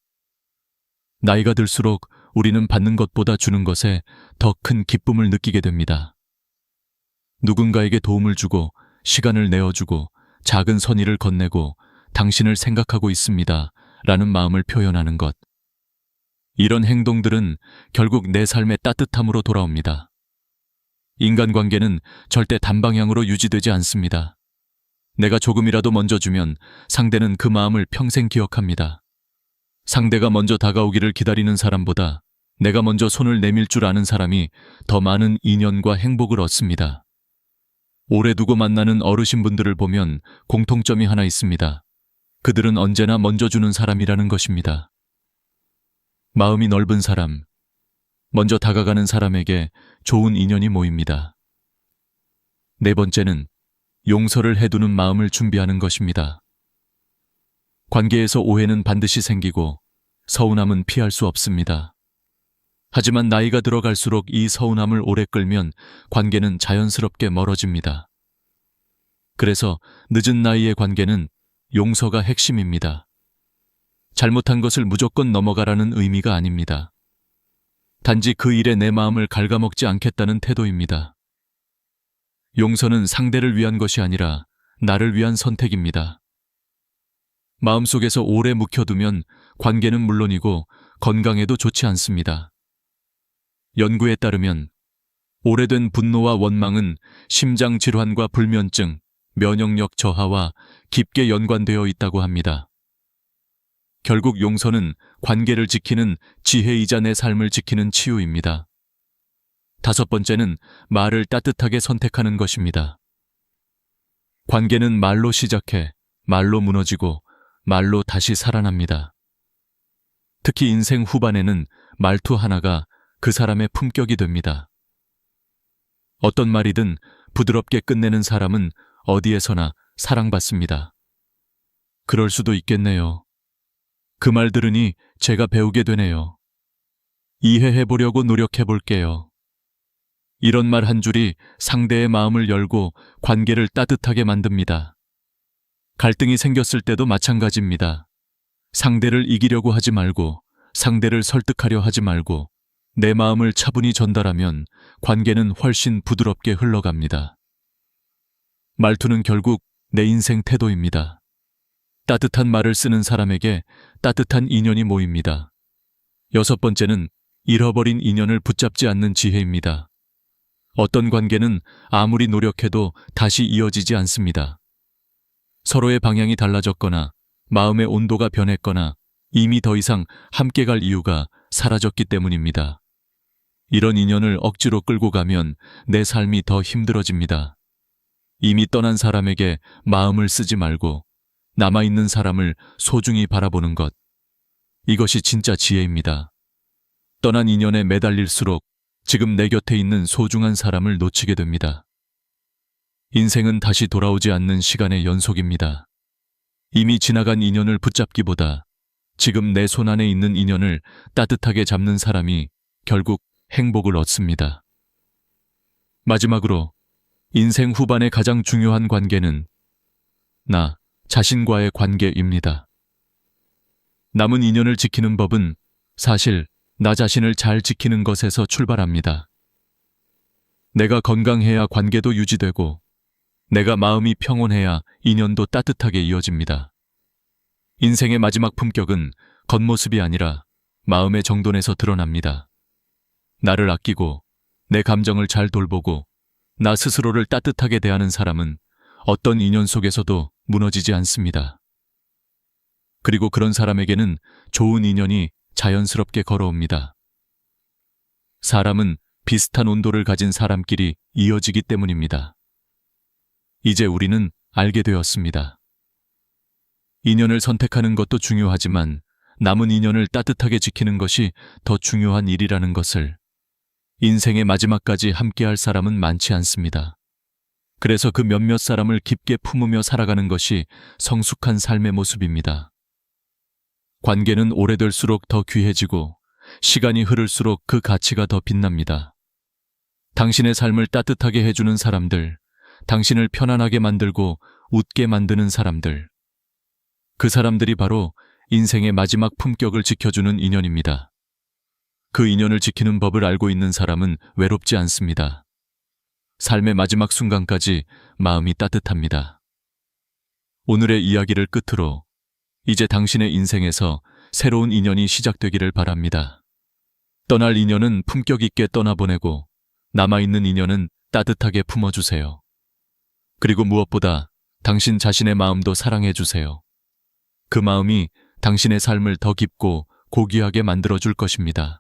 S1: 나이가 들수록 우리는 받는 것보다 주는 것에 더 큰 기쁨을 느끼게 됩니다. 누군가에게 도움을 주고 시간을 내어주고 작은 선의를 건네고 당신을 생각하고 있습니다 라는 마음을 표현하는 것. 이런 행동들은 결국 내 삶의 따뜻함으로 돌아옵니다. 인간관계는 절대 단방향으로 유지되지 않습니다. 내가 조금이라도 먼저 주면 상대는 그 마음을 평생 기억합니다. 상대가 먼저 다가오기를 기다리는 사람보다 내가 먼저 손을 내밀 줄 아는 사람이 더 많은 인연과 행복을 얻습니다. 오래 두고 만나는 어르신분들을 보면 공통점이 하나 있습니다. 그들은 언제나 먼저 주는 사람이라는 것입니다. 마음이 넓은 사람, 먼저 다가가는 사람에게 좋은 인연이 모입니다. 네 번째는 용서를 해두는 마음을 준비하는 것입니다. 관계에서 오해는 반드시 생기고 서운함은 피할 수 없습니다. 하지만 나이가 들어갈수록 이 서운함을 오래 끌면 관계는 자연스럽게 멀어집니다. 그래서 늦은 나이의 관계는 용서가 핵심입니다. 잘못한 것을 무조건 넘어가라는 의미가 아닙니다. 단지 그 일에 내 마음을 갉아먹지 않겠다는 태도입니다. 용서는 상대를 위한 것이 아니라 나를 위한 선택입니다. 마음속에서 오래 묵혀두면 관계는 물론이고 건강에도 좋지 않습니다. 연구에 따르면 오래된 분노와 원망은 심장 질환과 불면증, 면역력 저하와 깊게 연관되어 있다고 합니다. 결국 용서는 관계를 지키는 지혜이자 내 삶을 지키는 치유입니다. 다섯 번째는 말을 따뜻하게 선택하는 것입니다. 관계는 말로 시작해 말로 무너지고 말로 다시 살아납니다. 특히 인생 후반에는 말투 하나가 그 사람의 품격이 됩니다. 어떤 말이든 부드럽게 끝내는 사람은 어디에서나 사랑받습니다. 그럴 수도 있겠네요. 그 말 들으니 제가 배우게 되네요. 이해해보려고 노력해볼게요. 이런 말 한 줄이 상대의 마음을 열고 관계를 따뜻하게 만듭니다. 갈등이 생겼을 때도 마찬가지입니다. 상대를 이기려고 하지 말고 상대를 설득하려 하지 말고 내 마음을 차분히 전달하면 관계는 훨씬 부드럽게 흘러갑니다. 말투는 결국 내 인생 태도입니다. 따뜻한 말을 쓰는 사람에게 따뜻한 인연이 모입니다. 여섯 번째는 잃어버린 인연을 붙잡지 않는 지혜입니다. 어떤 관계는 아무리 노력해도 다시 이어지지 않습니다. 서로의 방향이 달라졌거나 마음의 온도가 변했거나 이미 더 이상 함께 갈 이유가 사라졌기 때문입니다. 이런 인연을 억지로 끌고 가면 내 삶이 더 힘들어집니다. 이미 떠난 사람에게 마음을 쓰지 말고 남아있는 사람을 소중히 바라보는 것. 이것이 진짜 지혜입니다. 떠난 인연에 매달릴수록 지금 내 곁에 있는 소중한 사람을 놓치게 됩니다. 인생은 다시 돌아오지 않는 시간의 연속입니다. 이미 지나간 인연을 붙잡기보다 지금 내 손 안에 있는 인연을 따뜻하게 잡는 사람이 결국 행복을 얻습니다. 마지막으로 인생 후반의 가장 중요한 관계는 나 자신과의 관계입니다. 남은 인연을 지키는 법은 사실 나 자신을 잘 지키는 것에서 출발합니다. 내가 건강해야 관계도 유지되고 내가 마음이 평온해야 인연도 따뜻하게 이어집니다. 인생의 마지막 품격은 겉모습이 아니라 마음의 정돈에서 드러납니다. 나를 아끼고 내 감정을 잘 돌보고 나 스스로를 따뜻하게 대하는 사람은 어떤 인연 속에서도 무너지지 않습니다. 그리고 그런 사람에게는 좋은 인연이 자연스럽게 걸어옵니다. 사람은 비슷한 온도를 가진 사람끼리 이어지기 때문입니다. 이제 우리는 알게 되었습니다. 인연을 선택하는 것도 중요하지만 남은 인연을 따뜻하게 지키는 것이 더 중요한 일이라는 것을. 인생의 마지막까지 함께할 사람은 많지 않습니다. 그래서 그 몇몇 사람을 깊게 품으며 살아가는 것이 성숙한 삶의 모습입니다. 관계는 오래될수록 더 귀해지고 시간이 흐를수록 그 가치가 더 빛납니다. 당신의 삶을 따뜻하게 해주는 사람들, 당신을 편안하게 만들고 웃게 만드는 사람들. 그 사람들이 바로 인생의 마지막 품격을 지켜주는 인연입니다. 그 인연을 지키는 법을 알고 있는 사람은 외롭지 않습니다. 삶의 마지막 순간까지 마음이 따뜻합니다. 오늘의 이야기를 끝으로 이제 당신의 인생에서 새로운 인연이 시작되기를 바랍니다. 떠날 인연은 품격 있게 떠나보내고 남아있는 인연은 따뜻하게 품어주세요. 그리고 무엇보다 당신 자신의 마음도 사랑해주세요. 그 마음이 당신의 삶을 더 깊고 고귀하게 만들어줄 것입니다.